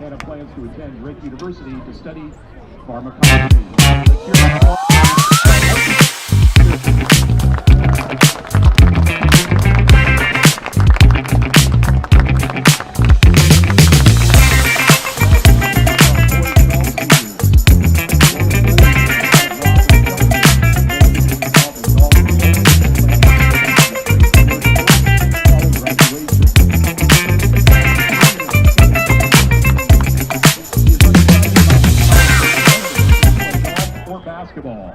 Hannah plans to attend Drake University to study pharmacology. Basketball.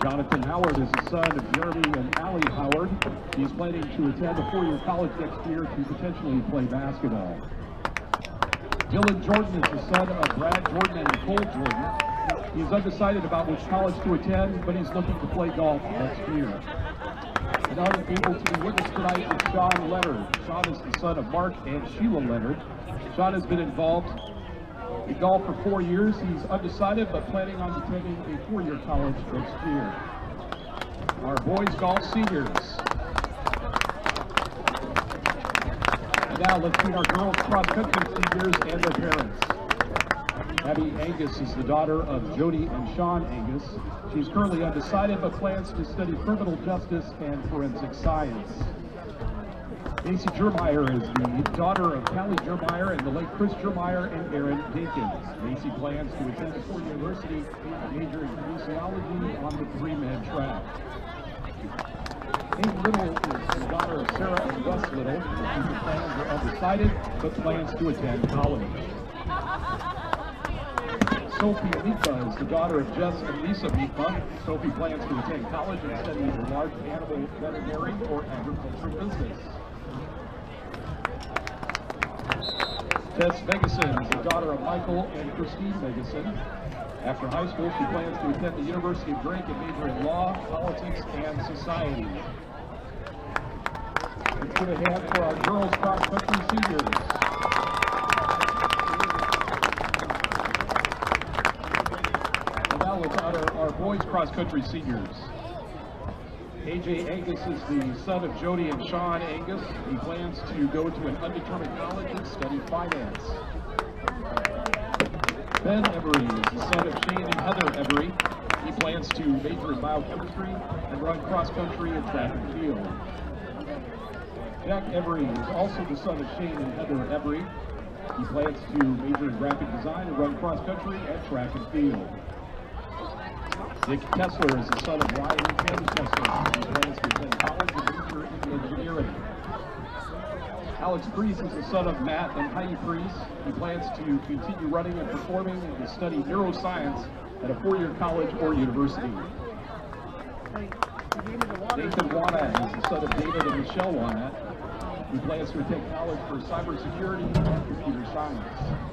Jonathan Howard is the son of Jeremy and Allie Howard. He's planning to attend a four-year college next year to potentially play basketball. Dylan Jordan is the son of Brad Jordan and Nicole Jordan. He's undecided about which college to attend, but he's looking to play golf next year. And unable to be witnessed tonight is Sean Leonard. Sean is the son of Mark and Sheila Leonard. Sean has been involved in golf for 4 years. He's undecided, but planning on attending a four-year college next year. Our boys golf seniors. And now let's meet our girls cross-country seniors and their parents. Abby Angus is the daughter of Jody and Sean Angus. She's currently undecided, but plans to study criminal justice and forensic science. Macy Jermeyer is the daughter of Callie Jermeyer and the late Chris Jermeyer and Aaron Dinkins. Macy plans to attend Ford University, majoring in kinesiology on the pre-med track. Amy Little is the daughter of Sarah and Wes Little. Future plans are undecided, but plans to attend college. Sophie Mipa is the daughter of Jess and Lisa Mipa. Sophie plans to attend college and study either large animal veterinary or agriculture business. Tess Megason is the daughter of Michael and Christine Megason. After high school, she plans to attend the University of Drake and major in law, politics, and society. Let's give a hand for our girls cross-country seniors. And now let's honor our boys cross-country seniors. AJ Angus is the son of Jody and Sean Angus. He plans to go to an undetermined college and study finance. Ben Every is the son of Shane and Heather Every. He plans to major in biochemistry and run cross-country and track and field. Jack Every is also the son of Shane and Heather Every. He plans to major in graphic design and run cross-country and track and field. Nick Kessler is the son of Ryan and Ken Kessler. He plans to attend college and major in engineering. Alex Priest is the son of Matt and Heidi Priest. He plans to continue running and performing and to study neuroscience at a four-year college or university. Nathan Wanat is the son of David and Michelle Wanat. He plans to attend college for cybersecurity and computer science.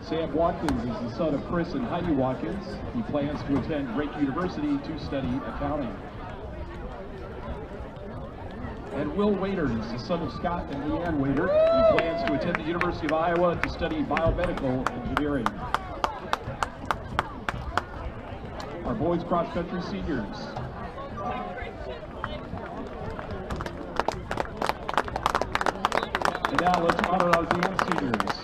Sam Watkins is the son of Chris and Heidi Watkins. He plans to attend Drake University to study accounting. And Will Wader is the son of Scott and Leanne Wader. He plans to attend the University of Iowa to study biomedical engineering. Our boys cross-country seniors. And now let's honor our dance seniors.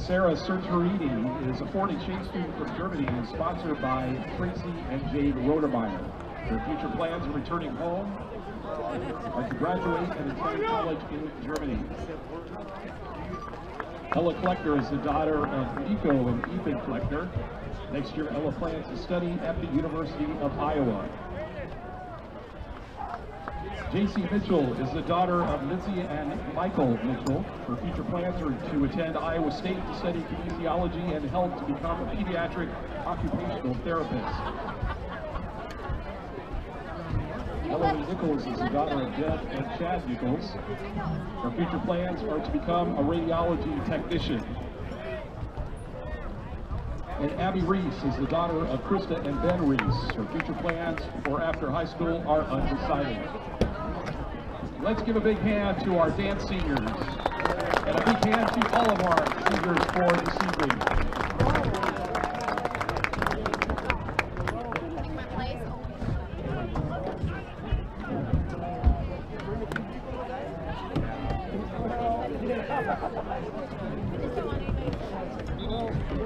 Sarah Serturini is a foreign exchange student from Germany and is sponsored by Tracy and Jade Rodemeyer. Their future plans are returning home are to graduate and attend college in Germany. Ella Kleckner is the daughter of Nico and Ethan Kleckner. Next year, Ella plans to study at the University of Iowa. JC Mitchell is the daughter of Lindsay and Michael Mitchell. Her future plans are to attend Iowa State to study kinesiology and help to become a pediatric occupational therapist. Eloise Nichols is the daughter of Jeff and Chad Nichols. Her future plans are to become a radiology technician. And Abby Reese is the daughter of Krista and Ben Reese. Her future plans for after high school are undecided. Let's give a big hand to our dance seniors, and a big hand to all of our seniors for this evening.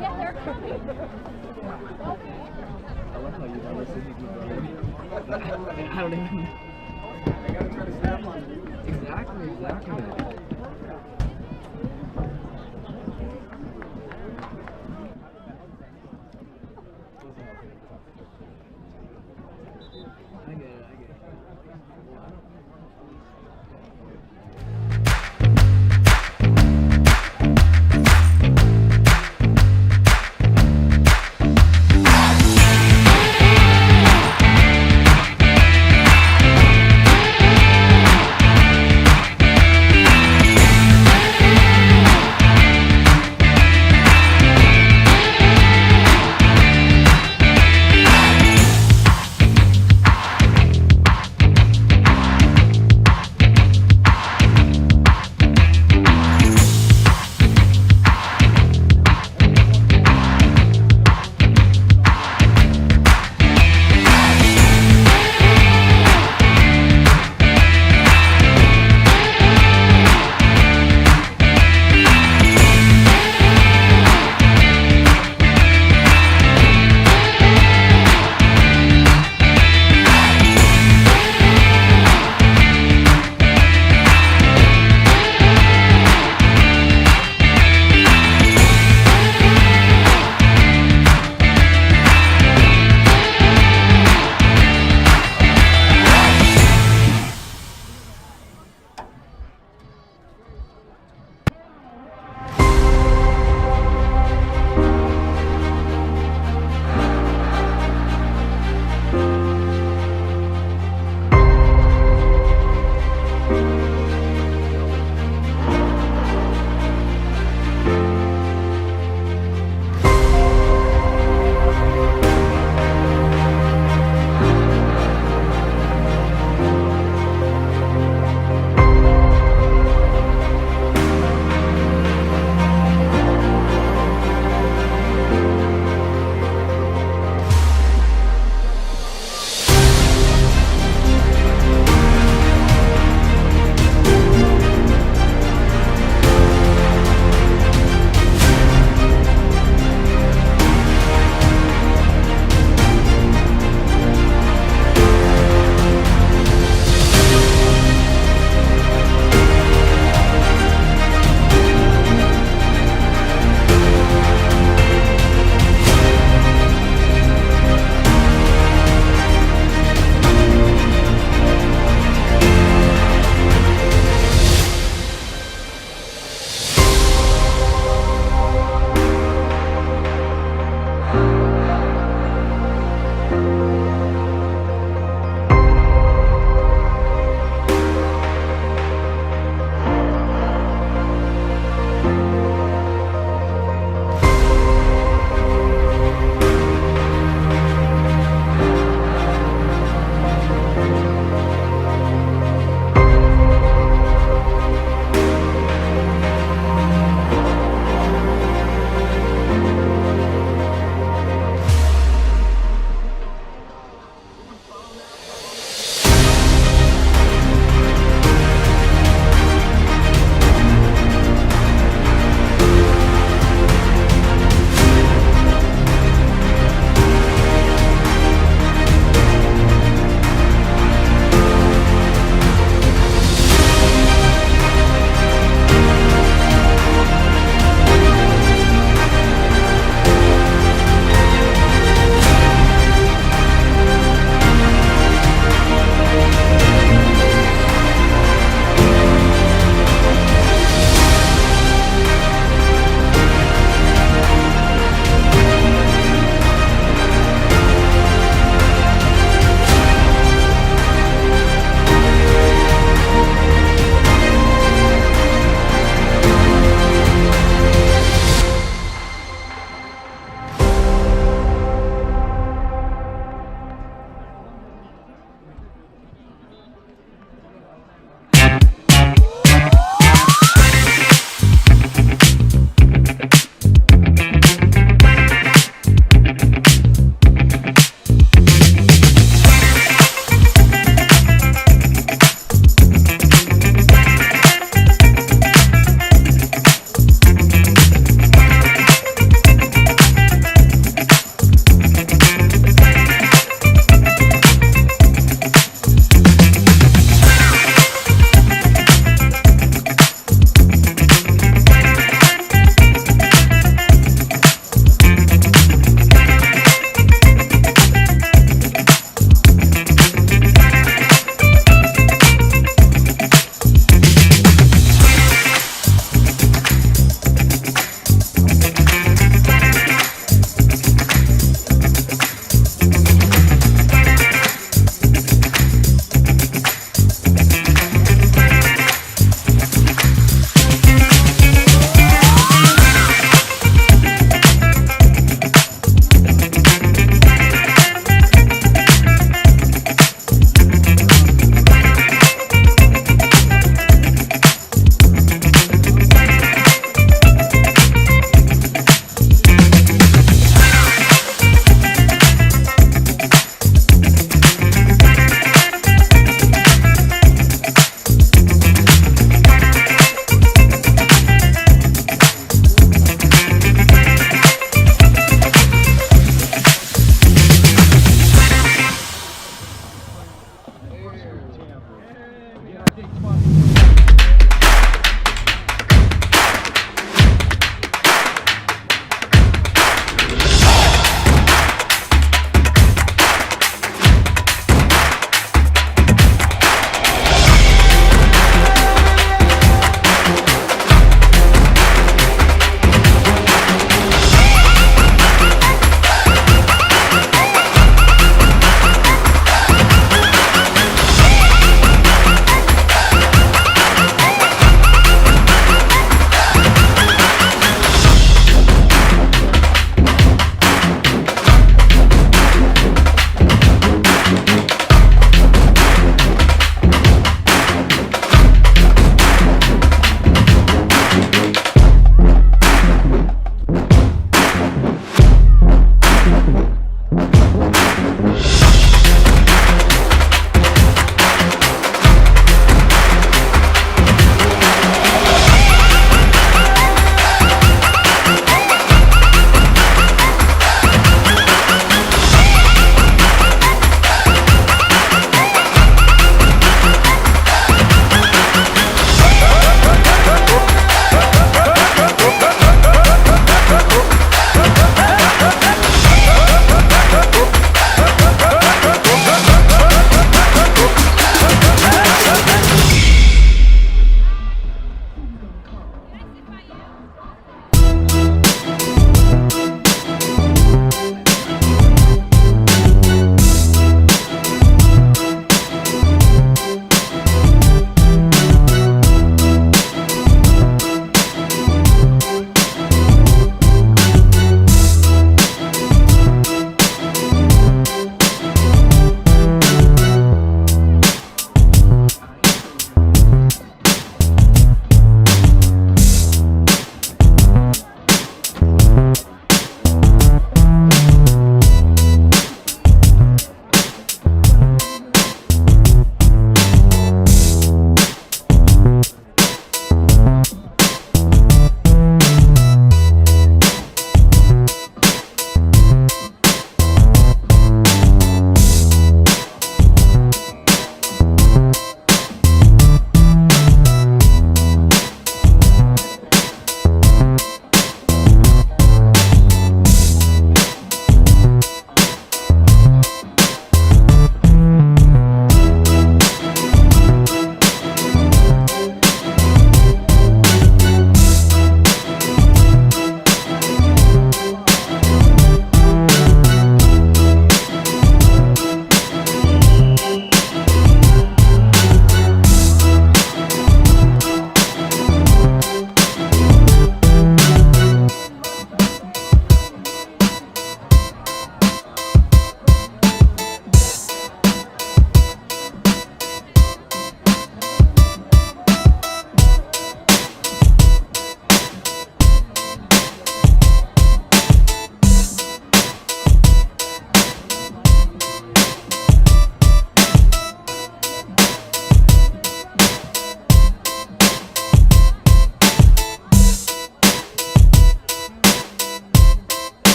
Yeah, they're coming. I love how you never see me do that. I don't even. I gotta try to snap on it. Exactly. I get it.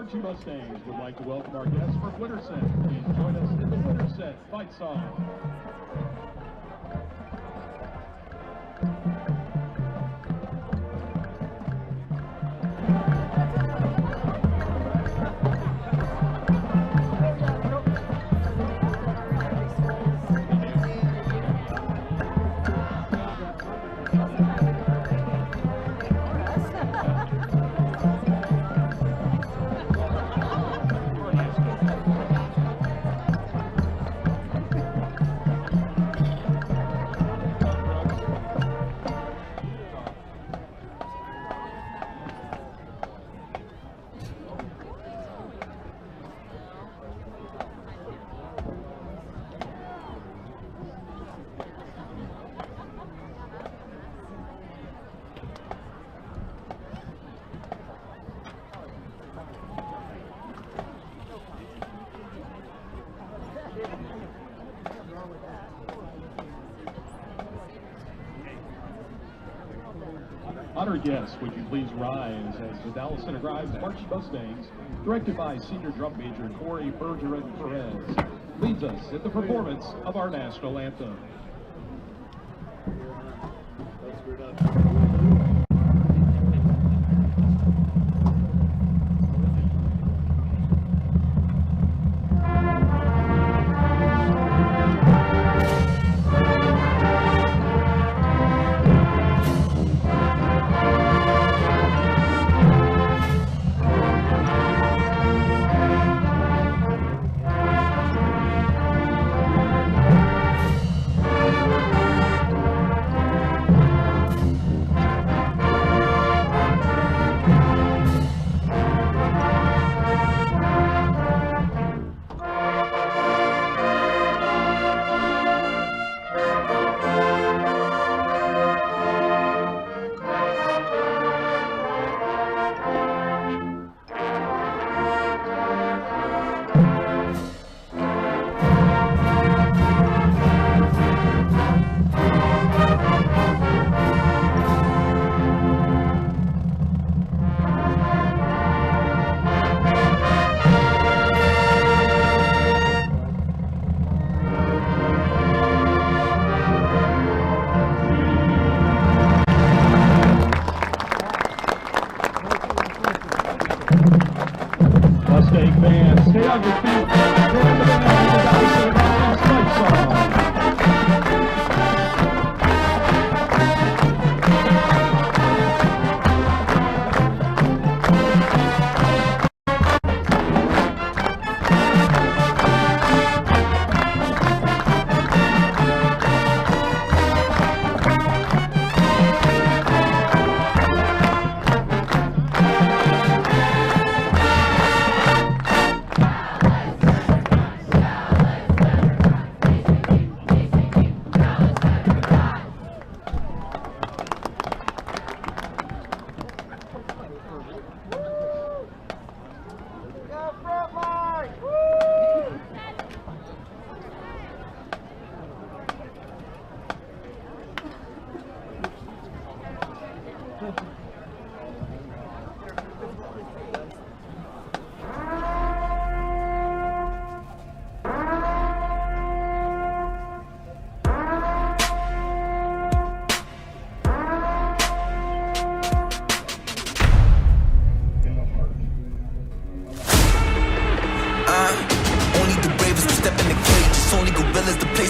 Varsity Mustangs would like to welcome our guests from Winterset. Please join us in the Winterset fight song. Honored guests, would you please rise as the Dallas Center Drive Varsity Mustangs, directed by Senior Drum Major Corey Bergeron Perez, leads us in the performance of our national anthem. Mustang fans, stay on your feet. Join the band in the Dallas Center Drive fight song.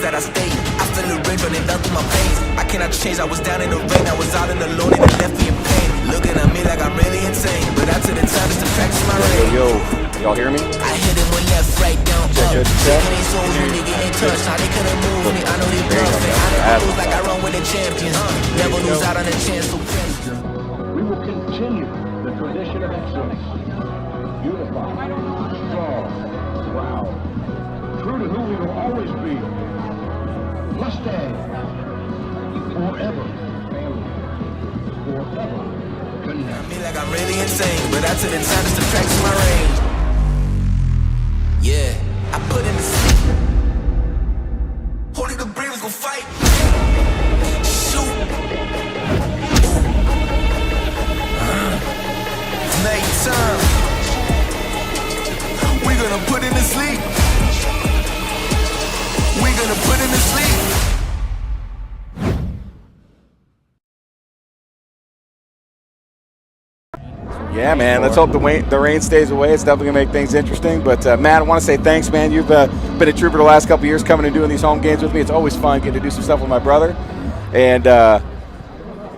That I stayed. I feel the rain running down through my veins. I cannot change, I was down in the rain. I was out and alone and it left me in pain. Looking at me like I'm really insane. But I took the time just to practice my rain. Yo, y'all hear me? I hit him with left, right, down, Check. They so really get in touch. Now they couldn't move me. I know they bluffing. I never lose like I run with the champions. Never lose out on a chance. So We will continue the tradition of excellence. Unified, strong, proud, true to who we will always be. Mustang, forever, family, forever, connect. Me like I'm really insane, but I took the time just to practice my range. Yeah, I put in the sleep. Holy the Braves gon' fight. Shoot. Nighttime. gonna put him to sleep. We gonna put him to sleep. Yeah, man. Let's hope the rain stays away. It's definitely going to make things interesting. But, Matt, I want to say thanks, man. You've been a trooper the last couple of years coming and doing these home games with me. It's always fun getting to do some stuff with my brother. And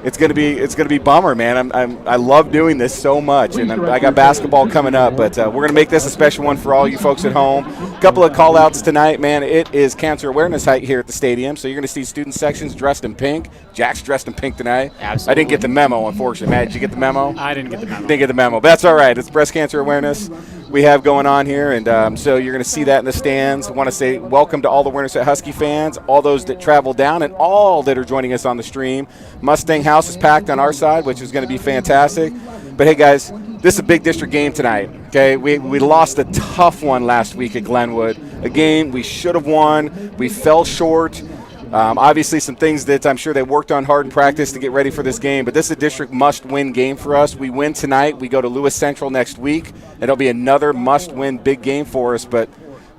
it's gonna be bummer, man. I love doing this so much, and I got basketball coming up, but we're gonna make this a special one for all you folks at home. A couple of call outs tonight, man. It is Cancer Awareness Night here at the stadium, so you're gonna see student sections dressed in pink. Jack's dressed in pink tonight. Absolutely. I didn't get the memo, unfortunately. Matt, did you get the memo? I didn't get the memo. Didn't get the memo, but that's all right. It's breast cancer awareness we have going on here, and so you're going to see that in the stands. I want to say welcome to all the Winterset Husky fans, all those that travel down, and all that are joining us on the stream. Mustang House is packed on our side, which is going to be fantastic. But, hey, guys, this is a big district game tonight, okay? We lost a tough one last week at Glenwood, a game we should have won. We fell short. Obviously, some things that I'm sure they worked on hard in practice to get ready for this game, but this is a district must-win game for us. We win tonight. We go to Lewis Central next week. It'll be another must-win big game for us. But,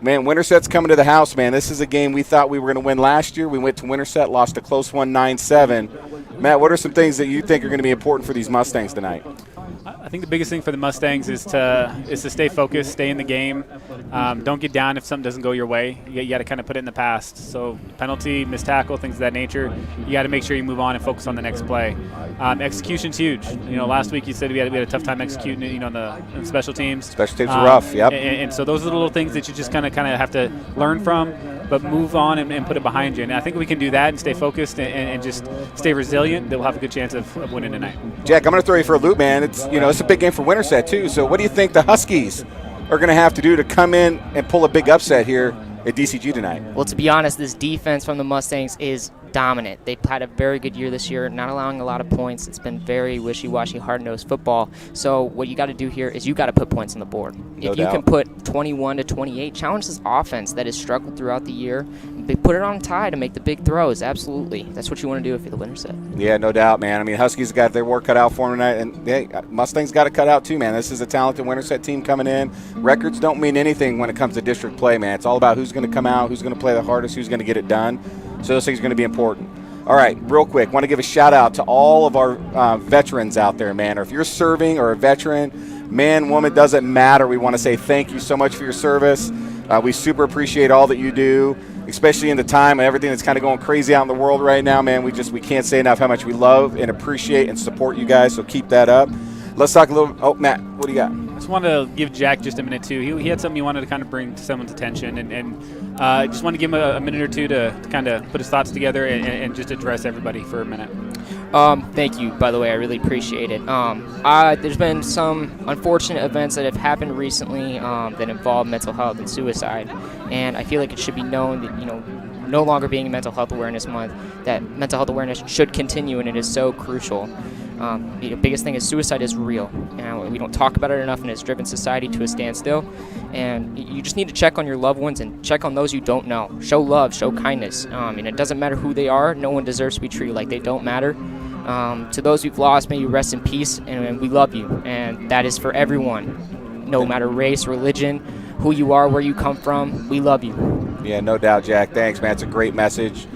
man, Winterset's coming to the house, man. This is a game we thought we were going to win last year. We went to Winterset, lost a close one, 9-7. Matt, what are some things that you think are going to be important for these Mustangs tonight? I think the biggest thing for the Mustangs is to stay focused, stay in the game. Don't get down if something doesn't go your way. You got to kind of put it in the past. So penalty, missed tackle, things of that nature. You got to make sure you move on and focus on the next play. Execution's huge. Last week you said we had a tough time executing, on the special teams. Special teams are rough. Yep. And so those are the little things that you just kind of have to learn from, but move on and put it behind you. And I think we can do that and stay focused and just stay resilient. That we'll have a good chance of winning tonight. Jack, I'm going to throw you for a loop, man. It's a big game for Winterset too. So what do you think the Huskies are going to have to do to come in and pull a big upset here at DCG tonight? Well, to be honest, this defense from the Mustangs is dominant. They've had a very good year this year, not allowing a lot of points. It's been very wishy-washy, hard-nosed football. So what you got to do here is you got to put points on the board. If you can put 21 to 28, challenge this offense that has struggled throughout the year. Put it on tie to make the big throws. Absolutely. That's what you want to do if you're the Winterset. Yeah, no doubt, man. I mean, Huskies got their work cut out for them tonight, and hey, Mustangs got it cut out too, man. This is a talented Winterset team coming in. Records don't mean anything when it comes to district play, man. It's all about who's going to come out, who's going to play the hardest, who's going to get it done. So those things are going to be important. All right, real quick, want to give a shout-out to all of our veterans out there, man. Or if you're serving or a veteran, man, woman, doesn't matter. We want to say thank you so much for your service. We super appreciate all that you do, especially in the time and everything that's kind of going crazy out in the world right now, man. We can't say enough how much we love and appreciate and support you guys, so keep that up. Let's talk a little – oh, Matt, what do you got? I just wanted to give Jack just a minute, too. He had something he wanted to kind of bring to someone's attention, and just want to give him a minute or two to kind of put his thoughts together and just address everybody for a minute. Thank you, by the way. I really appreciate it. There's been some unfortunate events that have happened recently that involve mental health and suicide, and I feel like it should be known that, no longer being Mental Health Awareness Month, that mental health awareness should continue, and it is so crucial. The biggest thing is suicide is real, and we don't talk about it enough, and it's driven society to a standstill. And you just need to check on your loved ones and check on those you don't know. Show love, show kindness. And it doesn't matter who they are. No one deserves to be treated like they don't matter. To those we've lost, may you rest in peace, and we love you. And that is for everyone, no matter race, religion, who you are, where you come from. We love you. Yeah, no doubt, Jack. Thanks, man. It's a great message.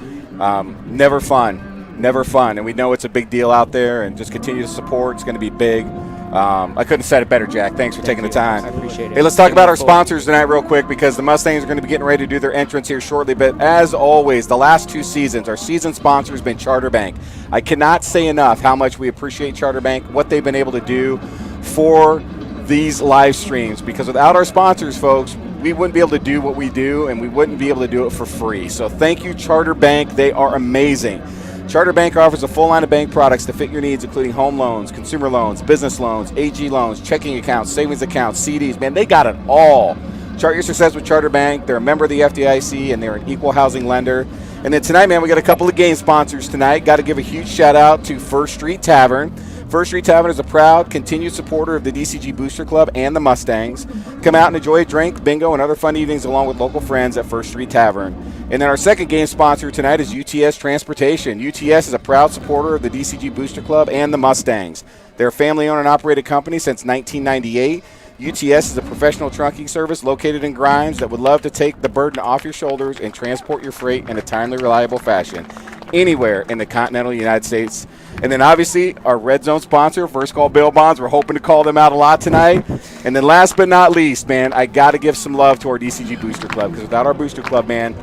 Never fun, and we know it's a big deal out there, and just continue to support. It's going to be big. I couldn't have said it better, Jack. Thanks for taking the time. I appreciate it. Hey, let's talk about our sponsors tonight real quick, because the Mustangs are going to be getting ready to do their entrance here shortly. But as always, the last 2 seasons, our season sponsor has been Charter Bank. I cannot say enough how much we appreciate Charter Bank, what they've been able to do for these live streams, because without our sponsors, folks, we wouldn't be able to do what we do, and we wouldn't be able to do it for free. So thank you, Charter Bank. They are amazing. Charter Bank offers a full line of bank products to fit your needs, including home loans, consumer loans, business loans, AG loans, checking accounts, savings accounts, CDs. Man, they got it all. Chart your success with Charter Bank. They're a member of the FDIC, and they're an equal housing lender. And then tonight, man, we got a couple of game sponsors tonight. Got to give a huge shout-out to First Street Tavern. First Street Tavern is a proud, continued supporter of the DCG Booster Club and the Mustangs. Come out and enjoy a drink, bingo, and other fun evenings along with local friends at First Street Tavern. And then our second game sponsor tonight is UTS Transportation. UTS is a proud supporter of the DCG Booster Club and the Mustangs. They're a family-owned and operated company since 1998. UTS is a professional trunking service located in Grimes that would love to take the burden off your shoulders and transport your freight in a timely, reliable fashion anywhere in the continental United States. And then obviously our Red Zone sponsor, First Call Bail Bonds. We're hoping to call them out a lot tonight. And then last but not least, man, I got to give some love to our DCG Booster Club, because without our Booster Club, man,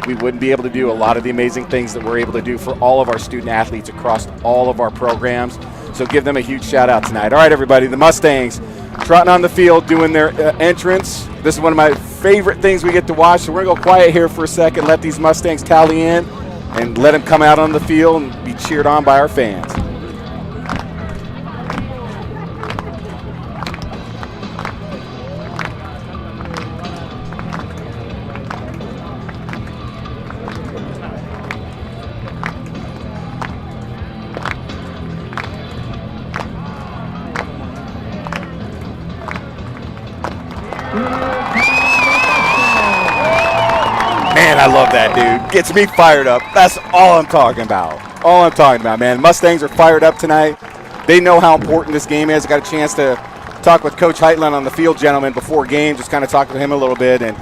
we wouldn't be able to do a lot of the amazing things that we're able to do for all of our student athletes across all of our programs. So give them a huge shout out tonight. All right, everybody, the Mustangs trotting on the field, doing their entrance. This is one of my favorite things we get to watch. So we're going to go quiet here for a second, let these Mustangs tally in, and let them come out on the field and be cheered on by our fans. Man, I love that, dude. Gets me fired up. That's all I'm talking about. All I'm talking about, man. Mustangs are fired up tonight. They know how important this game is. I got a chance to talk with Coach Heitland on the field, gentlemen, before game, just kind of talk to him a little bit. And,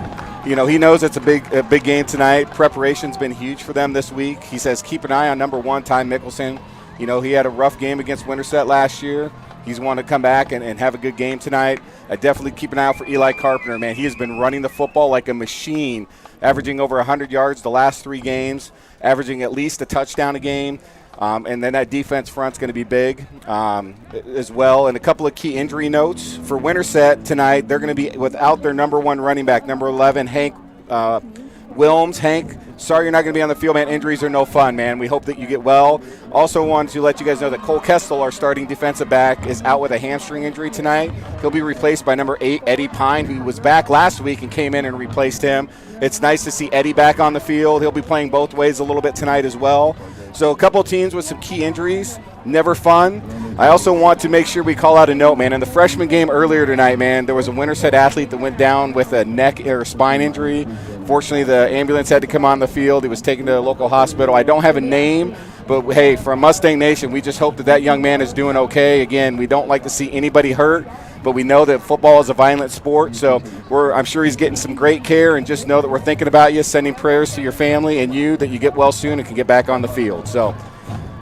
you know, he knows it's a big game tonight. Preparation's been huge for them this week. He says keep an eye on number 1, Ty Mickelson. You know, he had a rough game against Winterset last year. He's wanted to come back and have a good game tonight. I definitely keep an eye out for Eli Carpenter, man. He has been running the football like a machine, averaging over 100 yards the last 3 games, averaging at least a touchdown a game. And then that defense front's going to be big as well. And a couple of key injury notes. For Winterset tonight, they're going to be without their number 1 running back, number 11, Hank Wilms. Hank, sorry you're not going to be on the field, man. Injuries are no fun, man. We hope that you get well. Also wanted to let you guys know that Cole Kestel, our starting defensive back, is out with a hamstring injury tonight. He'll be replaced by number 8, Eddie Pine, who was back last week and came in and replaced him. It's nice to see Eddie back on the field. He'll be playing both ways a little bit tonight as well. So a couple of teams with some key injuries. Never fun. I also want to make sure we call out a note, man. In the freshman game earlier tonight, man, there was a Winterset athlete that went down with a neck or spine injury. Fortunately, the ambulance had to come on the field. He was taken to a local hospital. I don't have a name, but, hey, from Mustang Nation, we just hope that that young man is doing okay. Again, we don't like to see anybody hurt, but we know that football is a violent sport, so I'm sure he's getting some great care, and just know that we're thinking about you, sending prayers to your family and you that you get well soon and can get back on the field. So,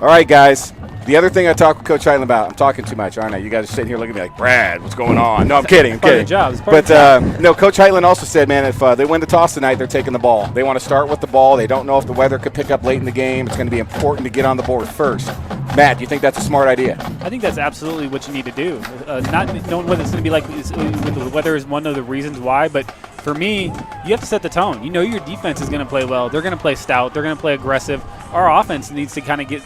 all right, guys. The other thing I talked with Coach Heitland about, I'm talking too much, aren't I? You guys are sitting here looking at me like, Brad, what's going on? No, I'm kidding. I'm kidding. But no, Coach Heitland also said, man, if they win the toss tonight, they're taking the ball. They want to start with the ball. They don't know if the weather could pick up late in the game. It's going to be important to get on the board first. Matt, do you think that's a smart idea? I think that's absolutely what you need to do. Not knowing what it's going to be like with the weather is one of the reasons why, but for me, you have to set the tone. You know your defense is going to play well. They're going to play stout. They're going to play aggressive. Our offense needs to kind of get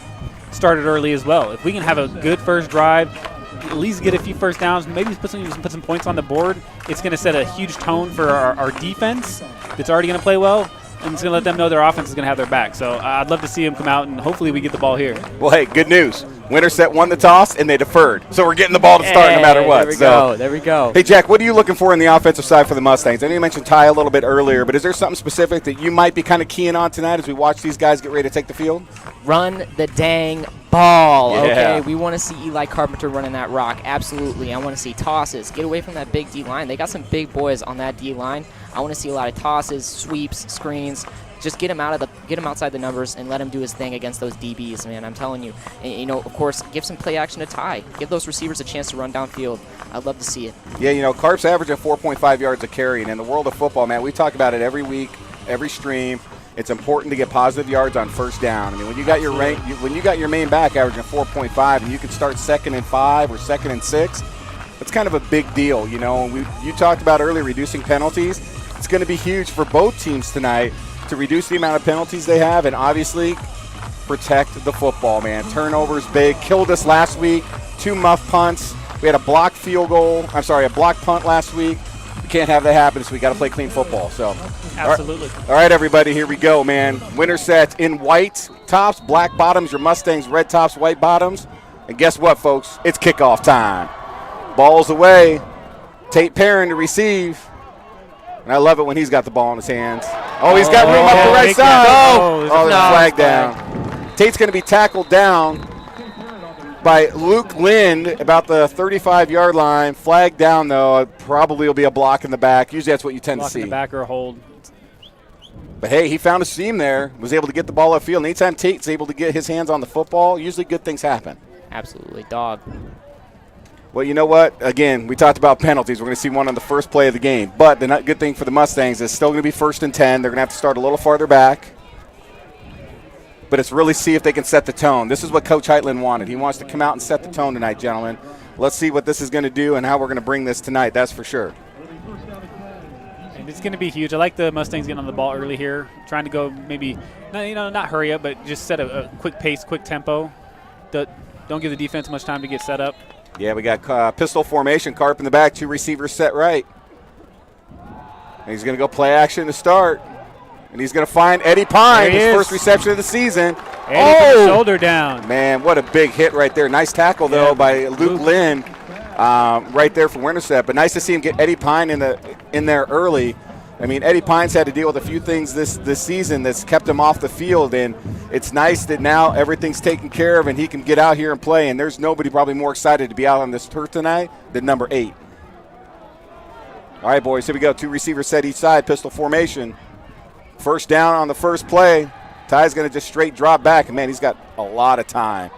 started early as well. If we can have a good first drive, at least get a few first downs, maybe put some points on the board, it's going to set a huge tone for our defense that's already going to play well, and it's going to let them know their offense is going to have their back. So I'd love to see them come out, and hopefully we get the ball here. Well, hey, good news. Winterset won the toss, and they deferred. So we're getting the ball to start no matter what. There we go. Hey, Jack, what are you looking for in the offensive side for the Mustangs? I know you mentioned Ty a little bit earlier, but is there something specific that you might be kind of keying on tonight as we watch these guys get ready to take the field? Run the dang ball, Yeah. okay? We want to see Eli Carpenter running that rock, absolutely. I want to see tosses. Get away from that big D-line. They got some big boys on that D-line. I want to see a lot of tosses, sweeps, screens. Just get him outside the numbers and let him do his thing against those DBs, man. I'm telling you. And, you know, of course, give some play action to Ty. Give those receivers a chance to run downfield. I'd love to see it. Yeah, you know, Carp's averaging 4.5 yards a carry, and in the world of football, man, we talk about it every week, every stream. It's important to get positive yards on first down. I mean, when you got your main back averaging 4.5, and you can start 2nd and 5 or 2nd and 6, that's kind of a big deal, you know. And you talked about earlier reducing penalties. It's going to be huge for both teams tonight to reduce the amount of penalties they have, and obviously protect the football, man. Turnovers big. Killed us last week. 2 muff punts. We had a blocked punt last week. We can't have that happen, so we got to play clean football. So, absolutely. All right, everybody, here we go, man. Winterset in white tops, black bottoms. Your Mustangs, red tops, white bottoms. And guess what, folks? It's kickoff time. Ball's away. Tate Perrin to receive. And I love it when he's got the ball in his hands. Oh, he's got room up the right side. Oh, there's a flag down. Tate's going to be tackled down. by Luke Lind, about the 35-yard line. Flag down, though. Probably will be a block in the back. Usually that's what you tend to see. Block in the back or a hold. But, hey, he found a seam there, was able to get the ball upfield. And anytime Tate's able to get his hands on the football, usually good things happen. Absolutely, dog. Well, you know what? Again, we talked about penalties. We're going to see one on the first play of the game. But the good thing for the Mustangs is still going to be 1st and 10. They're going to have to start a little farther back. But it's really see if they can set the tone. This is what Coach Heitland wanted. He wants to come out and set the tone tonight, gentlemen. Let's see what this is going to do and how we're going to bring this tonight. That's for sure. And it's going to be huge. I like the Mustangs getting on the ball early here, trying to go maybe, not hurry up, but just set a quick pace, quick tempo. Don't give the defense much time to get set up. Yeah, we got pistol formation. Carp in the back, 2 receivers set right. And he's going to go play action to start. And he's going to find Eddie Pine, his first reception of the season. Eddie put the shoulder down. Man, what a big hit right there. Nice tackle, though, by Luke Lynn right there for Winterset. But nice to see him get Eddie Pine in there early. I mean, Eddie Pine's had to deal with a few things this season that's kept him off the field, and it's nice that now everything's taken care of and he can get out here and play, and there's nobody probably more excited to be out on this turf tonight than number 8. All right, boys, here we go. 2 receivers set each side, pistol formation. First down on the first play. Ty's going to just straight drop back, and, man, he's got a lot of time.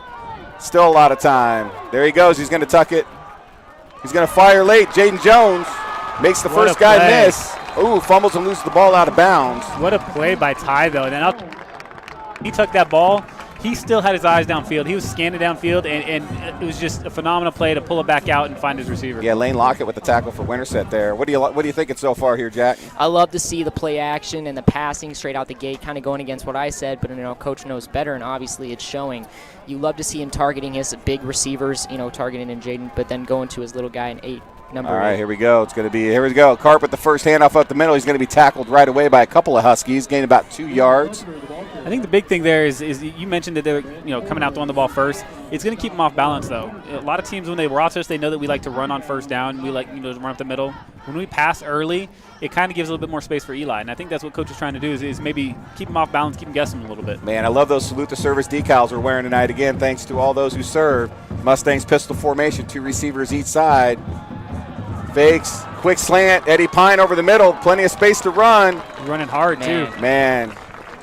Still a lot of time. There he goes. He's going to tuck it. He's going to fire late. Jaden Jones makes the first guy miss. Ooh, fumbles and loses the ball out of bounds. What a play by Ty, though. And then he took that ball. He still had his eyes downfield. He was scanning downfield, and it was just a phenomenal play to pull it back out and find his receiver. Yeah, Lane Lockett with the tackle for Winterset there. What are you thinking so far here, Jack? I love to see the play action and the passing straight out the gate, kind of going against what I said, but Coach knows better, and obviously it's showing. You love to see him targeting his big receivers, targeting in Jaden, but then going to his little guy in 8. All right, here we go. Here we go. Carp with the first handoff up the middle. He's going to be tackled right away by a couple of Huskies, gained about 2 yards. I think the big thing there is you mentioned that they're coming out throwing the ball first. It's going to keep them off balance, though. A lot of teams, when they watch us, they know that we like to run on first down. We like to run up the middle. When we pass early, it kind of gives a little bit more space for Eli, and I think that's what Coach is trying to do is maybe keep them off balance, keep them guessing a little bit. Man, I love those salute the service decals we're wearing tonight. Again, thanks to all those who serve. Mustangs pistol formation, 2 receivers each side. Fakes, quick slant, Eddie Pine over the middle, plenty of space to run. He's running hard, too. Man.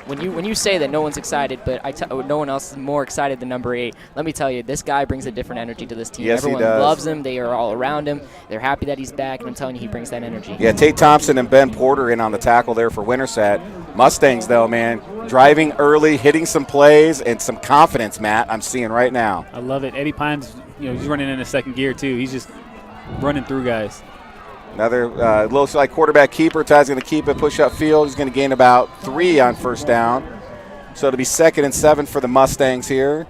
When you say that no one's excited, but no one else is more excited than number 8, let me tell you, this guy brings a different energy to this team. Yes, Everyone he does. loves him. They are all around him. They're happy that he's back, and I'm telling you, he brings that energy. Yeah, Tate Thompson and Ben Porter in on the tackle there for Winterset. Mustangs, though, man, driving early, hitting some plays, and some confidence, Matt, I'm seeing right now. I love it. Eddie Pine's, he's running in his second gear, too. He's just running through guys. Another little like quarterback keeper. Ty's going to keep it, push up field. He's going to gain about 3 on first down. So it'll be 2nd and 7 for the Mustangs here.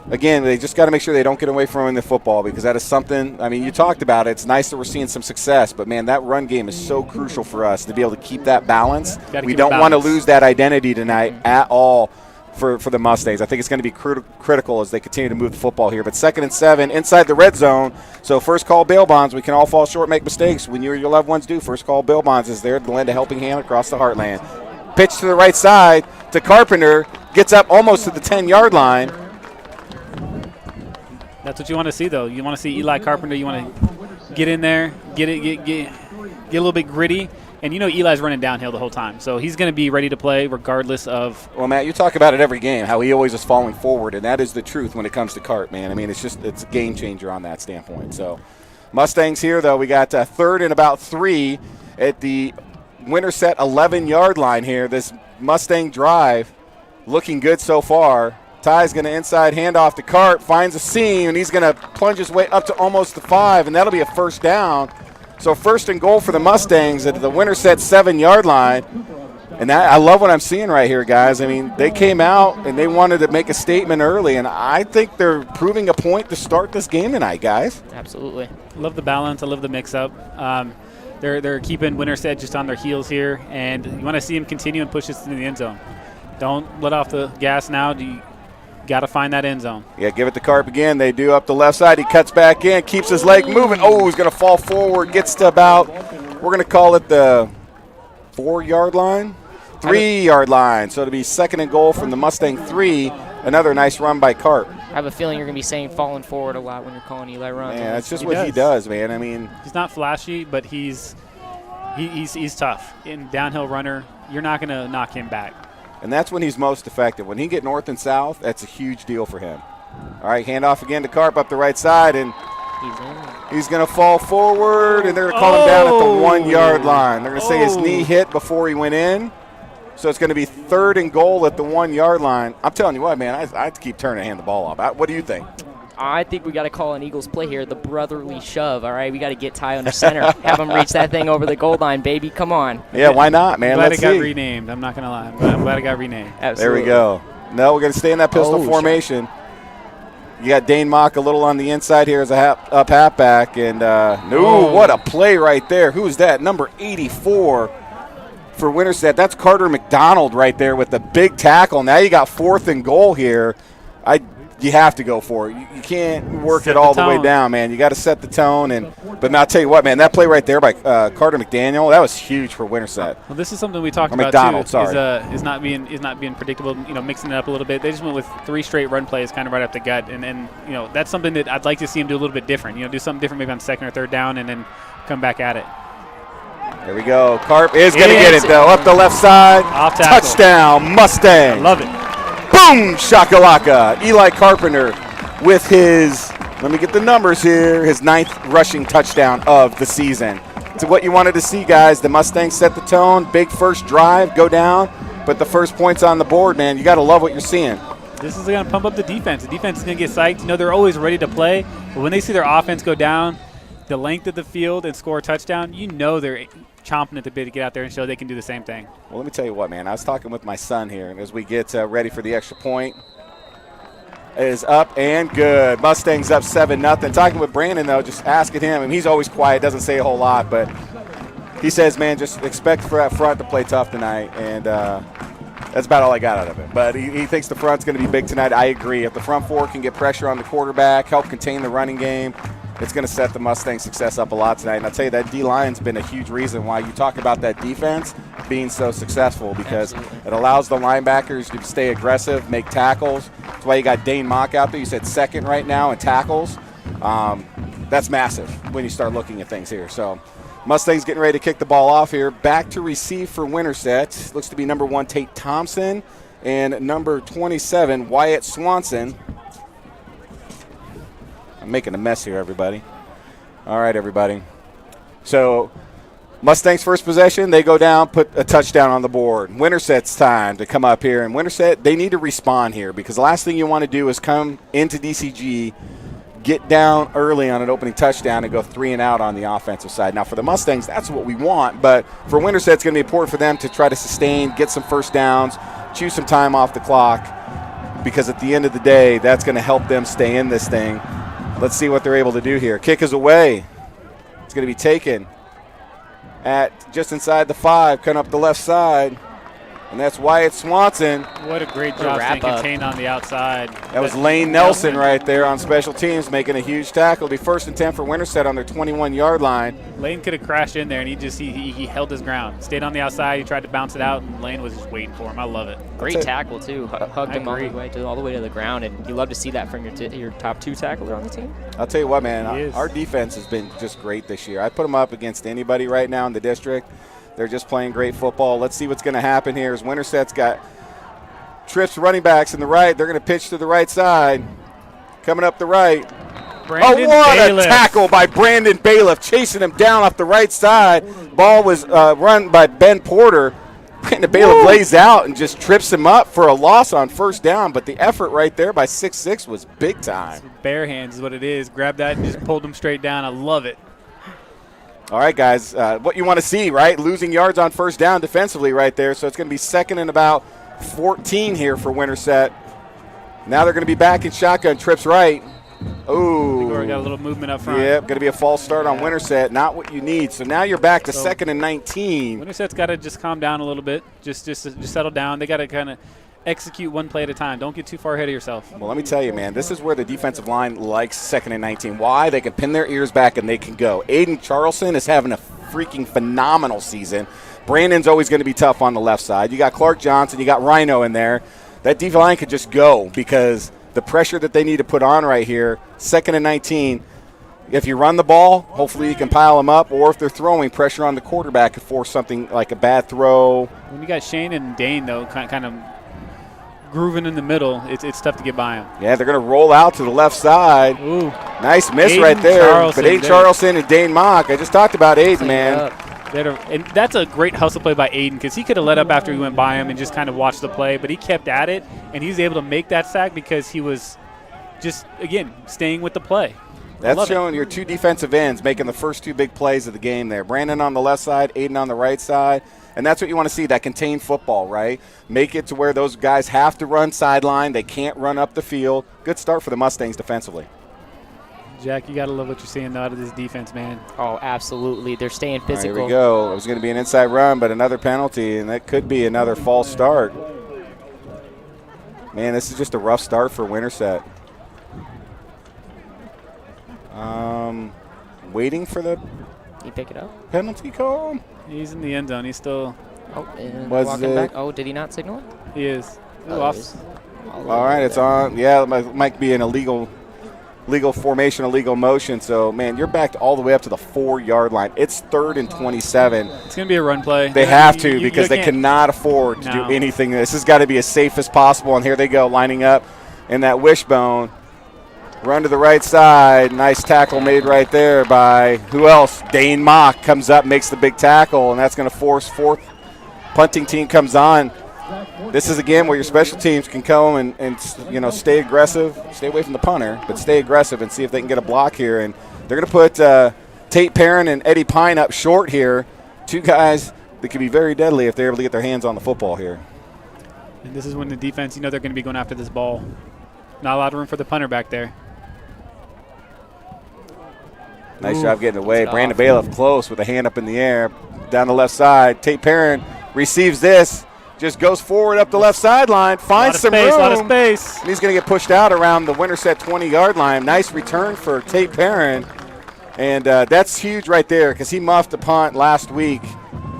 Again, they just got to make sure they don't get away from the football, because that is something, I mean, you talked about it. It's nice that we're seeing some success, but, man, that run game is so crucial for us to be able to keep that balance. We don't want to lose that identity tonight at all for the Mustangs. I think it's going to be critical as they continue to move the football here. But 2nd and 7 inside the red zone. So first call bail bonds. We can all fall short, make mistakes. When you or your loved ones do, first call bail bonds is there to lend a helping hand across the heartland. Pitch to the right side to Carpenter. Gets up almost to the 10-yard line. That's what you want to see, though. You want to see Eli Carpenter. You want to get in there, get a little bit gritty. And Eli's running downhill the whole time, so he's going to be ready to play regardless of. Well, Matt, you talk about it every game, how he always is falling forward, and that is the truth when it comes to Cart, man. I mean, it's a game changer on that standpoint. So Mustangs here, though, we got 3rd and about 3 at the Winterset 11-yard line here. This Mustang drive looking good so far. Ty's going to inside handoff to Cart, finds a seam, and he's going to plunge his way up to almost the 5, and that'll be a first down. So 1st and goal for the Mustangs at the Winterset 7-yard line. And I love what I'm seeing right here, guys. I mean, they came out and they wanted to make a statement early, and I think they're proving a point to start this game tonight, guys. Absolutely. Love the balance. I love the mix-up. They're keeping Winterset just on their heels here, and you want to see them continue and push this into the end zone. Don't let off the gas now. You got to find that end zone. Yeah, give it to Carp again. They do up the left side. He cuts back in, keeps his leg moving. Oh, he's going to fall forward. Gets to about, we're going to call it the 4-yard line? 3-yard line. So it'll be 2nd and goal from the Mustang 3. Another nice run by Carp. I have a feeling you're going to be saying falling forward a lot when you're calling Eli runs. Man, that's just what he does, man. I mean, he's not flashy, but he's tough. In downhill runner, you're not going to knock him back. And that's when he's most effective. When he get north and south, that's a huge deal for him. All right, handoff again to Carp up the right side, and he's going to fall forward, and they're going to call him down at the 1 yard line. They're going to say his knee hit before he went in. So it's going to be 3rd and goal at the 1 yard line. I'm telling you what, man, I have to keep turning to hand the ball off. What do you think? I think we got to call an Eagles play here, the brotherly shove, all right? We got to get Ty under center, have him reach that thing over the goal line, baby. Come on. Yeah, why not, man? I'm glad Let's it got see. renamed. I'm not going to lie. I'm glad it got renamed. Absolutely. There we go. No, we're going to stay in that pistol formation. You got Dane Mock a little on the inside here as a up halfback. And, what a play right there. Who's that? Number 84 for Winterset. That's Carter McDonald right there with the big tackle. Now you got 4th and goal here. You have to go for it. You can't work it all the way down, man. You got to set the tone. But I'll tell you what, man, that play right there by Carter McDaniel, that was huge for Winterset. Well, this is something we talked about too. Is not being predictable. Mixing it up a little bit. They just went with 3 straight run plays, kind of right up the gut, and that's something that I'd like to see him do a little bit different. Do something different maybe on 2nd or 3rd down, and then come back at it. There we go. Carp is going to get it though, up the left side. Off tackle. Touchdown, Mustang. I love it. Boom, shakalaka. Eli Carpenter with his, let me get the numbers here, his 9th rushing touchdown of the season. It's what you wanted to see, guys. The Mustangs set the tone. Big first drive, go down, but the first point's on the board, man. You got to love what you're seeing. This is going to pump up the defense. The defense is going to get psyched. They're always ready to play, but when they see their offense go down the length of the field and score a touchdown, they're chomping at the bit to get out there and show they can do the same thing. Well, let me tell you what, man. I was talking with my son here, and as we get ready for the extra point, it is up and good. Mustangs up 7-0. Talking with Brandon, though, just asking him, and he's always quiet, doesn't say a whole lot, but he says, man, just expect for that front to play tough tonight, and that's about all I got out of it. But he thinks the front's going to be big tonight. I agree. If the front four can get pressure on the quarterback, help contain the running game, it's going to set the Mustangs' success up a lot tonight. And I'll tell you, that D-line's been a huge reason why you talk about that defense being so successful, because it allows the linebackers to stay aggressive, make tackles. That's why you got Dane Mock out there. You said 2nd right now in tackles. That's massive when you start looking at things here. So Mustangs getting ready to kick the ball off here. Back to receive for Winterset. Looks to be number 1, Tate Thompson, and number 27, Wyatt Swanson. I'm making a mess here, everybody. All right, everybody. So Mustangs first possession, they go down, put a touchdown on the board. Winterset's time to come up here. And Winterset, they need to respond here, because the last thing you want to do is come into DCG, get down early on an opening touchdown, and go 3 and out on the offensive side. Now, for the Mustangs, that's what we want. But for Winterset, it's going to be important for them to try to sustain, get some first downs, chew some time off the clock, because at the end of the day, that's going to help them stay in this thing. Let's see what they're able to do here. Kick is away. It's going to be taken at just inside the 5, coming up the left side. And that's Wyatt Swanson. What a great job staying contained on the outside. That was Lane Nelson right there on special teams making a huge tackle. It'll be 1st and 10 for Winterset on their 21-yard line. Lane could have crashed in there, and he held his ground. Stayed on the outside. He tried to bounce it out, and Lane was just waiting for him. I love it. Great tackle, too. Hugged him all the way to the ground, and you love to see that from your top 2 tackler on the team. I'll tell you what, man. Our defense has been just great this year. I put them up against anybody right now in the district. They're just playing great football. Let's see what's going to happen here as Winterset's got trips running backs in the right. They're going to pitch to the right side. Coming up the right. What a tackle by Brandon Bailiff, chasing him down off the right side. Ball was run by Ben Porter. Brandon Bailiff lays out and just trips him up for a loss on 1st down, but the effort right there by 6'6" was big time. Bare hands is what it is. Grabbed that and just pulled him straight down. I love it. All right, guys, what you want to see, right? Losing yards on 1st down defensively right there. So it's going to be 2nd and about 14 here for Winterset. Now they're going to be back in shotgun, trips right. Ooh. We got a little movement up front. Yep, going to be a false start on Winterset. Not what you need. So now you're back to 2nd and 19. Winterset's got to just calm down a little bit. Just settle down. They got to kind of execute one play at a time. Don't get too far ahead of yourself. Well, let me tell you, man, this is where the defensive line likes 2nd and 19. Why? They can pin their ears back and they can go. Aiden Charleston is having a freaking phenomenal season. Brandon's always going to be tough on the left side. You got Clark Johnson. You got Rhino in there. That D line could just go because the pressure that they need to put on right here, 2nd and 19. If you run the ball, hopefully you can pile them up, or if they're throwing, pressure on the quarterback could force something like a bad throw. When you got Shane and Dane, though, kind of grooving in the middle, it's tough to get by them. Yeah, they're going to roll out to the left side. Ooh. Nice miss Aiden right there. Charleston But Aiden there. Charleston and Dane Mock, I just talked about Aiden, man. And that's a great hustle play by Aiden, because he could have let up after he went by him and just kind of watched the play, but he kept at it, and he's able to make that sack because he was just, again, staying with the play. That's showing your 2 defensive ends making the first 2 big plays of the game there. Brandon on the left side, Aiden on the right side. And that's what you want to see, that contained football, right? Make it to where those guys have to run sideline. They can't run up the field. Good start for the Mustangs defensively. Jack, you got to love what you're seeing out of this defense, man. Oh, absolutely. They're staying physical. Here we go. It was going to be an inside run, but another penalty, and that could be another false start. Man, this is just a rough start for Winterset. Waiting for the You pick it up? penalty call. He's in the end zone. He's still Oh, and Was walking it- back. Oh, did he not signal it? he is. Ooh, Oh, off. it is. All right, it's on. Yeah, it might be an illegal formation, illegal motion. So, man, you're backed all the way up to the 4-yard line. It's 3rd and 27. It's going to be a run play. They have to because they can't- cannot afford to No. do anything. This has got to be as safe as possible. And here they go, lining up in that wishbone. Run to the right side. Nice tackle made right there by who else? Dane Mock comes up, makes the big tackle, and that's going to force 4th. Punting team comes on. This is a game where your special teams can come and stay aggressive, stay away from the punter, but stay aggressive and see if they can get a block here. And they're going to put Tate Perrin and Eddie Pine up short here. 2 guys that could be very deadly if they're able to get their hands on the football here. And this is when the defense, they're going to be going after this ball. Not a lot of room for the punter back there. Nice job getting away. Good Brandon off. Bailiff close with a hand up in the air. Down the left side. Tate Perrin receives this. Just goes forward up the left sideline. Finds some room. A lot of space. And he's going to get pushed out around the Winterset 20-yard line. Nice return for Tate Perrin. And that's huge right there because he muffed a punt last week.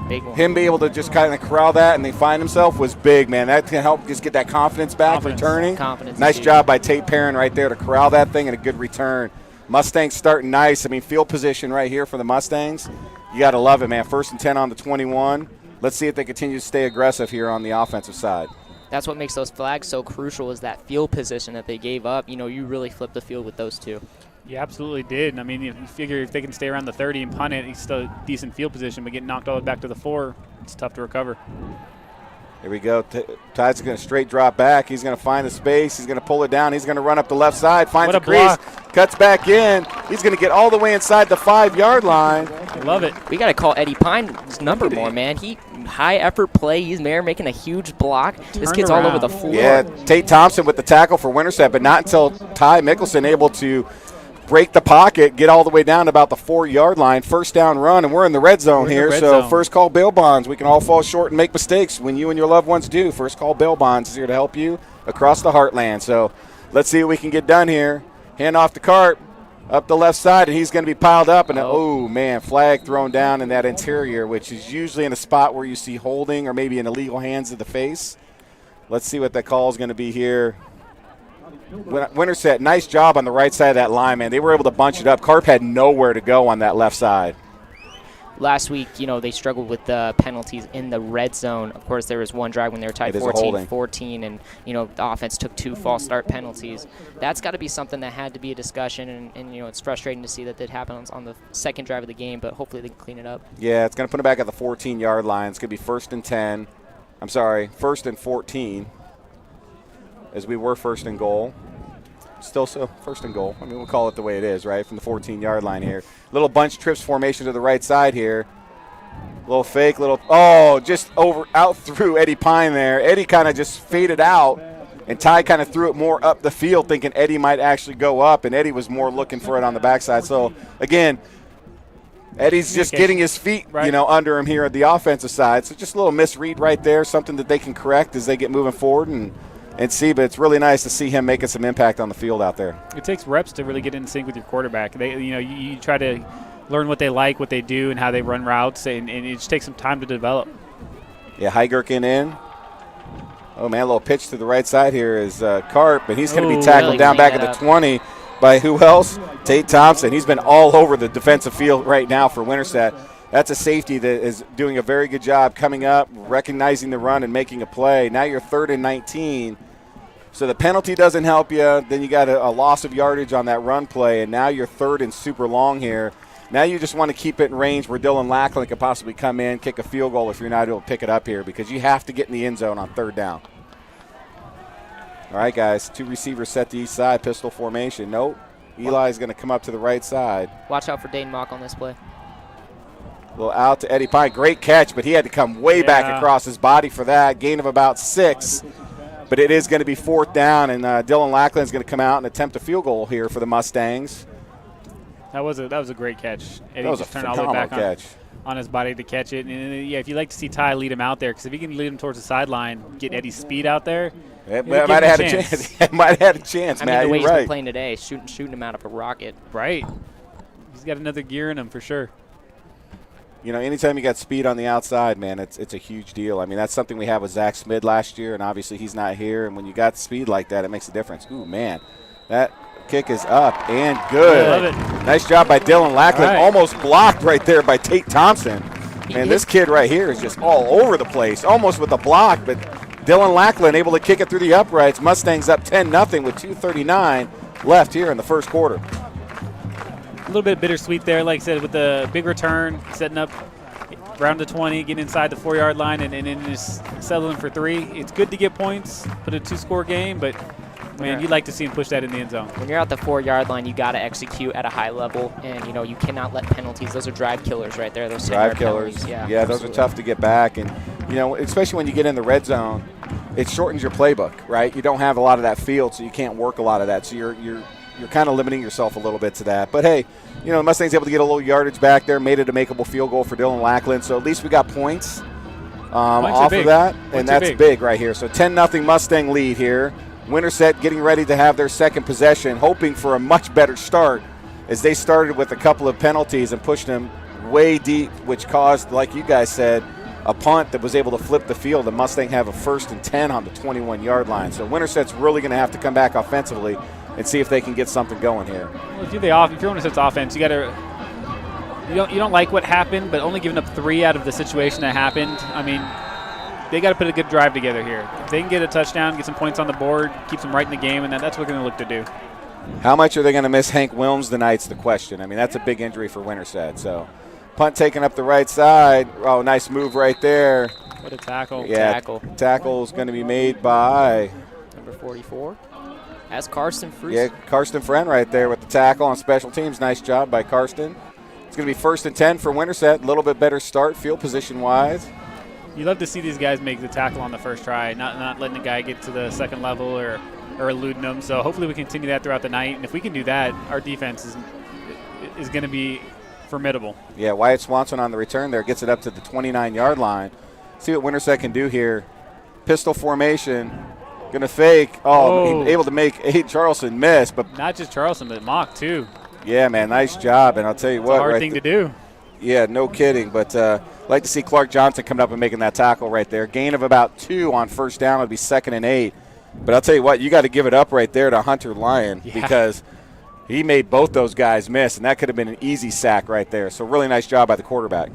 Big one. Him being able to just kind of corral that and they find himself was big, man. That can help just get that confidence back returning. Confidence Nice is huge. job by Tate Perrin right there to corral that thing and a good return. Mustangs starting nice. I mean, field position right here for the Mustangs. You got to love it, man. 1st and 10 on the 21. Let's see if they continue to stay aggressive here on the offensive side. That's what makes those flags so crucial is that field position that they gave up. You really flipped the field with those 2. You absolutely did. I mean, you figure if they can stay around the 30 and punt it, he's still a decent field position, but getting knocked all the way back to the 4, it's tough to recover. Here we go. Ty's going to straight drop back. He's going to find the space. He's going to pull it down. He's going to run up the left side. Finds What a a crease. block. Cuts back in. He's going to get all the way inside the 5-yard line. I love it. We got to call Eddie Pine's number more, man. He high effort play. He's making a huge block. This Turned kid's all over around. the floor. Yeah, Tate Thompson with the tackle for Winterset, but not until Ty Mickelson able to break the pocket, get all the way down to about the 4-yard line. 1st down run, and we're in the red zone We're in the here. red So zone. first call bail bonds. We can all fall short and make mistakes when you and your loved ones do. First call bail bonds is here to help you across the heartland. So let's see what we can get done here. Hand off the cart up the left side, and he's going to be piled up. And oh man, flag thrown down in that interior, which is usually in a spot where you see holding or maybe an illegal hands to the face. Let's see what that call is going to be here. Winterset, nice job on the right side of that line, man. They were able to bunch it up. Carp had nowhere to go on that left side. Last week, they struggled with the penalties in the red zone. Of course, there was one drive when they were tied It is a holding. 14-14, and, the offense took 2 false start penalties. That's got to be something that had to be a discussion, and it's frustrating to see that did happen on the 2nd drive of the game, but hopefully they can clean it up. Yeah, it's going to put it back at the 14-yard line. It's going to be 1st and 10. I'm sorry, 1st and 14, as we were 1st and goal. Still so 1st and goal. I mean, we'll call it the way it is, right, from the 14-yard line here. Little bunch trips formation to the right side here. Little fake, just out through Eddie Pine there. Eddie kind of just faded out, and Ty kind of threw it more up the field thinking Eddie might actually go up, and Eddie was more looking for it on the backside. So, again, Eddie's just getting his feet, under him here at the offensive side. So just a little misread right there, something that they can correct as they get moving forward and see. But it's really nice to see him making some impact on the field out there. It takes reps to really get in sync with your quarterback. You try to learn what they like, what they do, and how they run routes, and it just takes some time to develop. Yeah, Heigerken in. Oh, man, a little pitch to the right side here is Carp, and he's going to be Ooh, tackled really down back cleaned at the that up. 20 by who else? Tate Thompson. He's been all over the defensive field right now for Winterset. That's a safety that is doing a very good job coming up, recognizing the run, and making a play. Now you're 3rd and 19. So the penalty doesn't help you. Then you got a loss of yardage on that run play, and now you're 3rd and super long here. Now you just want to keep it in range where Dylan Lackland could possibly come in, kick a field goal if you're not able to pick it up here, because you have to get in the end zone on 3rd down. All right, guys, 2 receivers set to each side, pistol formation. Nope. Eli's going to come up to the right side. Watch out for Dane Mock on this play. A little out to Eddie Pine. Great catch, but he had to come way back across his body for that. Gain of about 6. But it is going to be 4th down, and Dylan Lackland's going to come out and attempt a field goal here for the Mustangs. That was a great catch. Eddie That was a just turned all the way back catch. on his body to catch it. And, yeah, if you like to see Ty lead him out there, because if he can lead him towards the sideline, get Eddie's speed out there, It might have had a chance. It might have had a chance, I Matt. mean, the way You're he's right. been playing today, shooting him out of a rocket. Right. He's got another gear in him for sure. You know, anytime you got speed on the outside, man, it's a huge deal. I mean, that's something we had with Zach Smid last year, and obviously he's not here. And when you got speed like that, it makes a difference. Ooh, man, that kick is up and good. I love it. Nice job by Dylan Lackland. All right. Almost blocked right there by Tate Thompson. Man, this kid right here is just all over the place, almost with a block, but Dylan Lackland able to kick it through the uprights. Mustangs up 10-0 with 2:39 left here in the first quarter. A little bit bittersweet there, like I said, with the big return, setting up around the 20, getting inside the 4-yard line, and then just settling for 3. It's good to get points, put a 2-score game, but, man, you'd like to see him push that in the end zone. When you're at the 4-yard line, you got to execute at a high level, and you know you cannot let penalties. Those are drive killers right there. Those Drive 10-yard killers. penalties. Yeah, those are tough to get back. And, you know, especially when you get in the red zone, it shortens your playbook, right? You don't have a lot of that field, so you can't work a lot of that. So you're kind of limiting yourself a little bit to that. But, hey, you know, the Mustangs able to get a little yardage back there, made it a makeable field goal for Dylan Lackland. So at least we got points off of that, and that's big right here. So 10-0 Mustang lead here. Winterset getting ready to have their second possession, hoping for a much better start as they started with a couple of penalties and pushed them way deep, which caused, like you guys said, a punt that was able to flip the field. The Mustang have a 1st and 10 on the 21-yard line. So Winterset's really going to have to come back offensively and see if they can get something going here. Well, if you're Winterset's offense, you don't like what happened, but only giving up 3 out of the situation that happened. I mean, they got to put a good drive together here. If they can get a touchdown, get some points on the board, keeps them right in the game, and that's what we're going to look to do. How much are they going to miss Hank Wilms tonight's the question. I mean, that's a big injury for Winterset. So punt taken up the right side. Oh, nice move right there. What a tackle. Yeah, tackle is going to be made by Number 44. That's Karsten Frues. Yeah, Karsten Friend right there with the tackle on special teams. Nice job by Karsten. It's going to be 1st and 10 for Winterset. A little bit better start field position-wise. You love to see these guys make the tackle on the first try, not letting the guy get to the second level or eluding them. So hopefully we continue that throughout the night. And if we can do that, our defense is going to be formidable. Yeah, Wyatt Swanson on the return there gets it up to the 29-yard line. See what Winterset can do here. Pistol formation. Going to fake. Oh, able to make Aiden Charleston miss. But not just Charleston, but Mock too. Yeah, man, nice job. And I'll tell you what. It's a hard thing to do. Yeah, no kidding. But like to see Clark Johnson coming up and making that tackle right there. Gain of about 2 on 1st down. It'll be 2nd and 8. But I'll tell you what, you got to give it up right there to Hunter Lyon because he made both those guys miss, and that could have been an easy sack right there. So really nice job by the quarterback.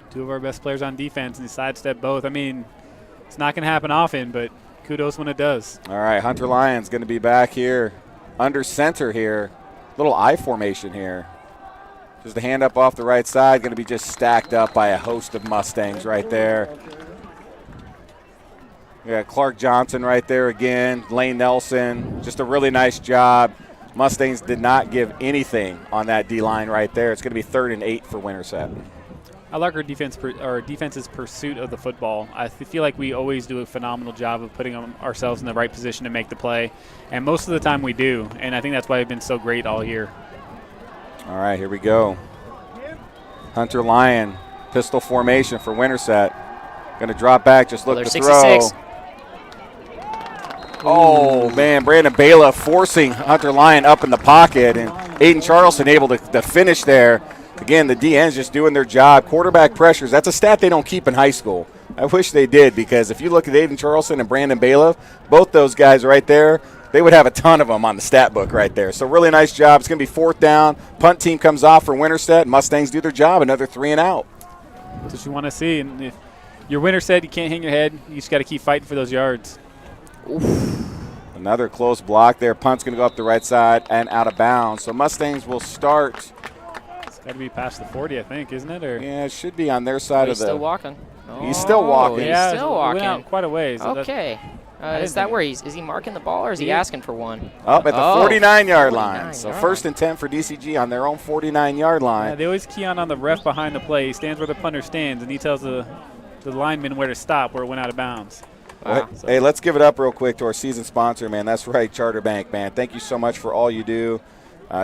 2 of our best players on defense, and he sidestepped both. I mean, it's not going to happen often, but kudos when it does. All right, Hunter Lyon's going to be back here under center here. Little I formation here. Just a hand up off the right side, going to be just stacked up by a host of Mustangs right there. Yeah, Clark Johnson right there again. Lane Nelson, just a really nice job. Mustangs did not give anything on that D-line right there. It's going to be 3rd and 8 for Winterset. I like our defense's pursuit of the football. I feel like we always do a phenomenal job of putting ourselves in the right position to make the play, and most of the time we do, and I think that's why we've been so great all year. All right, here we go. Hunter Lyon, pistol formation for Winterset. Going to drop back, just look to throw. Oh, man, Brandon Bala forcing Hunter Lyon up in the pocket, and Aiden Charleston able to finish there. Again, the DNs just doing their job. Quarterback pressures, that's a stat they don't keep in high school. I wish they did, because if you look at Aiden Charleston and Brandon Bailiff, both those guys right there, they would have a ton of them on the stat book right there. So really nice job. It's going to be 4th down. Punt team comes off for Winterset. Mustangs do their job. Another 3 and out. That's what you want to see. And if you're Winterset, you can't hang your head. You just got to keep fighting for those yards. Oof. Another close block there. Punt's going to go up the right side and out of bounds. So Mustangs will start. It's got to be past the 40, I think, isn't it? Or Yeah, it should be on their side of the. Still walking. He's still walking. yeah, He's still walking. Went out quite a ways. So Okay. Is that where is he marking the ball, or is he Yeah. asking for one? Up at the 49-yard line. 49 So yard first and 10 for DCG on their own 49-yard line. Yeah, they always key on the ref behind the play. He stands where the punter stands, and he tells the lineman where to stop where it went out of bounds. Wow. Hey, let's give it up real quick to our season sponsor, man. That's right, Charter Bank, man. Thank you so much for all you do.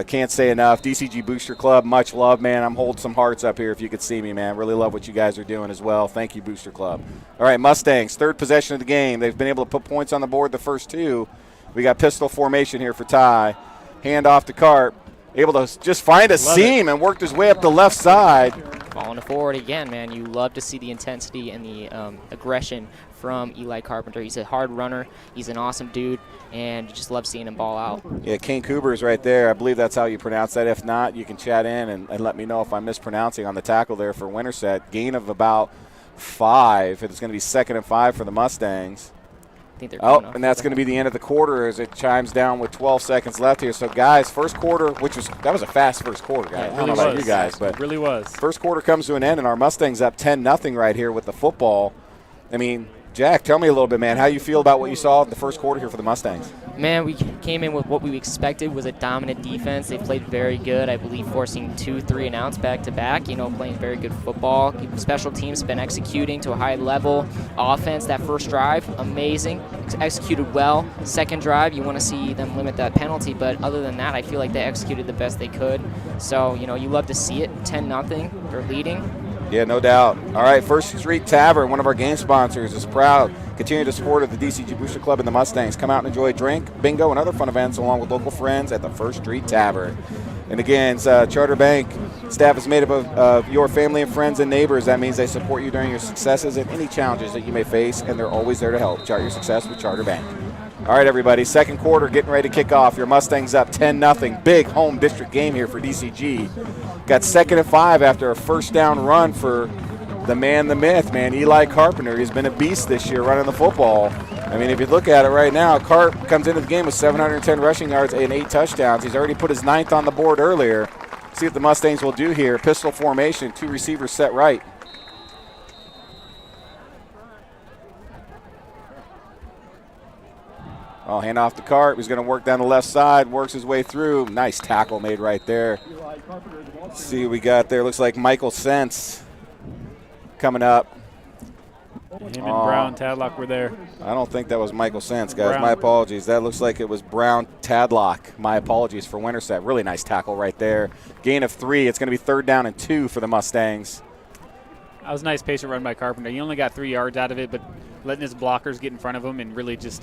Can't say enough. DCG Booster Club, much love, man. I'm holding some hearts up here if you could see me, man. Really love what you guys are doing as well. Thank you, Booster Club. All right, Mustangs, 3rd possession of the game. They've been able to put points on the board the first 2. We got pistol formation here for Ty. Hand off to Carp. Able to just find a seam and worked his way up the left side. Falling forward again, man. You love to see the intensity and the aggression from Eli Carpenter. He's a hard runner. He's an awesome dude, and you just love seeing him ball out. Yeah, King Cooper's right there. I believe that's how you pronounce that. If not, you can chat in and let me know if I'm mispronouncing on the tackle there for Winterset. Gain of about 5. It's going to be 2nd and 5 for the Mustangs. I think they're Oh, coming off and that's going to be the end of the quarter as it chimes down with 12 seconds left here. So, guys, first quarter, that was a fast first quarter, guys. Yeah, I don't know about you guys, but it really was. first quarter comes to an end, and our Mustangs up 10-0 right here with the football. I mean, Jack, tell me a little bit, man. How you feel about what you saw in the first quarter here for the Mustangs? Man, we came in with what we expected was a dominant defense. They played very good, I believe, forcing 2 3 and outs back to back, playing very good football. Special teams been executing to a high level. Offense, that first drive, amazing. Executed well. Second drive, you want to see them limit that penalty, but other than that, I feel like they executed the best they could. So, you love to see it. 10-0, they're leading. Yeah, no doubt. All right, First Street Tavern, one of our game sponsors, is proud. Continue to support of the DCG Booster Club and the Mustangs. Come out and enjoy a drink, bingo, and other fun events along with local friends at the First Street Tavern. And again, Charter Bank staff is made up of your family and friends and neighbors. That means they support you during your successes and any challenges that you may face, and they're always there to help. Chart your success with Charter Bank. All right, everybody, second quarter getting ready to kick off. Your Mustangs up 10-0. Big home district game here for DCG. Got 2nd and 5 after a first down run for the man, the myth, man, Eli Carpenter. He's been a beast this year running the football. I mean, if you look at it right now, Carp comes into the game with 710 rushing yards and 8 touchdowns. He's already put his 9th on the board earlier. See what the Mustangs will do here. Pistol formation, 2 receivers set right. Oh, hand off to Carp. He's going to work down the left side, works his way through. Nice tackle made right there. Let's see what we got there. Looks like Michael Sense coming up. Him and Brown Tadlock were there. I don't think that was Michael Sense, guys. Brown. My apologies. That looks like it was Brown Tadlock. My apologies for Winterset. Really nice tackle right there. Gain of 3. It's going to be 3rd down and 2 for the Mustangs. That was a nice patient run by Carpenter. He only got 3 yards out of it, but letting his blockers get in front of him and really just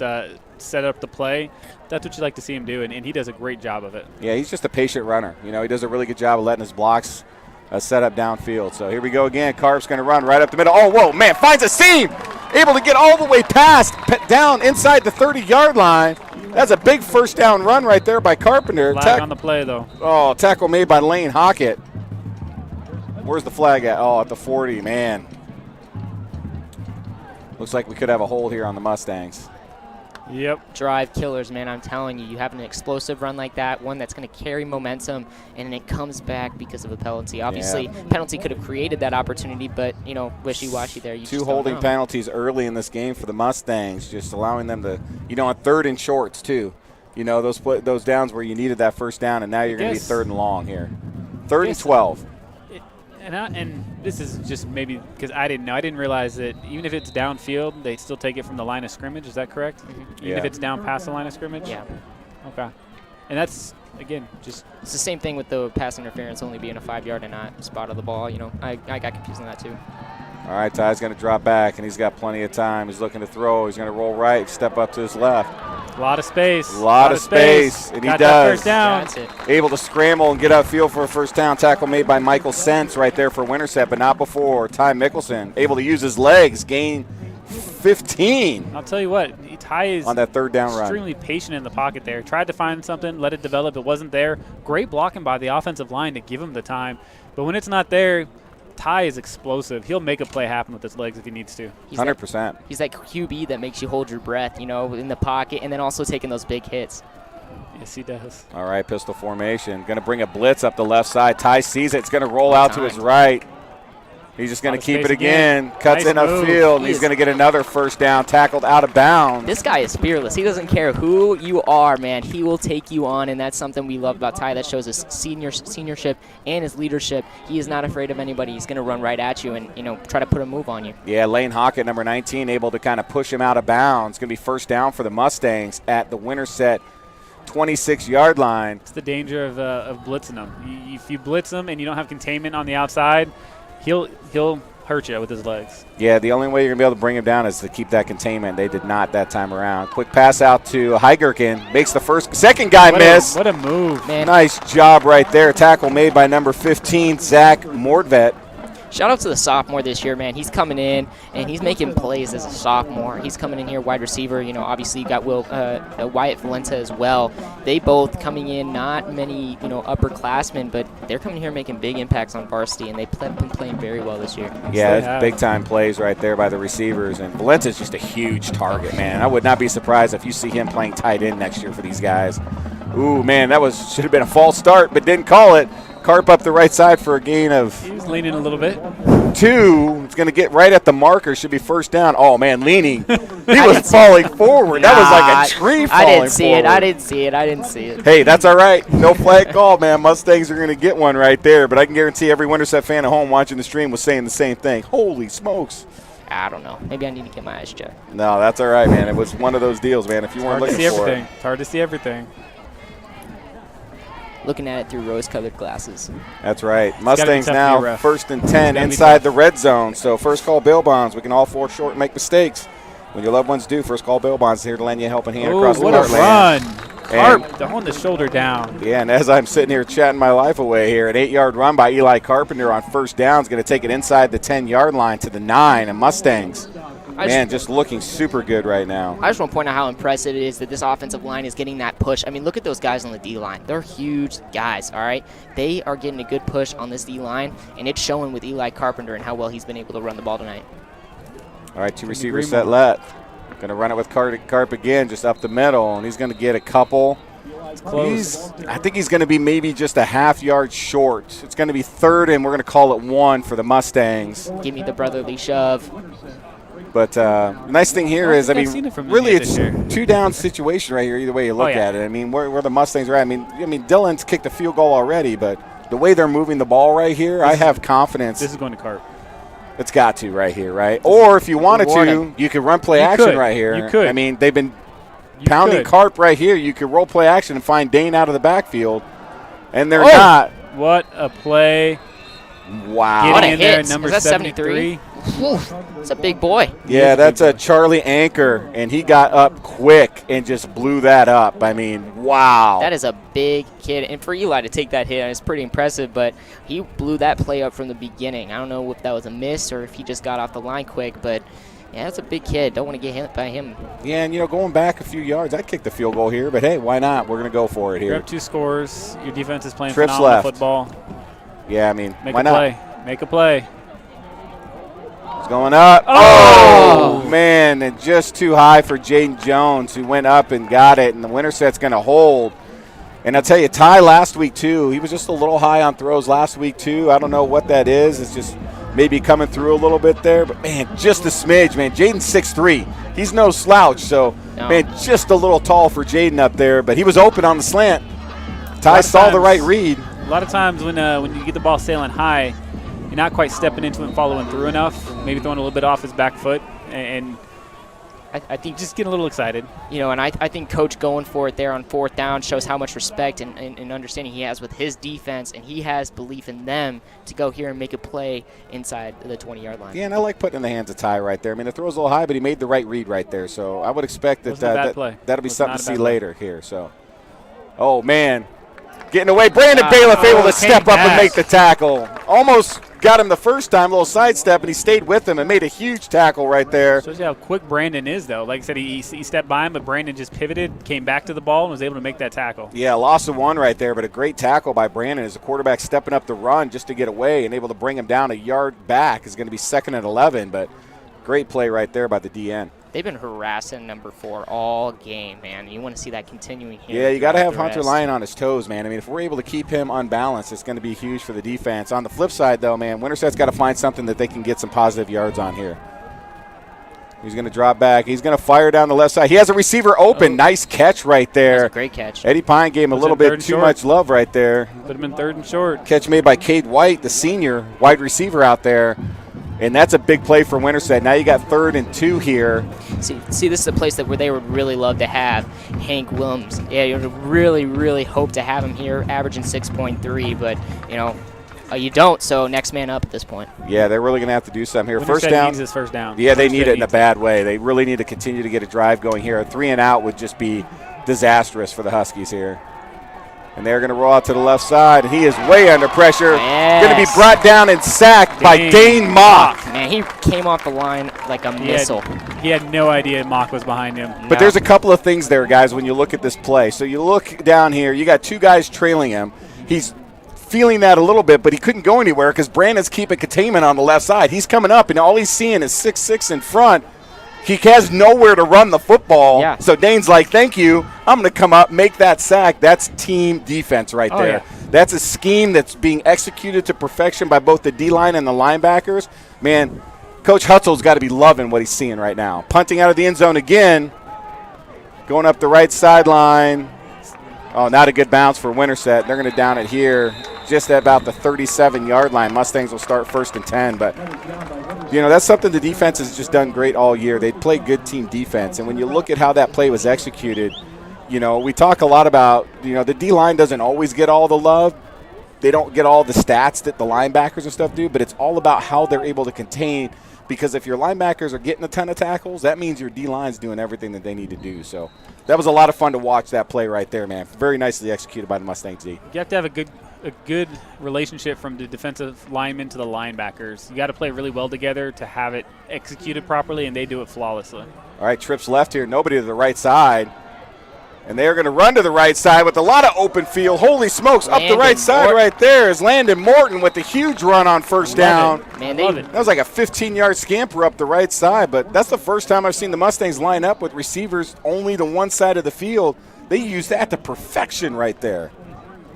set up the play, that's what you like to see him do, and he does a great job of it. Yeah, he's just a patient runner. He does a really good job of letting his blocks set up downfield. So here we go again. Carp's going to run right up the middle. Oh, whoa, man, finds a seam. Able to get all the way past, down inside the 30-yard line. That's a big first down run right there by Carpenter. Flag on the play, though. Oh, tackle made by Lane Hockett. Where's the flag at? Oh, at the 40, man. Looks like we could have a hold here on the Mustangs. Yep. Drive killers, man. I'm telling you, you have an explosive run like that, one that's going to carry momentum, and it comes back because of a penalty. Obviously, penalty could have created that opportunity, but, wishy-washy there. You 2 holding penalties early in this game for the Mustangs, just allowing them to, on 3rd and shorts, too. Those downs where you needed that first down, and now you're going to be 3rd and long here. 3rd and 12. And this is just maybe because I didn't know. I didn't realize that even if it's downfield, they still take it from the line of scrimmage. Is that correct? Mm-hmm. Even if it's down past the line of scrimmage? Yeah. Okay. And that's, again, just... It's the same thing with the pass interference only being a 5-yard and not spot of the ball. I got confused on that too. All right, Ty's going to drop back, and he's got plenty of time. He's looking to throw. He's going to roll right, step up to his left. A lot of space. A lot of space. And he Got does. That first down. That's it. Able to scramble and get upfield for a first down. Tackle made by Michael Sense right there for Winterset, but not before Ty Mickelson. Able to use his legs, gain 15 I'll tell you what, Ty is on that third down run. extremely patient in the pocket there. Tried to find something, let it develop. It wasn't there. Great blocking by the offensive line to give him the time. But when it's not there, Ty is explosive. He'll make a play happen with his legs if he needs to. 100%. He's that QB that makes you hold your breath, you know, in the pocket, and then also taking those big hits. Yes, he does. All right, pistol formation. Going to bring a blitz up the left side. Ty sees it. It's going to roll out to his right. He's just going to keep it again. Cuts Nice in move. upfield, and he's going to get another first down, tackled out of bounds. This guy is fearless. He doesn't care who you are, man. He will take you on, and that's something we love about Ty. That shows his seniorship and his leadership. He is not afraid of anybody. He's going to run right at you and, you know, try to put a move on you. Yeah, Lane Hockett, number 19, able to kind of push him out of bounds. It's going to be first down for the Mustangs at the Winterset 26-yard line. It's the danger of blitzing him. If you blitz him and you don't have containment on the outside, he'll hurt you with his legs. Yeah, the only way you're going to be able to bring him down is to keep that containment. They did not that time around. Quick pass out to Heigerkin. Makes the second guy miss. What a move. Man, Nice job right there. Tackle made by number 15, Zach Mordvet. shout out to the sophomore this year, man. He's coming in, and he's making plays as a sophomore. He's coming in here, wide receiver. You know, obviously you got Wyatt Valenta as well. They both coming in, not many, you know, upperclassmen, but they're coming here making big impacts on varsity, and they've been playing very well this year. Yeah, it's big-time plays right there by the receivers. And Valenta's just a huge target, man. I would not be surprised if you see him playing tight end next year for these guys. Ooh, man, that should have been a false start, but didn't call it. Carp up the right side for a gain of He was leaning a little bit. 2. It's going to get right at the marker. Should be first down. Oh, man, leaning. He was falling forward. That was like a tree falling I didn't see forward. it. I didn't see it. Hey, that's all right. No flag call, man. Mustangs are going to get one right there. But I can guarantee every Winterset fan at home watching the stream was saying the same thing. Holy smokes. I don't know. Maybe I need to get my eyes checked. No, that's all right, man. It was one of those deals, man. If you weren't Hard to looking see for everything. it. It's hard to see everything. Looking at it through rose-colored glasses. That's right. gotta be Mustangs tough to be now a ref. 1st and 10 gotta be inside tough. the red zone. So first call bail bonds. We can all fall short and make mistakes. When your loved ones do, first call bail bonds here to lend you a helping hand Ooh, across the what a heartland. run. Carp throwing the shoulder down. Yeah, and as I'm sitting here chatting my life away here, an 8-yard run by Eli Carpenter on first down is going to take it inside the 10-yard line to the 9. And Mustangs, man, just looking super good right now. I just want to point out how impressive it is that this offensive line is getting that push. I mean, look at those guys on the D-line. They're huge guys, all right? They are getting a good push on this D-line, and it's showing with Eli Carpenter and how well he's been able to run the ball tonight. All right, 2 receivers set left. Going to run it with Carp again, just up the middle, and he's going to get a couple. It's close. I think he's going to be maybe just a half-yard short. It's going to be 3rd, and we're going to call it 1 for the Mustangs. Give me the brotherly shove. But the nice thing here is, I I've seen mean, it from really India it's this year. 2-down situation right here, either way you look yeah. at it. I mean, where the Mustangs are at. I mean, Dylan's kicked a field goal already, but the way they're moving the ball right here, I have confidence. This is going to Carp. It's got to right here, right? Or if you wanted to, you could run play action could. right here. You could. I mean, they've been You pounding could. Carp right here. You could roll play action and find Dane out of the backfield, and they're Oh! not. What a play. Wow. What a Getting in there, hit. number Is that 73. It's a big boy. Yeah, that's a Charlie Anchor, and he got up quick and just blew that up. I mean, wow. That is a big kid. And for Eli to take that hit, it's pretty impressive, but he blew that play up from the beginning. I don't know if that was a miss or if he just got off the line quick, but yeah, that's a big kid. Don't want to get hit by him. Yeah, and, going back a few yards, I'd kick the field goal here, but hey, why not? We're going to go for it You're here. up 2 scores. Your defense is playing Trips phenomenal left. football. Yeah, I mean, Make why a not? play. Make a play. It's going up. Oh, man, and just too high for Jaden Jones, who went up and got it, and the Winterset's going to hold. And I'll tell you, Ty last week, too, he was just a little high on throws last week, too. I don't know what that is. It's just maybe coming through a little bit there. But, man, just a smidge, man. Jaden's 6'3". He's no slouch. So, man, just a little tall for Jaden up there. But he was open on the slant. Ty saw the right read. A lot of times when you get the ball sailing high, you're not quite stepping into it and following through enough, maybe throwing a little bit off his back foot. And I think Just getting a little excited. and I think Coach going for it there on 4th down shows how much respect and understanding he has with his defense, and he has belief in them to go here and make a play inside the 20-yard line. Yeah, and I like putting in the hands of Ty right there. I mean, the throw's a little high, but he made the right read right there. So I would expect that that'll be something to see later here. So, oh, man. Getting away. Brandon Bailiff able to step up and make the tackle. Almost got him the first time, a little sidestep, and he stayed with him and made a huge tackle right there. Shows you how quick Brandon is, though. Like I said, he stepped by him, but Brandon just pivoted, came back to the ball, and was able to make that tackle. Yeah, loss of 1 right there, but a great tackle by Brandon as the quarterback stepping up the run just to get away and able to bring him down a yard back. Is going to be 2nd and 11, but great play right there by the DN. They've been harassing number 4 all game, man. You want to see that continuing here. Yeah, you got to have Hunter Lyon on his toes, man. I mean, if we're able to keep him unbalanced, it's going to be huge for the defense. On the flip side, though, man, Winterset's got to find something that they can get some positive yards on here. He's going to drop back. He's going to fire down the left side. He has a receiver open. Nice catch right there. That's a great catch. Eddie Pine gave him a little bit too much love right there. Put him in 3rd and short. Catch made by Cade White, the senior wide receiver out there. And that's a big play for Winterset. Now you got 3rd and 2 here. See, this is a place where they would really love to have Hank Williams. Yeah, you would really, really hope to have him here, averaging 6.3, but, you don't, so next man up at this point. Yeah, they're really going to have to do something here. Winterset First down. needs his first down. Yeah, they need it in a bad way. They really need to continue to get a drive going here. A 3 and out would just be disastrous for the Huskies here. And they're going to roll out to the left side, and he is way under pressure. Yes. Going to be brought down and sacked by Dane Mock. Man, he came off the line like a missile. He had no idea Mock was behind him. But there's a couple of things there, guys, when you look at this play. So you look down here, you got 2 guys trailing him. He's feeling that a little bit, but he couldn't go anywhere because Brandon's keeping containment on the left side. He's coming up, and all he's seeing is 6'6" in front. He has nowhere to run the football. Yeah. So Dane's like, thank you. I'm going to come up, make that sack. That's team defense right there. Yeah. That's a scheme that's being executed to perfection by both the D-line and the linebackers. Man, Coach Hutzel's got to be loving what he's seeing right now. Punting out of the end zone again. Going up the right sideline. Oh, not a good bounce for Winterset. They're going to down it here just at about the 37-yard line. Mustangs will start 1st and 10, but that's something the defense has just done great all year. They play good team defense, and when you look at how that play was executed, we talk a lot about, the D-line doesn't always get all the love. They don't get all the stats that the linebackers and stuff do, but it's all about how they're able to contain, because if your linebackers are getting a ton of tackles, that means your D-line's doing everything that they need to do. So that was a lot of fun to watch that play right there, man. Very nicely executed by the Mustangs D. You have to have a good relationship from the defensive linemen to the linebackers. You got to play really well together to have it executed properly, and they do it flawlessly. All right, trips left here. Nobody to the right side. And they're going to run to the right side with a lot of open field. Holy smokes, up the right side right there is Landon Morton with a huge run on first down. Man, that was like a 15-yard scamper up the right side, but that's the first time I've seen the Mustangs line up with receivers only to one side of the field. They use that to perfection right there.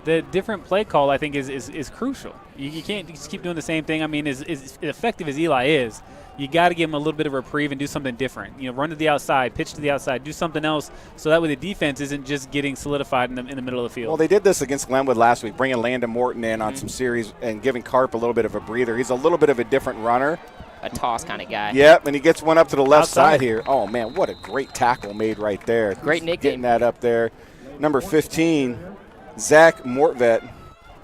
The different play call, I think, is crucial. You can't just keep doing the same thing. I mean, as effective as Eli is, you got to give him a little bit of reprieve and do something different. Run to the outside, pitch to the outside, do something else, so that way the defense isn't just getting solidified in the middle of the field. Well, they did this against Glenwood last week, bringing Landon Morton in on some series and giving Karp a little bit of a breather. He's a little bit of a different runner. A toss kind of guy. Yep, and he gets one up to the left side here. Oh, man, what a great tackle made right there. Great nickname. Getting that up there. Number 15, Zach Mortvet.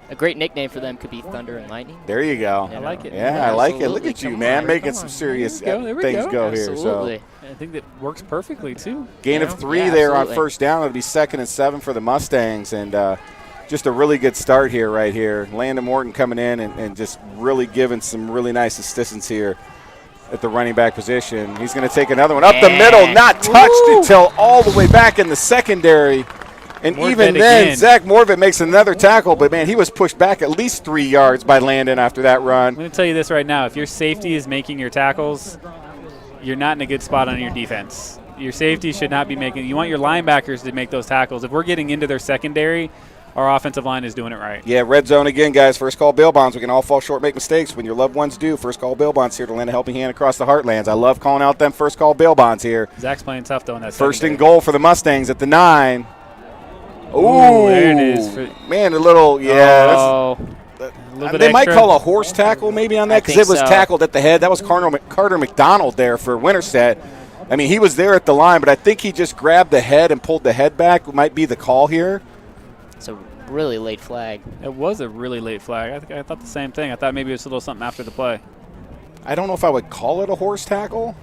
A great nickname for them could be Thunder and Lightning. There you go. I like it. Yeah, I like it. Look at you, man, making some serious things go here. Absolutely. So I think that works perfectly, too. Gain of 3 there on first down. It'll be 2nd and 7 for the Mustangs. And just a really good start here right here. Landon Morton coming in and just really giving some really nice assistance here at the running back position. He's going to take another one up the middle, not touched until all the way back in the secondary. And Morvet even then, again. Zach Morvet makes another tackle, but, man, he was pushed back at least 3 yards by Landon after that run. I'm going to tell you this right now. If your safety is making your tackles, you're not in a good spot on your defense. Your safety should not be making – you want your linebackers to make those tackles. If we're getting into their secondary, our offensive line is doing it right. Yeah, red zone again, guys. First call bail bonds. We can all fall short, make mistakes. When your loved ones do, first call bail bonds here to lend a helping hand across the heartlands. I love calling out them first call bail bonds here. Zach's playing tough, though, in that First secondary. and goal for the Mustangs at the 9. Ooh, there it is. Man, a little, a little bit they might extra. call a horse tackle maybe on that because it was tackled at the head. That was Carter McDonald there for Winterset. I mean, he was there at the line, but I think he just grabbed the head and pulled the head back. Might be the call here. It's a really late flag. It was a really late flag. I thought the same thing. I thought maybe it was a little something after the play. I don't know if I would call it a horse tackle.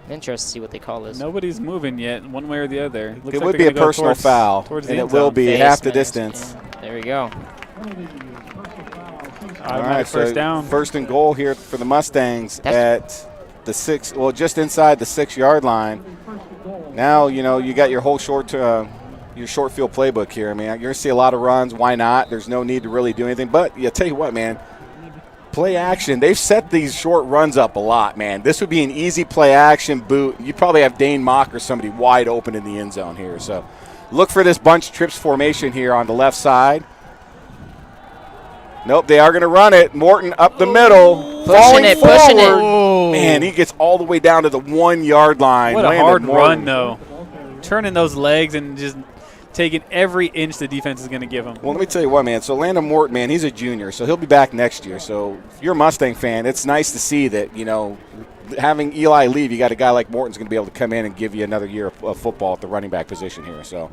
I'm interested to see what they call this. Nobody's moving yet, one way or the other. Looks It like would they're be a gonna go personal foul, towards the and it end will zone. be Face half the mask. distance. Yeah, there we go. All right, first so down. first and goal here for the Mustangs at the 6, well, just inside the 6-yard line. Now, you know, you got your whole short field playbook here. I mean, you're going to see a lot of runs. Why not? There's no need to really do anything. But, yeah, tell you what, man, play action. They've set these short runs up a lot, man. This would be an easy play action boot. You probably have Dane Mock or somebody wide open in the end zone here. So look for this bunch trips formation here on the left side. Nope, they are going to run it. Morton up the middle. Pushing it, pushing it. Oh. Man, he gets all the way down to the 1-yard line. What a Landon hard Morton. run, though. Turning those legs and just taking every inch the defense is going to give him. Well, let me tell you what, man. So Landon Morton, man, he's a junior, so he'll be back next year. So if you're a Mustang fan, it's nice to see that, you know, having Eli leave, you got a guy like Morton's going to be able to come in and give you another year of football at the running back position here. So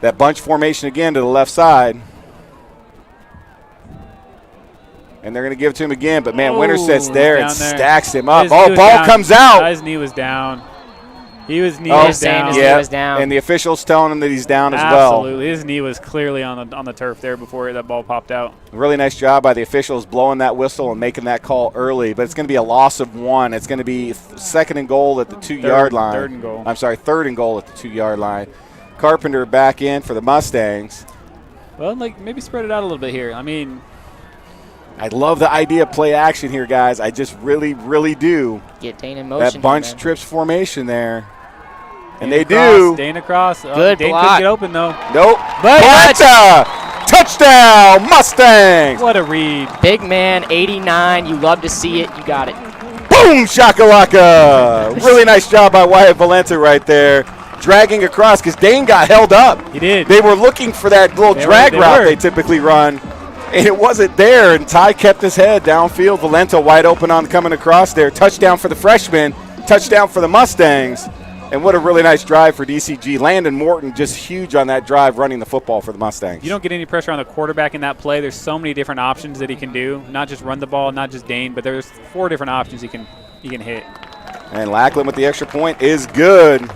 that bunch formation again to the left side. And they're going to give it to him again, but, man, Winterset's there and stacks him up. Oh, ball comes out. His knee was down. He was knee Oh, was down. his knee was down. And the official's telling him that he's down as well. Absolutely. His knee was clearly on the turf there before that ball popped out. Really nice job by the officials blowing that whistle and making that call early, but it's going to be a loss of 1. It's going to be second and goal at the 2-yard line. Third and goal. I'm sorry, third and goal at the 2-yard line. Carpenter back in for the Mustangs. Well, like maybe spread it out a little bit here. I mean, I love the idea of play action here, guys. I just really, really do. Get Dane in motion. That bunch here, man. trips formation there. And Dane they across, do. Dane across. Good Dane block. couldn't get open, though. Nope. But Polenta! Touchdown, Mustangs! What a read. Big man, 89. You love to see it. You got it. Boom, shakalaka! Really nice job by Wyatt Valenta right there. Dragging across because Dane got held up. He did. They were looking for that little drag route they typically run, and it wasn't there, and Ty kept his head downfield. Valenta wide open on coming across there. Touchdown for the freshman. Touchdown for the Mustangs. And what a really nice drive for DCG. Landon Morton just huge on that drive running the football for the Mustangs. You don't get any pressure on the quarterback in that play. There's so many different options that he can do. Not just run the ball, not just Dane, but there's 4 different options he can hit. And Lackland with the extra point is good.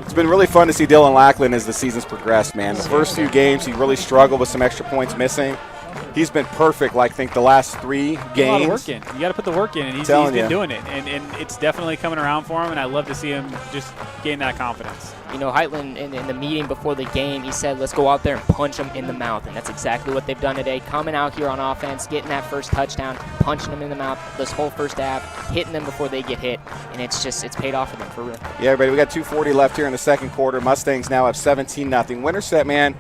It's been really fun to see Dylan Lackland as the season's progressed, man. The first few games, he really struggled with some extra points missing. He's been perfect, like, I think, the last 3 games. A lot of work in. You got to put the work in, and he's been doing it. And it's definitely coming around for him, and I love to see him just gain that confidence. You know, Heitland, in the meeting before the game, he said, let's go out there and punch them in the mouth. And that's exactly what they've done today. Coming out here on offense, getting that first touchdown, punching them in the mouth this whole first half, hitting them before they get hit. And it's paid off for them, for real. Yeah, everybody, we got 2:40 left here in the second quarter. Mustangs now have 17-0. Winterset, man,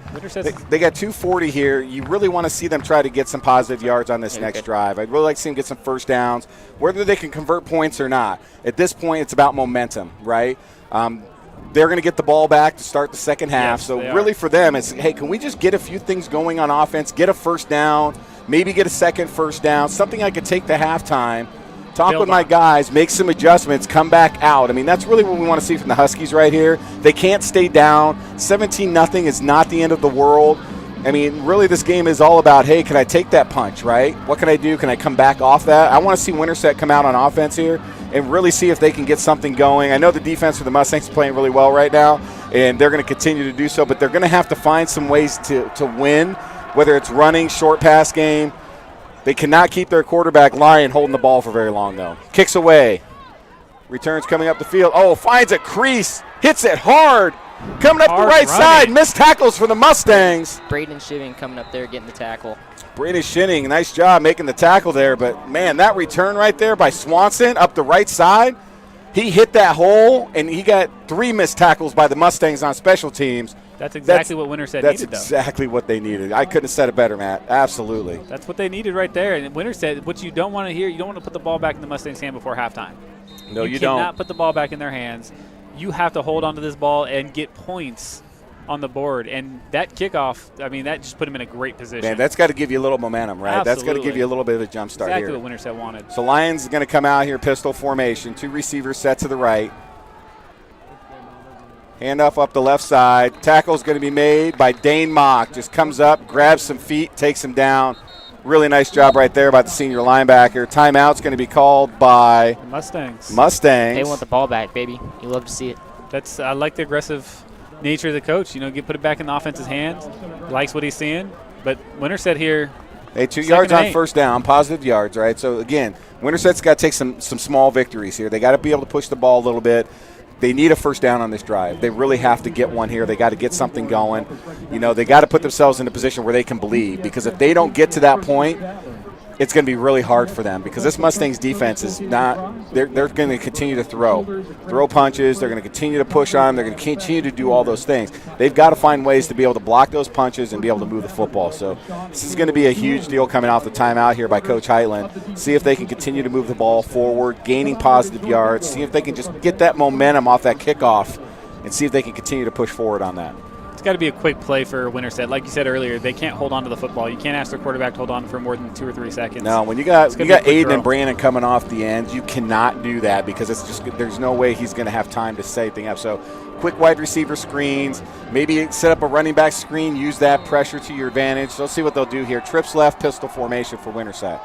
they got 2:40 here. You really want to see them try to get some positive yards on this next drive. I'd really like to see them get some first downs, whether they can convert points or not. At this point, it's about momentum, right? They're going to get the ball back to start the second half. Yes, so really for them, it's, hey, can we just get a few things going on offense, get a first down, maybe get a second first down, something I could take to halftime, talk with my guys, make some adjustments, come back out. I mean, that's really what we want to see from the Huskies right here. They can't stay down. 17-0 is not the end of the world. I mean, really this game is all about, hey, can I take that punch, right? What can I do? Can I come back off that? I want to see Winterset come out on offense here and really see if they can get something going. I know the defense for the Mustangs is playing really well right now, and they're going to continue to do so, but they're going to have to find some ways to win, whether it's running, short pass game. They cannot keep their quarterback lying holding the ball for very long, though. Kicks away. Returns coming up the field. Oh, finds a crease. Hits it hard. Coming up the right side. Missed tackles for the Mustangs. Braden Shiving coming up there getting the tackle. Braden Shinning, nice job making the tackle there. But, man, that return right there by Swanson up the right side, he hit that hole, and he got 3 missed tackles by the Mustangs on special teams. That's exactly what Winterset needed, though. That's exactly what they needed. I couldn't have said it better, Matt. Absolutely. That's what they needed right there. And Winterset, what you don't want to hear, you don't want to put the ball back in the Mustangs' hand before halftime. No, you cannot don't. put the ball back in their hands. You have to hold on to this ball and get points on the board. And that kickoff, I mean, that just put him in a great position. Man, that's got to give you a little momentum, right? Absolutely. That's got to give you a little bit of a jump start exactly here. what Winterset wanted. So Lions is going to come out here, pistol formation. 2 receivers set to the right. Handoff up the left side. Tackle's going to be made by Dane Mock. Just comes up, grabs some feet, takes him down. Really nice job right there by the senior linebacker. Timeout's going to be called by Mustangs. They want the ball back, baby. You love to see it. I like the aggressive nature of the coach. You know, put it back in the offense's hands. Likes what he's seeing. But Winterset here. Hey, 2 yards on first down, positive yards, right? So, again, Winterset's got to take some small victories here. They got to be able to push the ball a little bit. They need a first down on this drive. They really have to get one here. They got to get something going. You know, they got to put themselves in a position where they can believe, because if they don't get to that point, it's going to be really hard for them, because this Mustangs defense is not – they're going to continue to throw punches. They're going to continue to push on. They're going to continue to do all those things. They've got to find ways to be able to block those punches and be able to move the football. So this is going to be a huge deal coming off the timeout here by Coach Heitland. See if they can continue to move the ball forward, gaining positive yards. See if they can just get that momentum off that kickoff and see if they can continue to push forward on that. It's got to be a quick play for Winterset. Like you said earlier, they can't hold on to the football. You can't ask their quarterback to hold on for more than 2 or 3 seconds. No, when you got Aiden throw. and Brandon coming off the ends, you cannot do that, because it's just there's no way he's going to have time to set anything up. So quick wide receiver screens, maybe set up a running back screen, use that pressure to your advantage. So let's see what they'll do here. Trips left, pistol formation for Winterset.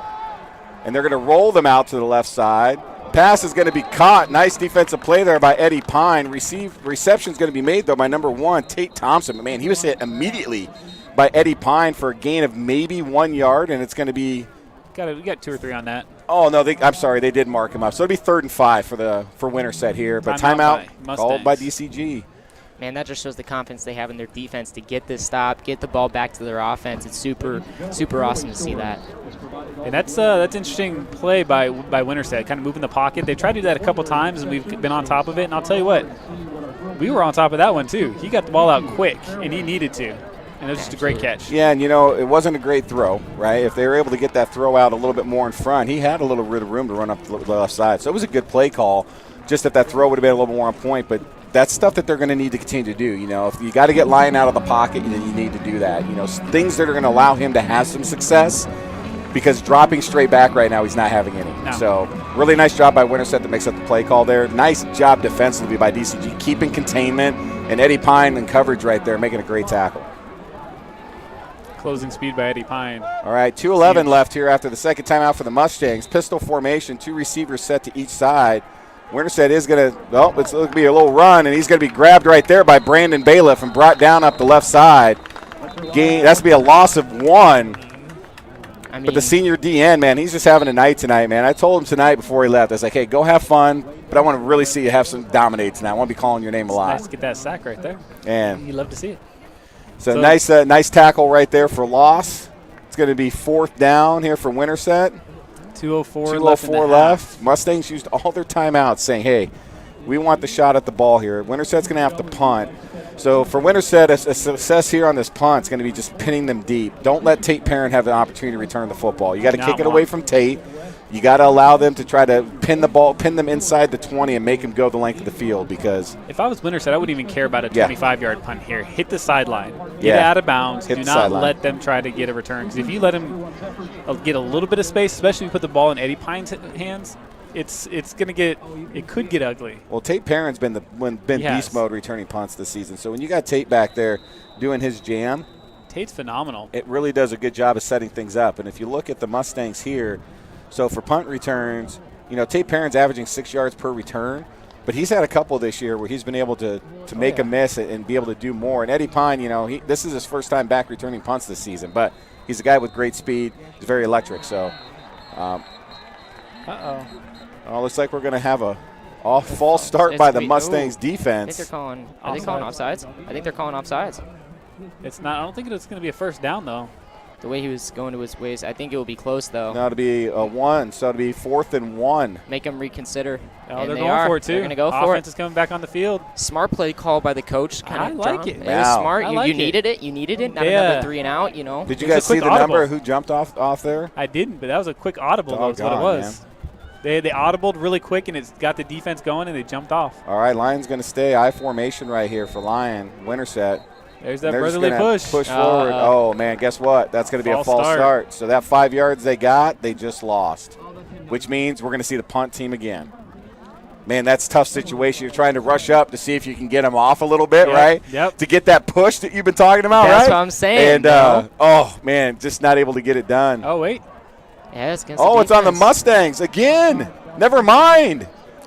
And they're going to roll them out to the left side. Pass is going to be caught. Nice defensive play there by Eddie Pine. Reception is going to be made, though, by number 1, Tate Thompson. Man, he was hit immediately by Eddie Pine for a gain of maybe 1 yard, and it's going to be – We got 2 or 3 on that. Oh, no, I'm sorry. They did mark him up. So it'll be 3rd and 5 for Winterset here. But timeout called by DCG. Man, that just shows the confidence they have in their defense to get this stop, get the ball back to their offense. It's super, super awesome to see that. And that's interesting play by Winterset, kind of moving the pocket. They tried to do that a couple times, and we've been on top of it. And I'll tell you what, we were on top of that one too. He got the ball out quick, and he needed to. And it was just a great catch. Yeah, and, it wasn't a great throw, right? If they were able to get that throw out a little bit more in front, he had a little bit of room to run up the left side. So it was a good play call, just that throw would have been a little more on point. But that's stuff that they're going to need to continue to do. If you got to get Lyon out of the pocket, then you need to do that. Things that are going to allow him to have some success, because dropping straight back right now, he's not having any. No. So really nice job by Winterset that makes up the play call there. Nice job defensively by DCG, keeping containment, and Eddie Pine in coverage right there, making a great tackle. Closing speed by Eddie Pine. All right, 2:11 left here after the second timeout for the Mustangs. Pistol formation, 2 receivers set to each side. Winterset is going to, it's going to be a little run, and he's going to be grabbed right there by Brandon Bailiff and brought down up the left side. That's going to be a loss of 1. But the senior DN, man, he's just having a night tonight, man. I told him tonight before he left, I was like, hey, go have fun, but I want to really see you have some dominate tonight. I want to be calling your name a lot. Nice to get that sack right there. And you love to see it. So nice tackle right there for loss. It's going to be 4th down here for Winterset. 2:04 left. Mustangs used all their timeouts saying, hey, we want the shot at the ball here. Winterset's going to have to punt. So for Winterset, a success here on this punt is going to be just pinning them deep. Don't let Tate Parent have the opportunity to return the football. You got to kick it away from Tate. You got to allow them to try to pin them inside the 20 and make them go the length of the field, because if I was Winterset, I wouldn't even care about a 25-yard punt here. Hit the sideline. Get it out of bounds. Do not let them try to get a return, because if you let them get a little bit of space, especially if you put the ball in Eddie Pine's hands, it could get ugly. Well, Tate Parent's been beast mode returning punts this season. So when you got Tate back there doing his jam, Tate's phenomenal. It really does a good job of setting things up. And if you look at the Mustangs here, so for punt returns, Tate Parent's averaging 6 yards per return, but he's had a couple this year where he's been able to make a miss and be able to do more. And Eddie Pine, this is his first time back returning punts this season, but he's a guy with great speed. He's very electric. So, looks like we're going to have a false start by the Mustangs defense. Are they calling offsides? I think they're calling offsides. It's not. I don't think it's going to be a first down, though. The way he was going to his ways, I think it will be close, though. No, it'll be a 1, so it'll be 4th and 1. Make them reconsider. Oh, they're going for it, too. They're going to go for it. Offense is coming back on the field. Smart play call by the coach. I like it. It was smart. You needed it. Not another 3 and out, Did you guys see the number who jumped off there? I didn't, but that was a quick audible. That's what it was. Man. They audibled really quick, and it's got the defense going, and they jumped off. All right, Lion's going to stay I formation right here for Lion. Winterset. There's that They're just brotherly gonna push. push forward. Oh, man, guess what? That's going to be a false start. So that 5 yards they got, they just lost, which means we're going to see the punt team again. Man, that's a tough situation. You're trying to rush up to see if you can get them off a little bit, right? Yep. To get that push that you've been talking about, That's right? what I'm saying. And, oh, man, just not able to get it done. Oh, wait. Yeah, it's against Oh, the it's on the defense. Mustangs again. Never mind.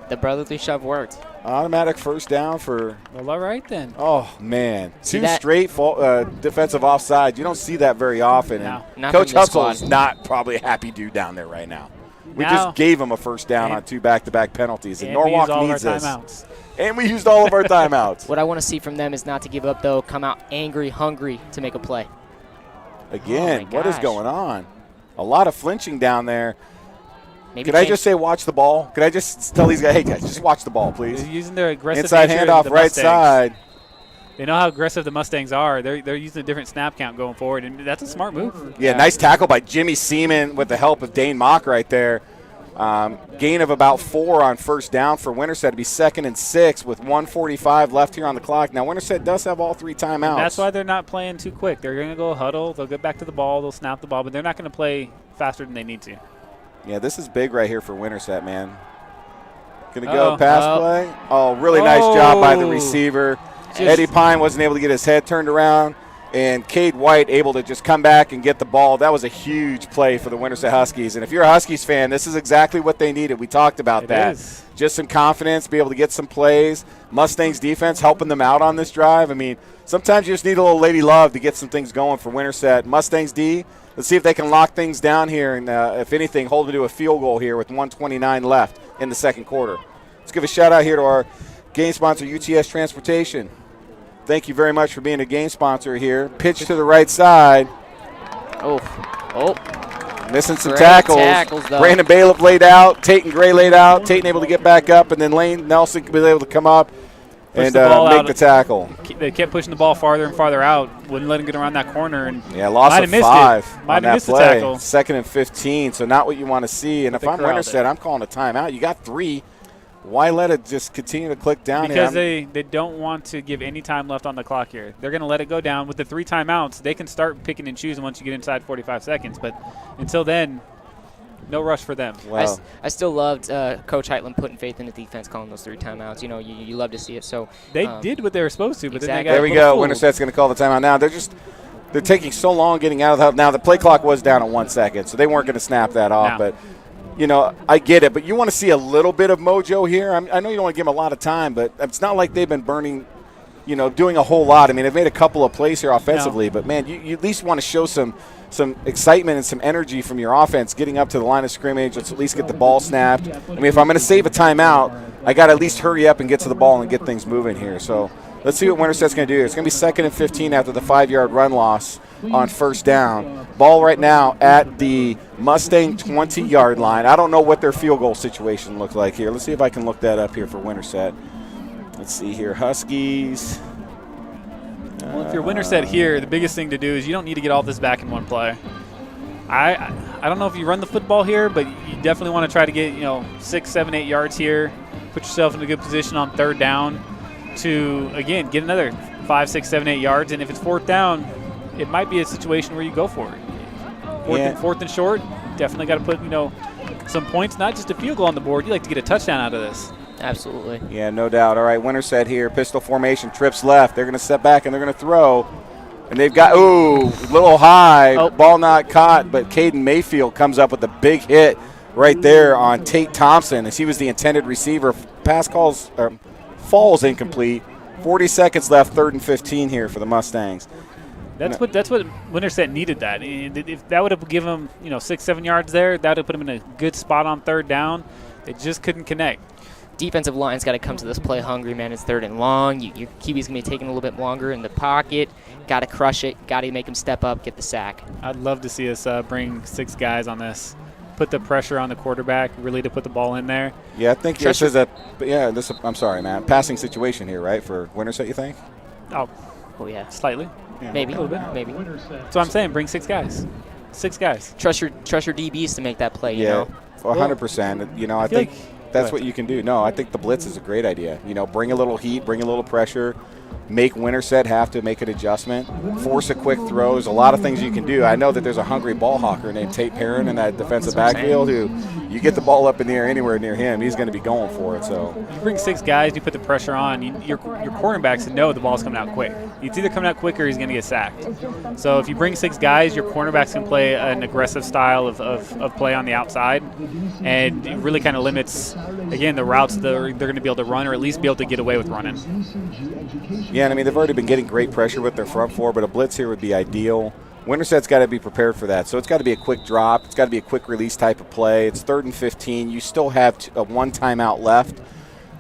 The brotherly shove worked. Automatic first down for, Well, all right then. oh, man. See Two that? straight defensive offsides. You don't see that very often. No. And Not Coach from this Hutzel squad. is not probably a happy dude down there right now. We Now- just gave him a first down And- on 2 back-to-back penalties, and And we Norwalk used all needs of our this. timeouts. And we used all of our timeouts. What I want to see from them is not to give up, though. Come out angry, hungry to make a play. Again, Oh my what is gosh. going on? A lot of flinching down there. Maybe Could I change- just say watch the ball? Could I just tell these guys, hey, guys, just watch the ball, please? They're using their aggressive Inside nature handoff, of the right Mustangs. side. They know how aggressive the Mustangs are. They're using a different snap count going forward, and that's a smart move. Yeah, nice tackle by Jimmy Seaman with the help of Dane Mock right there. Gain of about 4 on first down for Winterset to be 2nd and 6 with 1:45 left here on the clock. Now, Winterset does have all 3 timeouts. That's why they're not playing too quick. They're going to go huddle. They'll get back to the ball. They'll snap the ball, but they're not going to play faster than they need to. Yeah, this is big right here for Winterset, man. Going to go Uh-oh. pass play. Oh, really nice job by the Oh. receiver. Eddie Pine wasn't able to get his head turned around, and Cade White able to just come back and get the ball. That was a huge play for the Winterset Huskies. And if you're a Huskies fan, this is exactly what they needed. We talked about that. is. Just some confidence, be able to get some plays. Mustangs defense helping them out on this drive. I mean, sometimes you just need a little lady love to get some things going for Winterset. Mustangs D, let's see if they can lock things down here and, if anything, hold them to a field goal here with 1:29 left in the second quarter. Let's give a shout-out here to our game sponsor, UTS Transportation. Thank you very much for being a game sponsor here. Pitch to the right side. Oh. Missing some Great tackles. tackles, though. Brandon Bailiff laid out. Tayton Gray laid out. Tayton able to get back up, and then Lane Nelson was able to come up and the ball make out. the tackle. They kept pushing the ball farther and farther out. Wouldn't let him get around that corner. And Yeah, loss might of have missed 5 it. on Might have that missed the play. tackle. 2nd and 15, so not what you want to see. And if They I'm corralled Winterset, it. I'm calling a timeout. You got 3. Why let it just continue to click down Because here? they don't want to give any time left on the clock here. They're going to let it go down. With the 3 timeouts, they can start picking and choosing once you get inside 45 seconds. But until then, no rush for them. Well, I still loved Coach Heitland putting faith in the defense, calling those 3 timeouts. You know, you love to see it. So They did what they were supposed to, but then they Exactly. got there we a little go. fooled. Winterset's going to call the timeout now. They're taking so long getting out of the hub. Now the play clock was down at 1 second, so they weren't going to snap that off. No. But you know, I get it. But you want to see a little bit of mojo here. I know you don't want to give them a lot of time, but it's not like they've been burning, doing a whole lot. I mean, they've made a couple of plays here offensively, but man, you at least want to show some excitement and some energy from your offense getting up to the line of scrimmage. Let's at least get the ball snapped. I mean, if I'm going to save a timeout, I got to at least hurry up and get to the ball and get things moving here. So let's see what Winterset's going to do. It's going to be 2nd and 15 after the 5-yard run loss on first down. Ball right now at the Mustang 20-yard line. I don't know what their field goal situation looks like here. Let's see if I can look that up here for Winterset. Let's see here. Huskies. Well, if you're Winterset here, the biggest thing to do is you don't need to get all this back in one play. I don't know if you run the football here, but you definitely want to try to get 6, 7, 8 yards here. Put yourself in a good position on 3rd down to, again, get another 5, 6, 7, 8 yards. And if it's 4th down, it might be a situation where you go for it. Fourth and short, definitely got to put some points, not just a field goal on the board. You like to get a touchdown out of this. absolutely. Yeah, no doubt. All right, Winterset here. Pistol formation, trips left. They're going to step back and they're going to throw. And they've got, little high. Oh. Ball not caught, but Caden Mayfield comes up with a big hit right there on Tate Thompson as he was the intended receiver. Pass falls incomplete. 40 seconds left, 3rd and 15 here for the Mustangs. That's what Winterset needed. That if that would have given them 6, 7 yards there, that would have put them in a good spot on 3rd down. They just couldn't connect. Defensive line's got to come to this play hungry, man. It's 3rd and long. Your QB's going to be taking a little bit longer in the pocket. Got to crush it. Got to make him step up, get the sack. I'd love to see us bring 6 guys on this. Put the pressure on the quarterback, really to put the ball in there. Yeah, I think this is I'm sorry, man. Passing situation here, right, for Winterset, you think? Oh, yeah. slightly. Yeah. Maybe. A little bit. Maybe. That's what I'm saying. Bring 6 guys. 6 guys. Trust your DBs to make that play, you know. 100%. I think like- that's what you can do. No, I think the blitz is a great idea. Bring a little heat, bring a little pressure. make Winterset have to make an adjustment, force a quick throw. There's a lot of things you can do. I know that there's a hungry ball hawker named Tate Perrin in that defensive backfield who you get the ball up in the air anywhere near him, he's going to be going for it. So you bring 6 guys, you put the pressure on, your cornerbacks know the ball's coming out quick. It's either coming out quick or he's going to get sacked. So if you bring 6 guys, your cornerbacks can play an aggressive style of play on the outside, and it really kind of limits, again, the routes they're going to be able to run, or at least be able to get away with running. Yeah, and I mean, they've already been getting great pressure with their front four, but a blitz here would be ideal. Winterset's got to be prepared for that. So it's got to be a quick drop. It's got to be a quick release type of play. It's 3rd and 15. You still have a 1 timeout left,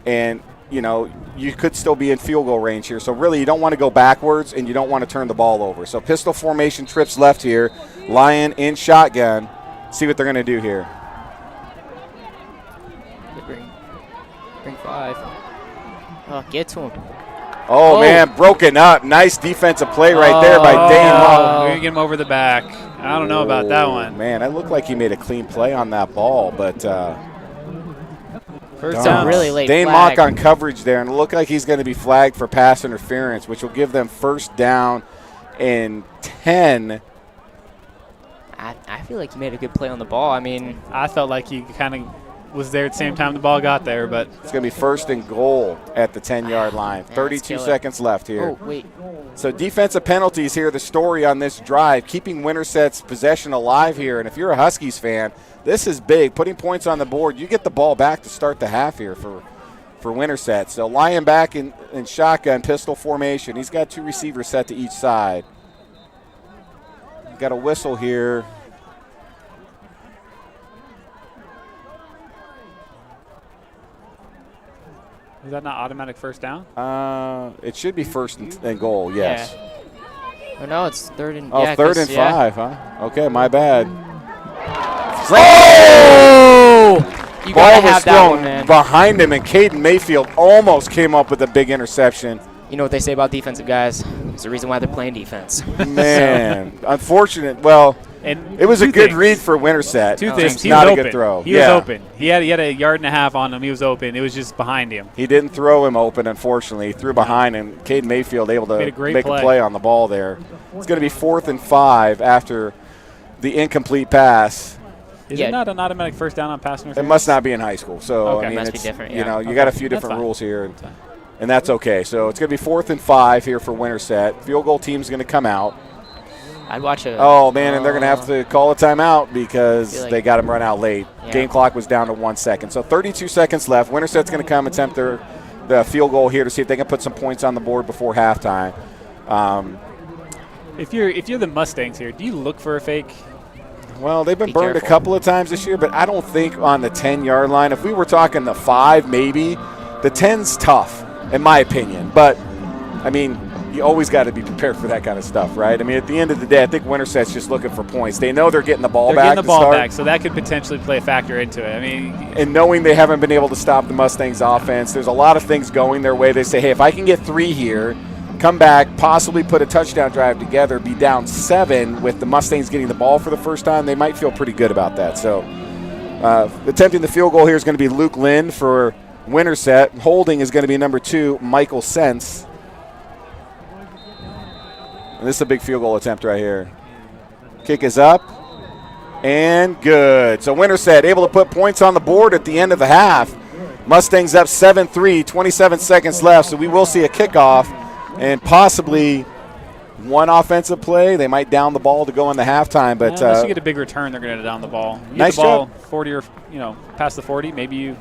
and, you know, you could still be in field goal range here. So really, you don't want to go backwards, and you don't want to turn the ball over. So pistol formation, trips left here. Lion in shotgun. See what they're going to do here. Bring 5. Oh, get to him. Oh, man, broken up. Nice defensive play right there by Dane Mock. We're going to get him over the back. I don't know about that one. Man, it looked like he made a clean play on that ball, but first down. Really late Dane flag. Mock on coverage there, and it looked like he's going to be flagged for pass interference, which will give them 1st down and 10. I feel like he made a good play on the ball. I mean, I felt like he kind of was there at the same time the ball got there, but It's going to be 1st and goal at the 10-yard line. 32 seconds left here. oh, wait. So defensive penalties here, the story on this drive, keeping Winterset's possession alive here. And if you're a Huskies fan, this is big. Putting points on the board, you get the ball back to start the half here for Winterset. So Lion back in shotgun, pistol formation. He's got 2 receivers set to each side. Got a whistle here. is that not automatic 1st down? It should be 1st and goal, yes. Yeah. Oh, no, it's 3rd and Oh, yeah, 3rd and 'cause, 5, huh? Okay, my bad. Oh! You Ball gotta was have that thrown one, man. behind him, and Caden Mayfield almost came up with a big interception. You know what they say about defensive guys? It's the reason why they're playing defense. Man, unfortunate. Well, And it was a two good things. read for Winterset. 2 things. Just He not was a open. good throw. He was open. He had a 1.5 yard on him. He was open. It was just behind him. He didn't throw him open, unfortunately. He threw behind him. Caden Mayfield able to Made a great make play. a play on the ball there. It's going to be 4th and 5 after the incomplete pass. Is Yeah. it not an automatic 1st down on pass interference? It must not be in high school. So, Okay. I mean, Must be it's, different, you yeah. know, you Okay. got a few That's different fine. rules here. That's fine. And that's okay. So it's going to be 4th and 5 here for Winterset. Field goal team's going to come out. I'd watch a. Oh, man, and they're going to have to call a timeout because Feel like- they got him run out late. Yeah. Game clock was down to 1 second. So 32 seconds left. Winterset's going to come attempt the field goal here to see if they can put some points on the board before halftime. If you're the Mustangs here, do you look for a fake? Well, they've been Be burned careful. a couple of times this year, but I don't think on the 10-yard line. If we were talking the 5, maybe. The 10's tough, in my opinion. But, I mean, you always got to be prepared for that kind of stuff, right? I mean, at the end of the day, I think Winterset's just looking for points. They know they're getting the ball They're back getting the ball to start. back, so that could potentially play a factor into it. I mean, And knowing they haven't been able to stop the Mustangs' offense, there's a lot of things going their way. They say, hey, if I can get 3 here, come back, possibly put a touchdown drive together, be down 7 with the Mustangs getting the ball for the first time, they might feel pretty good about that. So attempting the field goal here is going to be Luke Lynn for Winterset. Holding is going to be number 2, Michael Sense. And this is a big field goal attempt right here. Kick is up and good. So Winterset able to put points on the board at the end of the half. Mustangs up 7-3, 27 seconds left, so we will see a kickoff and possibly one offensive play. They might down the ball to go in the halftime, but unless you get a big return, they're going to down the ball. You Nice get the ball job. 40 or past the 40, maybe you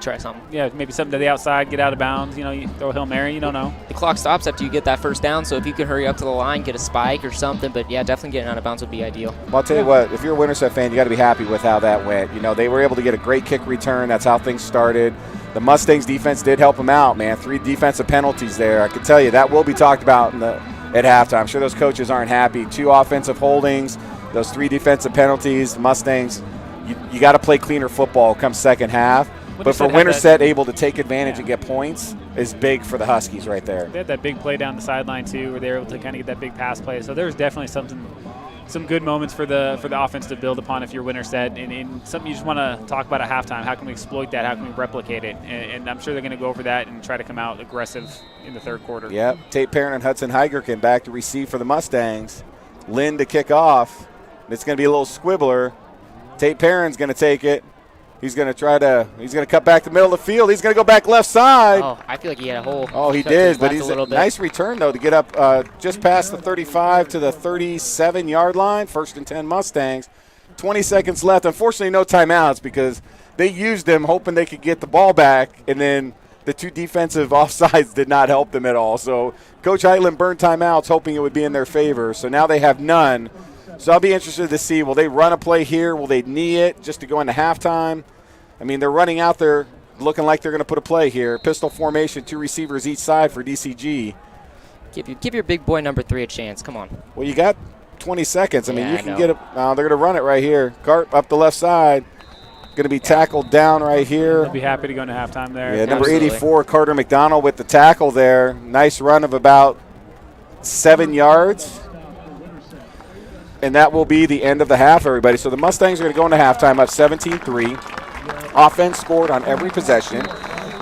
Try something. maybe something to the outside, get out of bounds. You throw a Hail Mary. You don't know. The clock stops after you get that 1st down, so if you could hurry up to the line, get a spike or something. But yeah, definitely getting out of bounds would be ideal. Well, I'll tell you what, if you're a Winterset fan, you got to be happy with how that went. They were able to get a great kick return. That's how things started. The Mustangs defense did help them out, man. 3 defensive penalties there. I can tell you that will be talked about at halftime. I'm sure those coaches aren't happy. 2 offensive holdings, those 3 defensive penalties. The Mustangs, you got to play cleaner football come second half. But for Winterset, able to take advantage and get points is big for the Huskies right there. They had that big play down the sideline too, where they were able to kind of get that big pass play. So there was definitely something some good moments for the offense to build upon if you're Winterset, and something you just want to talk about at halftime. How can we exploit that? How can we replicate it? And I'm sure they're going to go over that and try to come out aggressive in the third quarter. Yep. Tate Parent and Hudson Heigerken back to receive for the Mustangs. Lynn to kick off. It's going to be a little squibbler. Tate Parent's going to take it. He's going to cut back the middle of the field. He's going to go back left side. Oh, I feel like he had a hole. Oh, he did, but he's a nice return, though, to get up just past the 35 to the 37-yard line. 1st and 10 Mustangs. 20 seconds left. Unfortunately, no timeouts because they used them hoping they could get the ball back, and then the 2 defensive offsides did not help them at all. So Coach Heitland burned timeouts hoping it would be in their favor. So now they have none. So I'll be interested to see, will they run a play here? Will they knee it just to go into halftime? I mean, they're running out there looking like they're going to put a play here. Pistol formation, 2 receivers each side for DCG. Give your big boy number 3 a chance. Come on. Well, you got 20 seconds. I mean, you I can know. get it. They're going to run it right here. Cart up the left side. Going to be tackled down right here. They'll be happy to go into halftime there. Yeah, number Absolutely. 84, Carter McDonald with the tackle there. Nice run of about 7 yards. And that will be the end of the half, everybody. So the Mustangs are going to go into halftime up 17-3. Offense scored on every possession.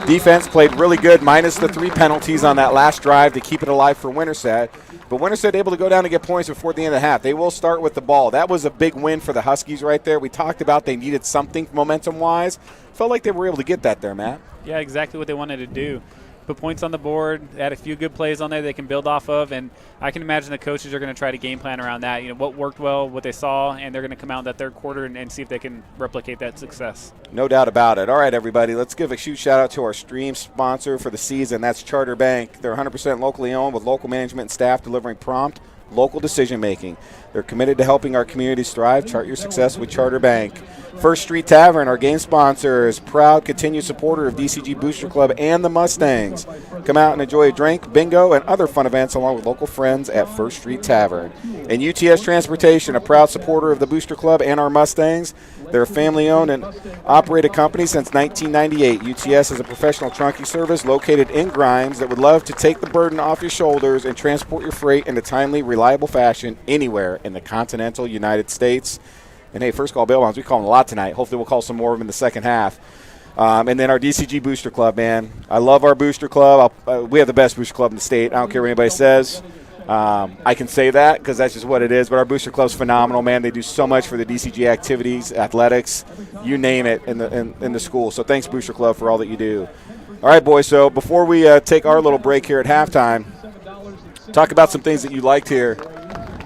Defense played really good, minus the 3 penalties on that last drive to keep it alive for Winterset. But Winterset able to go down and get points before the end of the half. They will start with the ball. That was a big win for the Huskies right there. We talked about they needed something momentum-wise. Felt like they were able to get that there, Matt. Yeah, exactly what they wanted to do. Put points on the board, add a few good plays on there they can build off of, and I can imagine the coaches are going to try to game plan around that. You know, what worked well, what they saw, and they're going to come out in that third quarter and see if they can replicate that success. No doubt about it. All right, everybody, let's give a huge shout-out to our stream sponsor for the season. That's Charter Bank. They're 100% locally owned with local management and staff delivering prompt, local decision-making. They're committed to helping our communities thrive. Chart your success with Charter Bank. First Street Tavern, our game sponsor, is proud continued supporter of DCG Booster Club and the Mustangs. Come out and enjoy a drink, bingo, and other fun events along with local friends at First Street Tavern. And UTS Transportation, a proud supporter of the Booster Club and our Mustangs. They're a family-owned and operated company since 1998. UTS is a professional trunking service located in Grimes that would love to take the burden off your shoulders and transport your freight in a timely, reliable fashion anywhere in the continental United States. And, hey, first call bail bonds, we call them a lot tonight. Hopefully we'll call some more of them in the second half. And then our DCG Booster Club, man. I love our Booster Club. We have the best Booster Club in the state. I don't care what anybody says. I can say that because that's just what it is. But our Booster Club's phenomenal, man. They do so much for the DCG activities, athletics, you name it in the school. So thanks, Booster Club, for all that you do. All right, boys, so before we take our little break here at halftime, talk about some things that you liked here.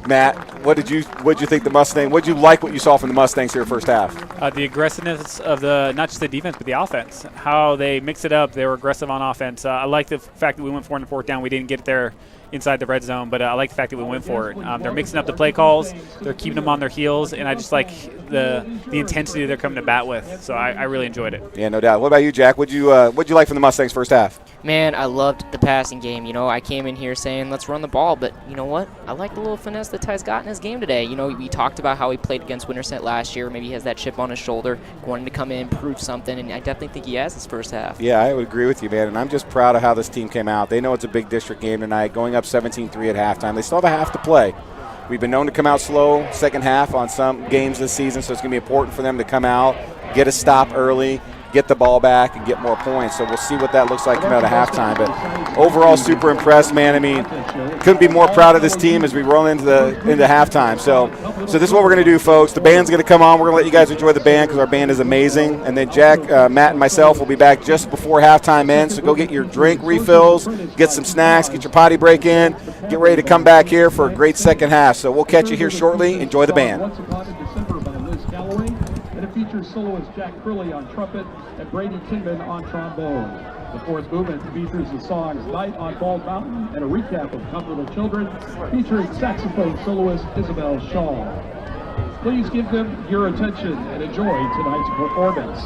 Matt, what did you think the Mustang? What did you like what you saw from the Mustangs here first half? The aggressiveness of not just the defense but the offense. How they mixed it up. They were aggressive on offense. I like the fact that we went for it on 4th down. We didn't get there inside the red zone, but I like the fact that we went for it. They're mixing up the play calls. They're keeping them on their heels, and I just like the intensity they're coming to bat with. So I really enjoyed it. Yeah, no doubt. What about you, Jack? What'd you like from the Mustangs first half? Man, I loved the passing game. You know, I came in here saying let's run the ball, but you know what? I like the little finesse that Ty's got in his game today. You know, we talked about how he played against Winterset last year. Maybe he has that chip on his shoulder, wanting to come in, prove something, and I definitely think he has this first half. Yeah, I would agree with you, man, and I'm just proud of how this team came out. They know it's a big district game tonight, going up 17-3 at halftime. They still have a half to play. We've been known to come out slow second half on some games this season, so it's going to be important for them to come out, get a stop early, get the ball back, and get more points. So we'll see what that looks like coming out of halftime. But overall, super impressed, man. I mean, couldn't be more proud of this team as we roll into halftime. So this is what we're going to do, folks. The band's going to come on. We're going to let you guys enjoy the band because our band is amazing. And then Jack, Matt, and myself will be back just before halftime ends. So go get your drink refills, get some snacks, get your potty break in, get ready to come back here for a great second half. So we'll catch you here shortly. Enjoy the band. Features soloist Jack Crilly on trumpet and Brady Kinman on trombone. The fourth movement features the songs Night on Bald Mountain and a recap of Come Little Children, featuring saxophone soloist Isabel Shaw. Please give them your attention and enjoy tonight's performance.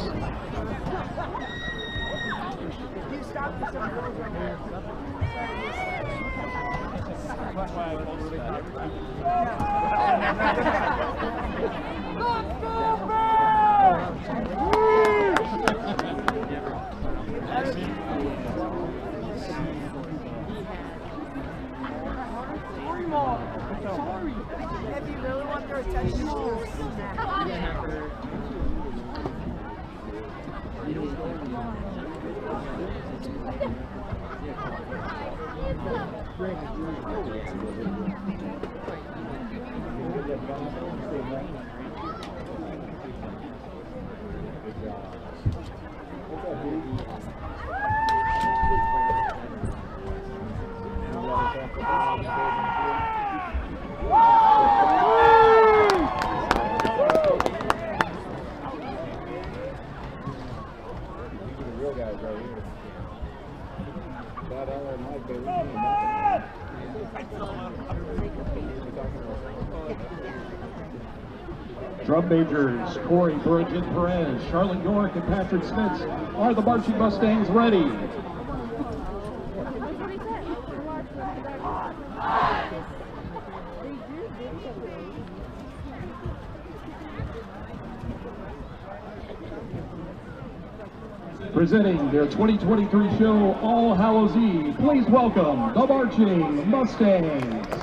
Sorry. If you really want Drum majors Corey Burgin Perez, Charlotte York, and Patrick Smith. Are the marching Mustangs ready? Presenting their 2023 show, All Hallows Eve, please welcome the Marching Mustangs.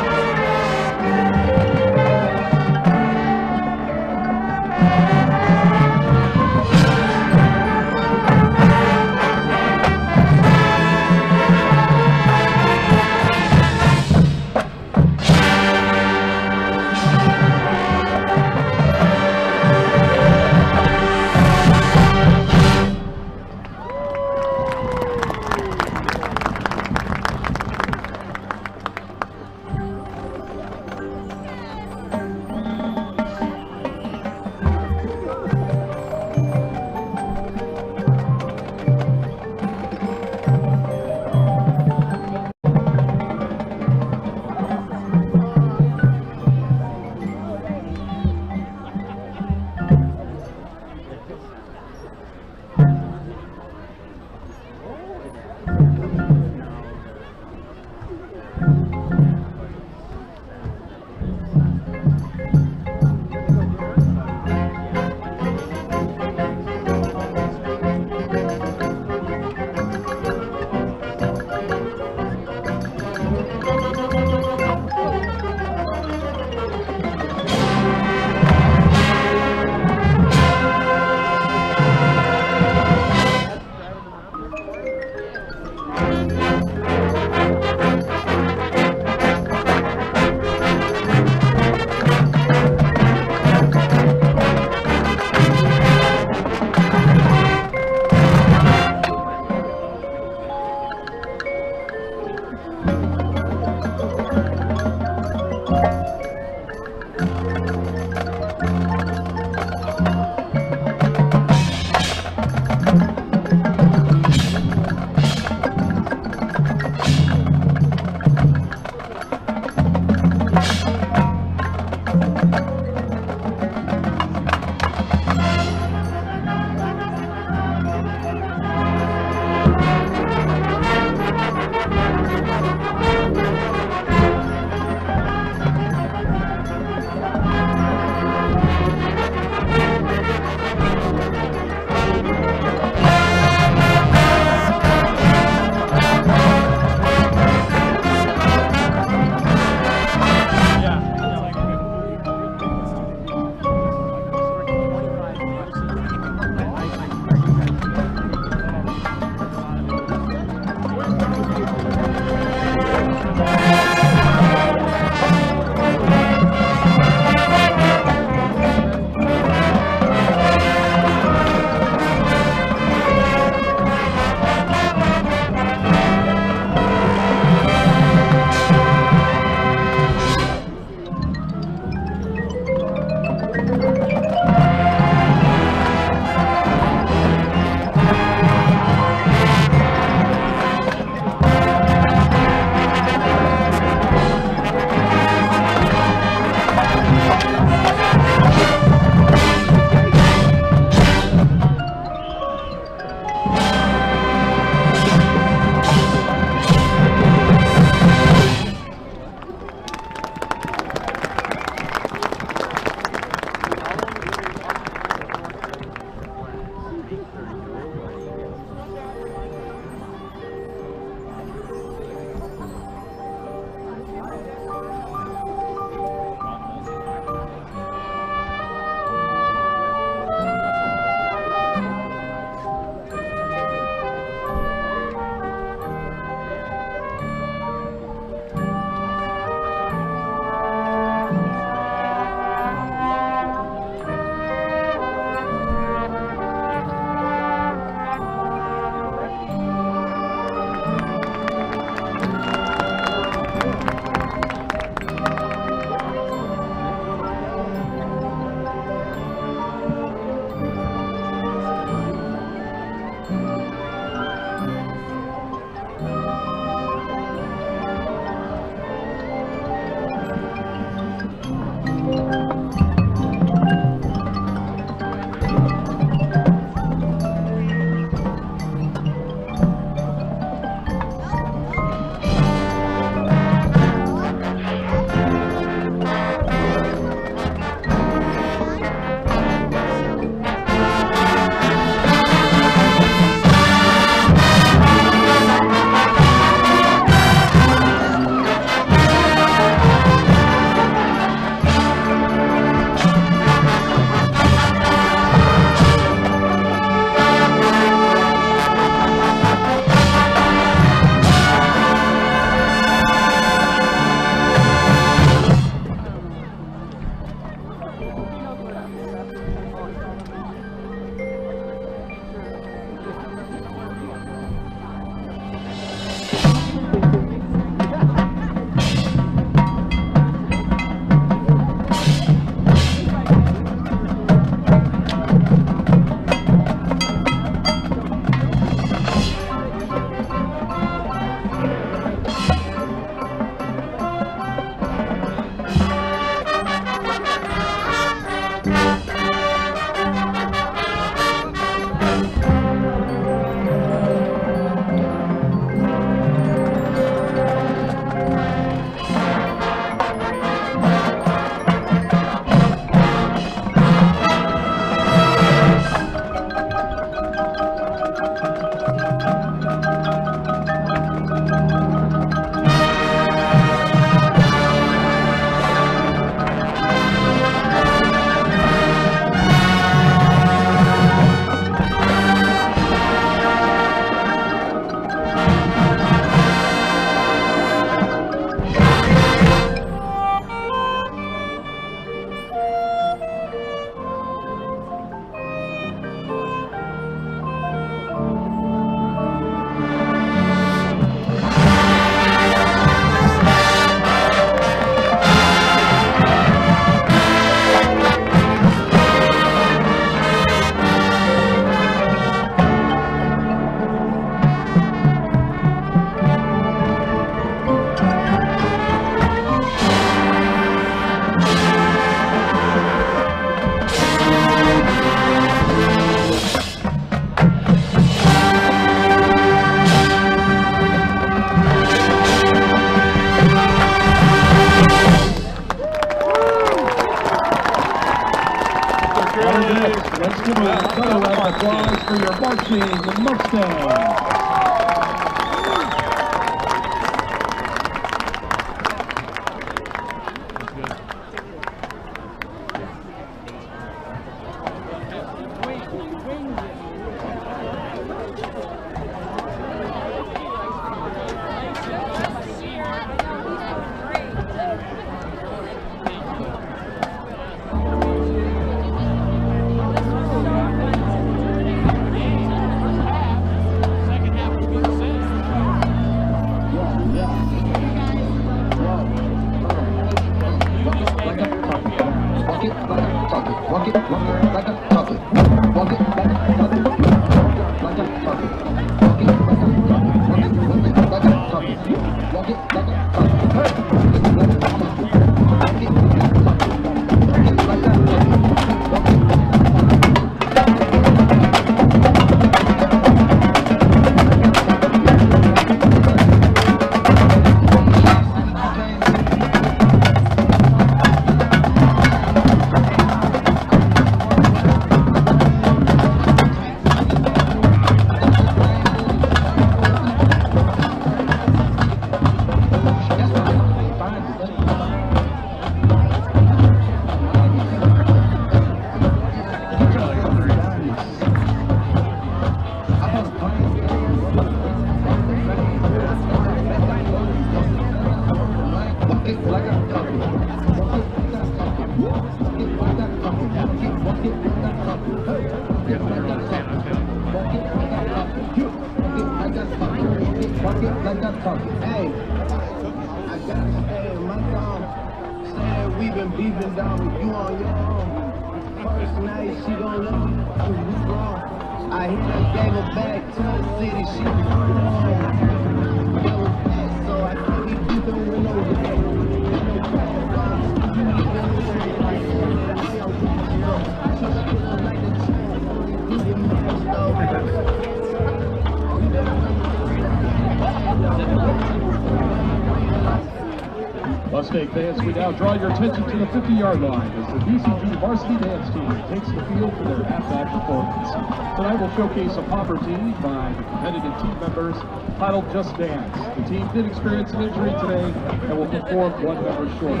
Mustang fans, we now draw your attention to the 50-yard line as the DCG Varsity Dance Team takes the field for their halftime performance. Tonight we'll showcase a popper team by the competitive team members titled Just Dance. The team did experience an injury today and will perform one member short.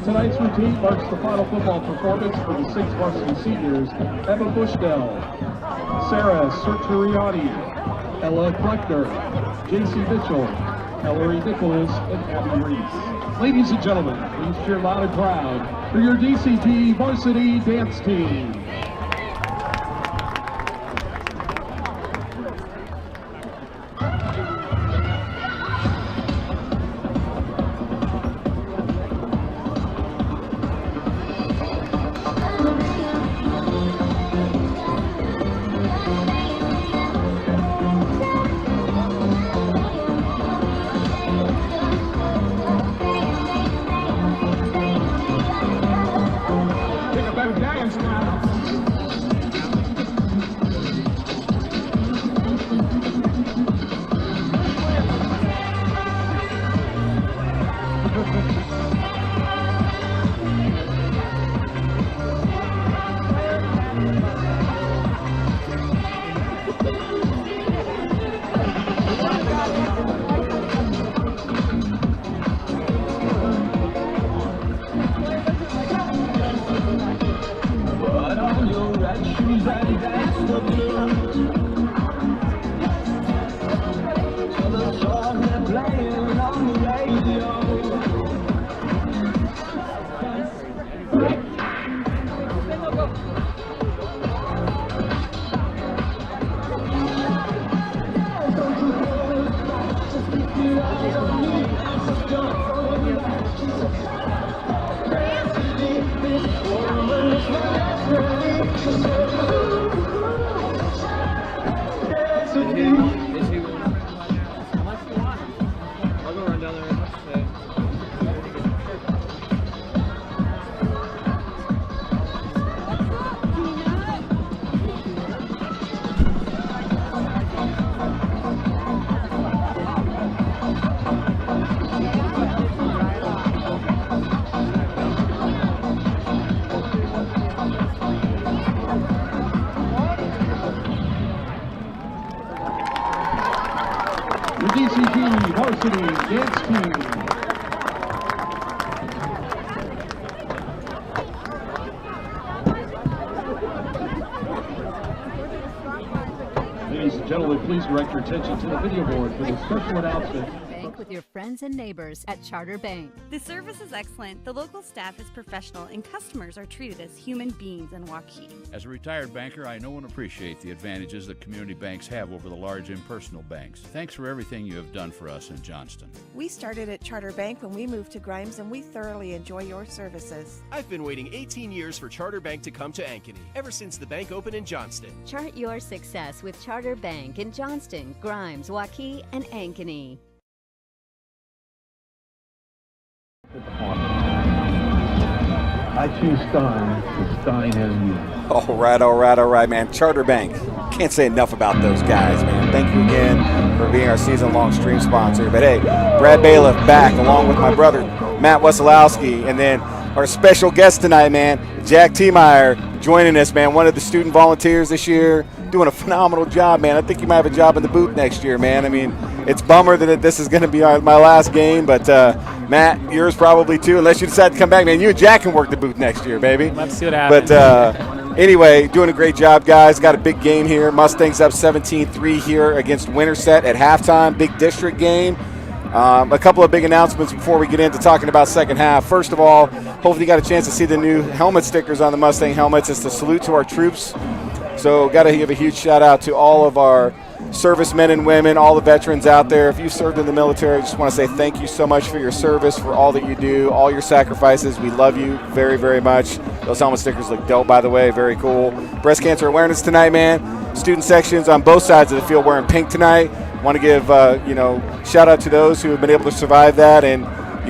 Tonight's routine marks the final football performance for the 6 varsity seniors: Emma Bushdell, Sarah Serturiani, Ella Kleckner, JC Mitchell, Ellery Nicholas, and Abby Reese. Ladies and gentlemen, please cheer loud and proud for your DCG Varsity Dance Team. DCG Varsity Dance Team. Ladies and gentlemen, please direct your attention to the video board for the special announcement. Bank with your friends and neighbors at Charter Bank. The service is excellent, the local staff is professional, and customers are treated as human beings in Waukee. As a retired banker, I know and appreciate the advantages that community banks have over the large impersonal banks. Thanks for everything you have done for us in Johnston. We started at Charter Bank when we moved to Grimes, and we thoroughly enjoy your services. I've been waiting 18 years for Charter Bank to come to Ankeny, ever since the bank opened in Johnston. Chart your success with Charter Bank in Johnston, Grimes, Waukee, and Ankeny. I choose Stein to Stein and you. All right, man. Charter Bank. Can't say enough about those guys, man. Thank you again for being our season-long stream sponsor. But hey, Brad Bailiff back along with my brother Matt Wesolowski, and then our special guest tonight, man, Jack Tiemeyer, joining us, man. One of the student volunteers this year, doing a phenomenal job, man. I think you might have a job in the booth next year, man. I mean, it's bummer that this is going to be my last game, but Matt, yours probably too, unless you decide to come back, man. You and Jack can work the booth next year, baby. Let's see what happens. But anyway, doing a great job, guys. Got a big game here. Mustangs up 17-3 here against Winterset at halftime. Big district game. A couple of big announcements before we get into talking about second half. First of all, hopefully you got a chance to see the new helmet stickers on the Mustang helmets. It's the salute to our troops. So got to give a huge shout out to all of our servicemen and women, all the veterans out there. If you served in the military, I just want to say thank you so much for your service, for all that you do, all your sacrifices. We love you very, very much. Those helmet stickers look dope, by the way. Very cool. Breast cancer awareness tonight, man. Student sections on both sides of the field wearing pink tonight. Want to give, shout out to those who have been able to survive that, and,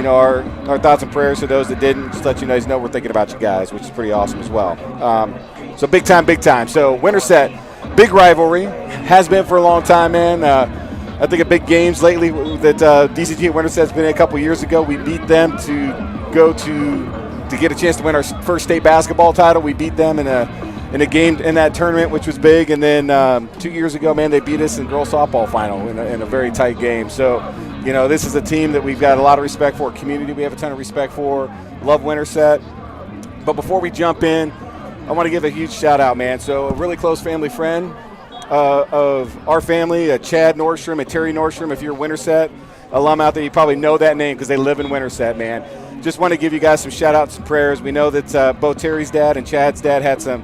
our thoughts and prayers to those that didn't. Just let you guys know we're thinking about you guys, which is pretty awesome as well. So big time. So Winterset, big rivalry, has been for a long time, man. I think of big games lately that DCG and Winterset's been a couple years ago. We beat them to go to get a chance to win our first state basketball title. We beat them in a game in that tournament, which was big. And then 2 years ago, man, they beat us in girls softball final in a very tight game. So, this is a team that we've got a lot of respect for, community we have a ton of respect for. Love Winterset. But before we jump in, I want to give a huge shout out, man. So a really close family friend of our family, Chad Nordstrom and Terry Nordstrom. If you're a Winterset alum out there, you probably know that name because they live in Winterset, man. Just want to give you guys some shout outs and prayers. We know that both Terry's dad and Chad's dad had some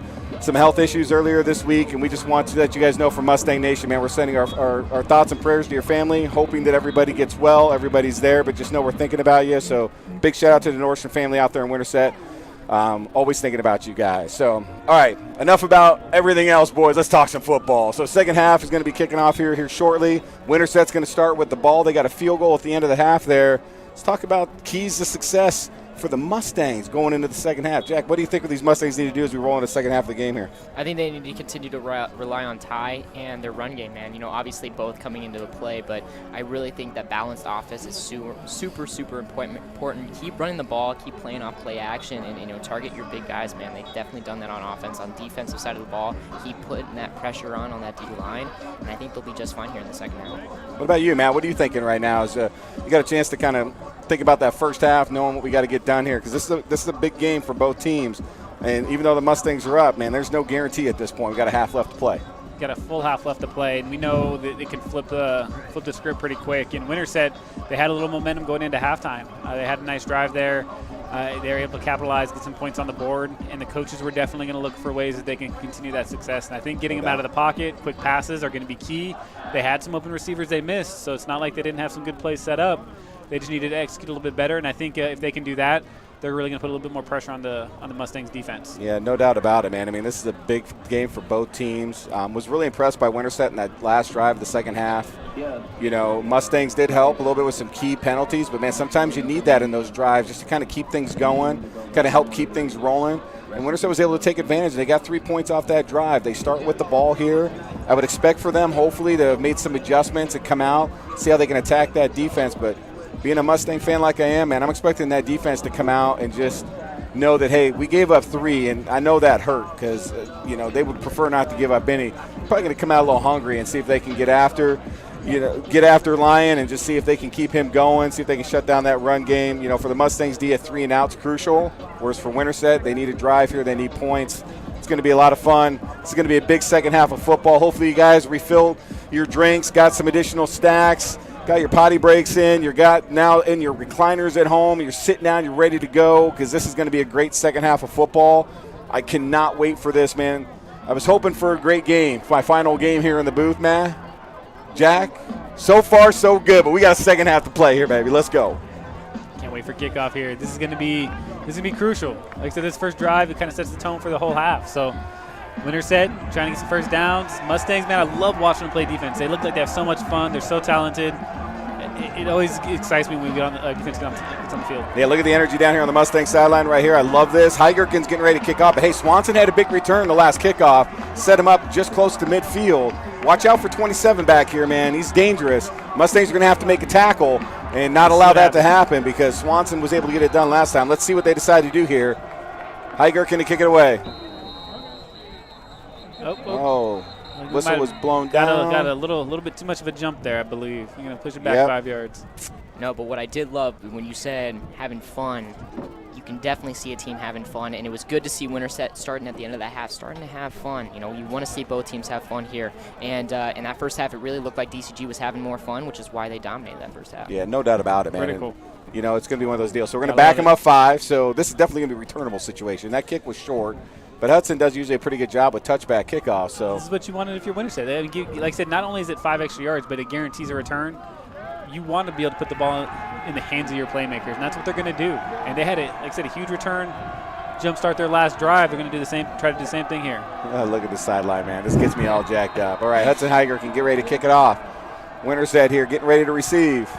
health issues earlier this week, and we just want to let you guys know from Mustang Nation, man, we're sending our thoughts and prayers to your family, hoping that everybody gets well, everybody's there, but just know we're thinking about you. So big shout out to the Nordstrom family out there in Winterset. Always thinking about you guys. So, all right, enough about everything else, boys. Let's talk some football. So second half is going to be kicking off here shortly. Winterset's going to start with the ball. They got a field goal at the end of the half there. Let's talk about keys to success for the Mustangs going into the second half. Jack, what do you think these Mustangs need to do as we roll into the second half of the game here? I think they need to continue to rely on Ty and their run game, man. Obviously both coming into the play, but I really think that balanced offense is super important. Keep running the ball, keep playing off play action, and target your big guys, man. They've definitely done that on offense. On defensive side of the ball, keep putting that pressure on that D line, and I think they'll be just fine here in the second half. What about you, Matt? What are you thinking right now? Is you got a chance to kind of think about that first half, knowing what we got to get done here, because this is a big game for both teams. And even though the Mustangs are up, man, there's no guarantee at this point. We've got a half left to play. Got a full half left to play, and we know that it can flip the script pretty quick. In Winterset, they had a little momentum going into halftime. They had a nice drive there. They were able to capitalize, get some points on the board, and the coaches were definitely going to look for ways that they can continue that success. And I think getting them out of the pocket, quick passes are going to be key. They had some open receivers they missed, so it's not like they didn't have some good plays set up. They just needed to execute a little bit better, and I think if they can do that, they're really going to put a little bit more pressure on the Mustangs defense. Yeah, no doubt about it, man. I mean, this is a big game for both teams. Was really impressed by Winterset in that last drive of the second half. Yeah. Mustangs did help a little bit with some key penalties, but, man, sometimes you need that in those drives just to kind of keep things going, kind of help keep things rolling. And Winterset was able to take advantage. They got 3 points off that drive. They start with the ball here. I would expect for them, hopefully, to have made some adjustments and come out, see how they can attack that defense. But being a Mustang fan like I am, man, I'm expecting that defense to come out and just know that, hey, we gave up 3, and I know that hurt because, they would prefer not to give up any. Probably going to come out a little hungry and see if they can get after Lyon and just see if they can keep him going, see if they can shut down that run game. For the Mustangs, D at 3 and out's crucial, whereas for Winterset, they need a drive here. They need points. It's going to be a lot of fun. It's going to be a big second half of football. Hopefully you guys refilled your drinks, got some additional snacks, got your potty breaks in, you're got now in your recliners at home, you're sitting down, you're ready to go, because this is going to be a great second half of football. I cannot wait for this, man. I was hoping for a great game, my final game here in the booth, man. Jack, so far so good, but we got a second half to play here, baby. Let's go. Can't wait for kickoff here. This is going to be crucial. Like I said, this first drive, it kind of sets the tone for the whole half. So Winterset trying to get some first downs. Mustangs, man, I love watching them play defense. They look like they have so much fun. They're so talented. it always excites me when we get on the defense gets on the field. Yeah, look at the energy down here on the Mustang sideline right here. I love this. Heigerkin's getting ready to kick off. But, hey, Swanson had a big return the last kickoff. Set him up just close to midfield. Watch out for 27 back here, man. He's dangerous. Mustangs are going to have to make a tackle and not allow that to happen because Swanson was able to get it done last time. Let's see what they decide to do here. Heigerkin to kick it away. Whistle was blown down. Got a little bit too much of a jump there, I believe. You're going to push it back 5 yards. No, but what I did love when you said having fun, you can definitely see a team having fun, and it was good to see Winterset starting at the end of the half, starting to have fun. You know, you want to see both teams have fun here, and in that first half, it really looked like DCG was having more fun, which is why they dominated that first half. Yeah, no doubt about it, man. Critical. And, you know, it's going to be one of those deals. So we're going to back him up 5, so this is definitely going to be a returnable situation. That kick was short. But Hudson does usually a pretty good job with touchback kickoffs. So this is what you wanted if you're Winterset. Like I said, not only is it 5 extra yards, but it guarantees a return. You want to be able to put the ball in the hands of your playmakers, and that's what they're going to do. And they had, like I said, a huge return, jumpstart their last drive. They're going to do the same, try to do the same thing here. Oh, look at the sideline, man. This gets me all jacked up. All right, Hudson Heiger can get ready to kick it off. Winterset here getting ready to receive.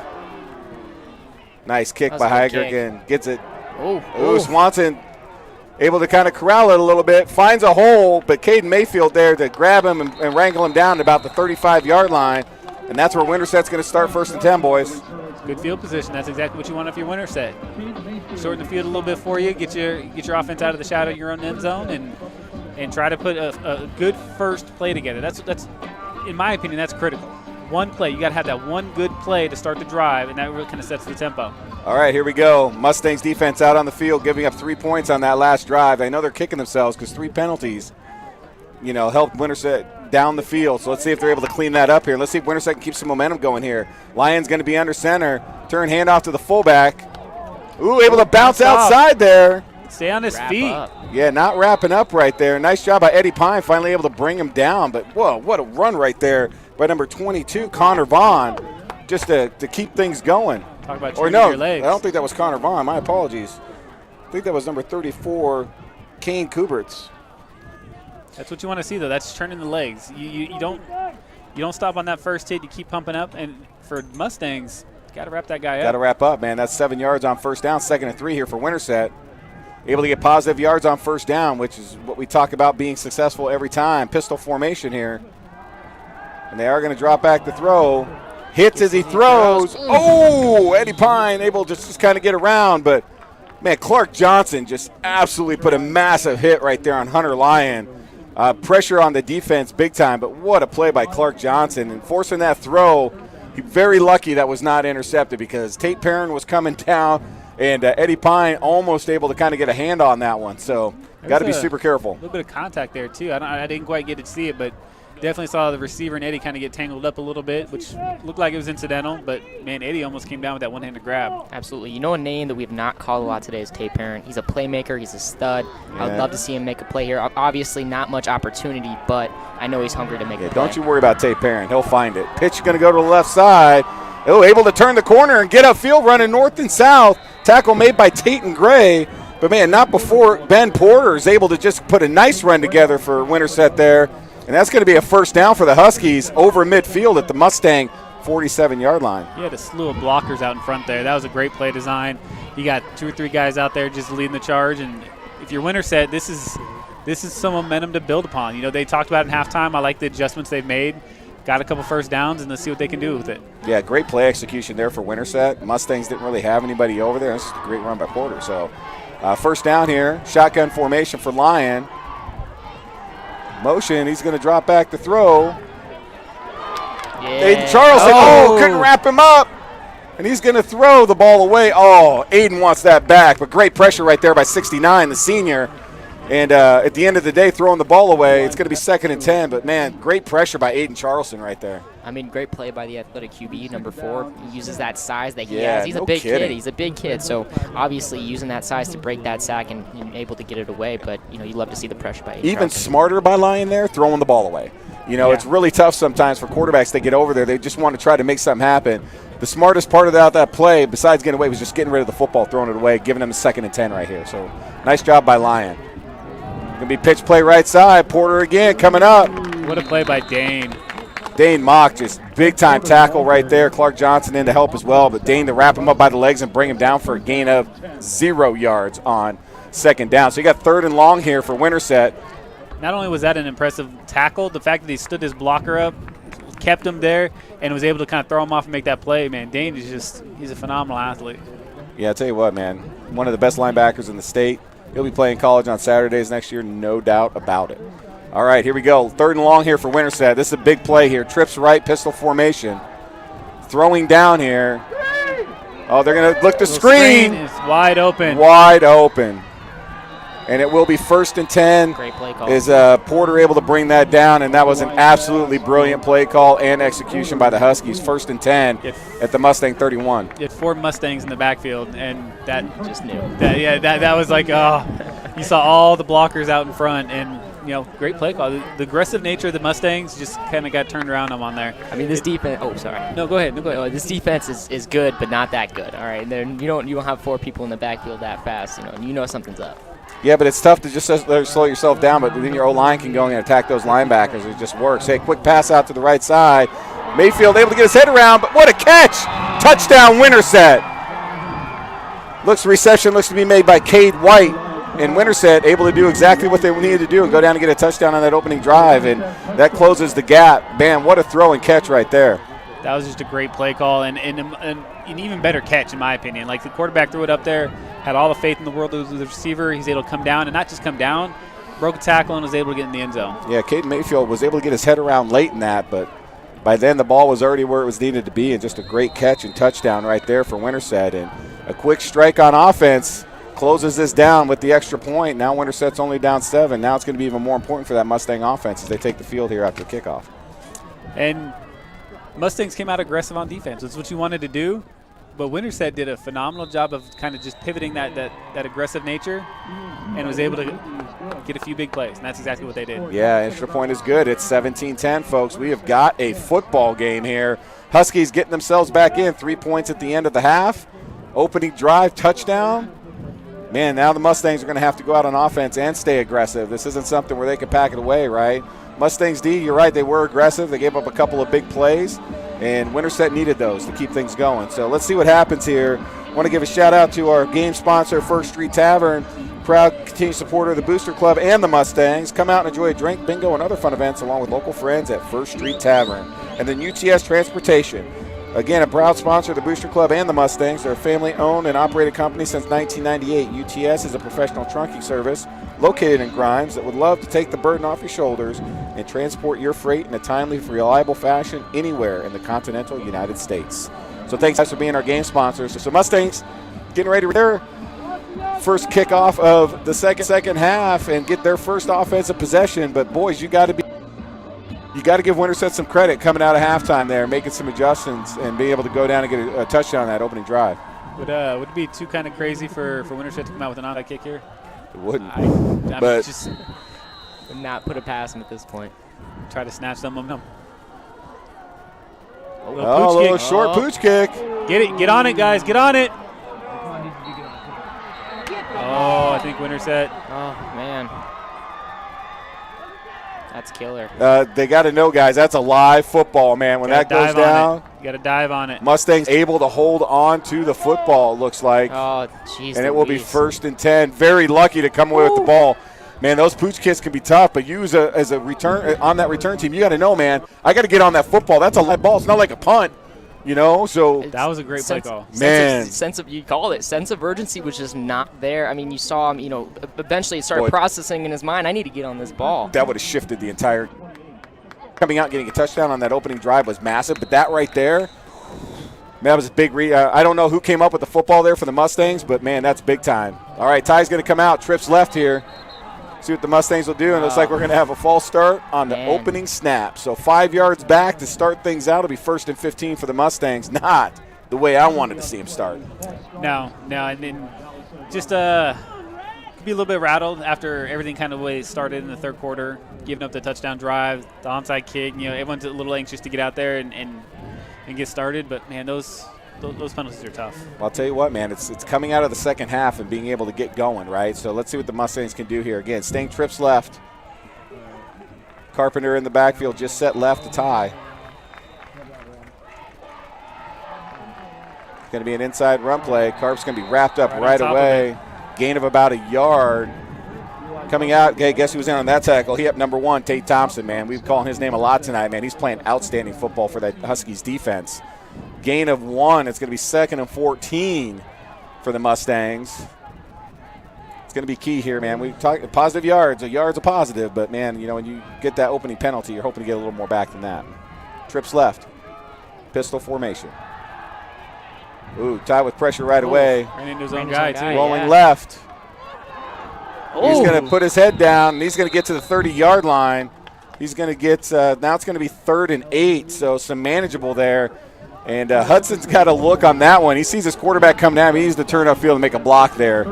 Nice kick by Heiger again. Gets it. Oh, Swanson able to kind of corral it a little bit, finds a hole, but Caden Mayfield there to grab him and wrangle him down to about the 35-yard line, and that's where Winterset's going to start 1st and 10, boys. Good field position. That's exactly what you want if you're Winterset. Shorten the field a little bit for you, get your offense out of the shadow of your own end zone, and try to put a good first play together. That's in my opinion, that's critical. One play, you got to have that one good play to start the drive, and that really kind of sets the tempo. All right, here we go. Mustangs defense out on the field, giving up 3 points on that last drive. I know they're kicking themselves because 3 penalties, helped Winterset down the field. So let's see if they're able to clean that up here. Let's see if Winterset can keep some momentum going here. Lions going to be under center. Turn handoff to the fullback. Ooh, able to bounce outside there. Stay on his feet. Yeah, not wrapping up right there. Nice job by Eddie Pine, finally able to bring him down. But, whoa, what a run right there by number 22, Connor Vaughn, just to keep things going. Talk about your legs. I don't think that was Connor Vaughn. My apologies. I think that was number 34, Kane Kuberts. That's what you want to see, though. That's turning the legs. You don't stop on that first hit. You keep pumping up. And for Mustangs, you got to wrap that guy up. Got to wrap up, man. That's 7 yards on first down, 2nd and 3 here for Winterset. Able to get positive yards on first down, which is what we talk about being successful every time. Pistol formation here. And they are going to drop back to throw. Hits as he throws. Oh, Eddie Pine able to just kind of get around. But, man, Clark Johnson just absolutely put a massive hit right there on Hunter Lyon. Pressure on the defense big time. But what a play by Clark Johnson. And forcing that throw, very lucky that was not intercepted because Tate Perrin was coming down. And Eddie Pine almost able to kind of get a hand on that one. So, got to be super careful. A little bit of contact there, too. I didn't quite get to see it, but definitely saw the receiver and Eddie kind of get tangled up a little bit, which looked like it was incidental. But, man, Eddie almost came down with that one-handed grab. Absolutely. You know, a name that we have not called a lot today is Tate Perrin. He's a playmaker. He's a stud. Yeah. I'd love to see him make a play here. Obviously, not much opportunity, but I know he's hungry to make a play. Don't you worry about Tate Perrin. He'll find it. Pitch going to go to the left side. Oh, able to turn the corner and get upfield, running north and south. Tackle made by Tate and Gray. But, man, not before Ben Porter is able to just put a nice run together for Winterset there. And that's going to be a first down for the Huskies over midfield at the Mustang 47-yard line. You had a slew of blockers out in front there. That was a great play design. You got 2 or 3 guys out there just leading the charge. And if you're Winterset, this is some momentum to build upon. They talked about it in halftime. I like the adjustments they've made. Got a couple first downs, and let's see what they can do with it. Yeah, great play execution there for Winterset. Mustangs didn't really have anybody over there. This is a great run by Porter. So first down here, shotgun formation for Lyon. Motion, he's going to drop back to throw. Yeah. Aiden Charleston, couldn't wrap him up. And he's going to throw the ball away. Oh, Aiden wants that back, but great pressure right there by 69, the senior. And at the end of the day, throwing the ball away, it's going to be 2nd and 10. But, man, great pressure by Aiden Charleston right there. I mean, great play by the athletic QB, number 4. He uses that size that he has. He's a big kid. He's a big kid. So, obviously, using that size to break that sack and able to get it away. But, you love to see the pressure by Aiden Even Charleston. Smarter by Lyon there, throwing the ball away. It's really tough sometimes for quarterbacks to get over there. They just want to try to make something happen. The smartest part of that play, besides getting away, was just getting rid of the football, throwing it away, giving them a 2nd and 10 right here. So, nice job by Lyon. Going to be pitch play right side. Porter again coming up. What a play by Dane. Dane Mock, just big-time tackle right there. Clark Johnson in to help as well, but Dane to wrap him up by the legs and bring him down for a gain of 0 yards on second down. So you got 3rd and long here for Winterset. Not only was that an impressive tackle, the fact that he stood his blocker up, kept him there, and was able to kind of throw him off and make that play, man. Dane is he's a phenomenal athlete. Yeah, I'll tell you what, man, one of the best linebackers in the state. He'll be playing college on Saturdays next year, no doubt about it. All right, here we go. 3rd and long here for Winterset. This is a big play here. Trips right, pistol formation. Throwing down here. Oh, they're going to look to screen. Is wide open. Wide open. And it will be 1st and 10. Great play call. Is Porter able to bring that down? And that was an absolutely brilliant play call and execution by the Huskies. 1st and 10 at the Mustang 31. You had 4 Mustangs in the backfield, and that just knew. That was like, oh, you saw all the blockers out in front, and great play call. The aggressive nature of the Mustangs just kind of got turned around on there. I mean, this defense. Oh, sorry. No, go ahead. This defense is good, but not that good. All right, then you don't have 4 people in the backfield that fast. You know something's up. Yeah, but it's tough to just slow yourself down, but then your O-line can go in and attack those linebackers. It just works. Hey, quick pass out to the right side. Mayfield able to get his head around, but what a catch! Touchdown, Winterset. Reception looks to be made by Cade White, and Winterset able to do exactly what they needed to do and go down and get a touchdown on that opening drive, and that closes the gap. Bam, what a throw and catch right there. That was just a great play call and an even better catch, in my opinion. Like, the quarterback threw it up there, had all the faith in the world with the receiver. He's able to come down, and not just come down, broke a tackle and was able to get in the end zone. Yeah, Caden Mayfield was able to get his head around late in that, but by then the ball was already where it was needed to be, and just a great catch and touchdown right there for Winterset. And a quick strike on offense closes this down with the extra point. Now Winterset's only down 7. Now it's going to be even more important for that Mustang offense as they take the field here after kickoff. And Mustangs came out aggressive on defense. That's what you wanted to do. But Winterset did a phenomenal job of kind of just pivoting that aggressive nature and was able to get a few big plays, and that's exactly what they did. Yeah, extra point is good. It's 17-10, folks. We have got a football game here. Huskies getting themselves back in. 3 points at the end of the half. Opening drive, touchdown. Man, now the Mustangs are going to have to go out on offense and stay aggressive. This isn't something where they can pack it away, right? Mustangs D, you're right, they were aggressive. They gave up a couple of big plays, and Winterset needed those to keep things going. So let's see what happens here. I want to give a shout-out to our game sponsor, First Street Tavern, proud continued supporter of the Booster Club and the Mustangs. Come out and enjoy a drink, bingo, and other fun events along with local friends at First Street Tavern. And then UTS Transportation. Again, a proud sponsor of the Booster Club and the Mustangs. They're a family-owned and operated company since 1998. UTS is a professional trunking service located in Grimes that would love to take the burden off your shoulders and transport your freight in a timely, reliable fashion anywhere in the continental United States. So thanks guys for being our game sponsors. So Mustangs getting ready for their first kickoff of the second half and get their first offensive possession. But boys, you got to give Winterset some credit coming out of halftime there, making some adjustments and being able to go down and get a touchdown on that opening drive. Would it be too kind of crazy for Winterset to come out with an onside kick here? It wouldn't. I but just would not put it past him at this point. Try to snatch some momentum. A little short pooch kick. Get on it, guys. Get on it. Oh, I think Winterset. Oh, man. That's killer. They got to know, guys, that's a live football, man. When that goes down, you got to dive on it. Mustangs able to hold on to the football, it looks like. Oh, jeez. And it will be 1st and 10. Very lucky to come away with the ball. Man, those pooch kicks can be tough, but you as a return on that return team, you got to know, man, I got to get on that football. That's a live ball. It's not like a punt. So that was a great play call. Sense of you called it. Sense of urgency was just not there. I mean, you saw him. Eventually, he started processing in his mind. I need to get on this ball. That would have shifted the entire. Coming out and getting a touchdown on that opening drive was massive, but that right there, that was a big. I don't know who came up with the football there for the Mustangs, but man, that's big time. All right, Ty's going to come out. Trips left here. See what the Mustangs will do, and it looks like we're going to have a false start on the opening snap. So 5 yards back to start things out. It'll be 1st and 15 for the Mustangs. Not the way I wanted to see him start. No, and then just could be a little bit rattled after everything kind of way started in the third quarter, giving up the touchdown drive, the onside kick. Everyone's a little anxious to get out there and get started, but man, those penalties are tough. Well, I'll tell you what, man, it's coming out of the second half and being able to get going, right? So let's see what the Mustangs can do here. Again, staying trips left. Carpenter in the backfield, just set left to Ty. going to be an inside run play. Carp's going to be wrapped up right on top away. Gain of about a yard. Coming out, okay, guess who was in on that tackle? He up number 1, Tate Thompson, man. We've called his name a lot tonight, man. He's playing outstanding football for that Huskies defense. Gain of 1. It's going to be 2nd and 14 for the Mustangs. It's going to be key here, man. We talk positive yards. A yard's a positive, but, man, you know, when you get that opening penalty, you're hoping to get a little more back than that. Trips left. Pistol formation. Ooh, tied with pressure right away. Ran into his own guy, too. Rolling left. He's going to put his head down, and he's going to get to the 30-yard line. He's going to get now it's going to be 3rd and 8, so some manageable there. And Hudson's got a look on that one. He sees his quarterback coming down. He needs to turn upfield and make a block there.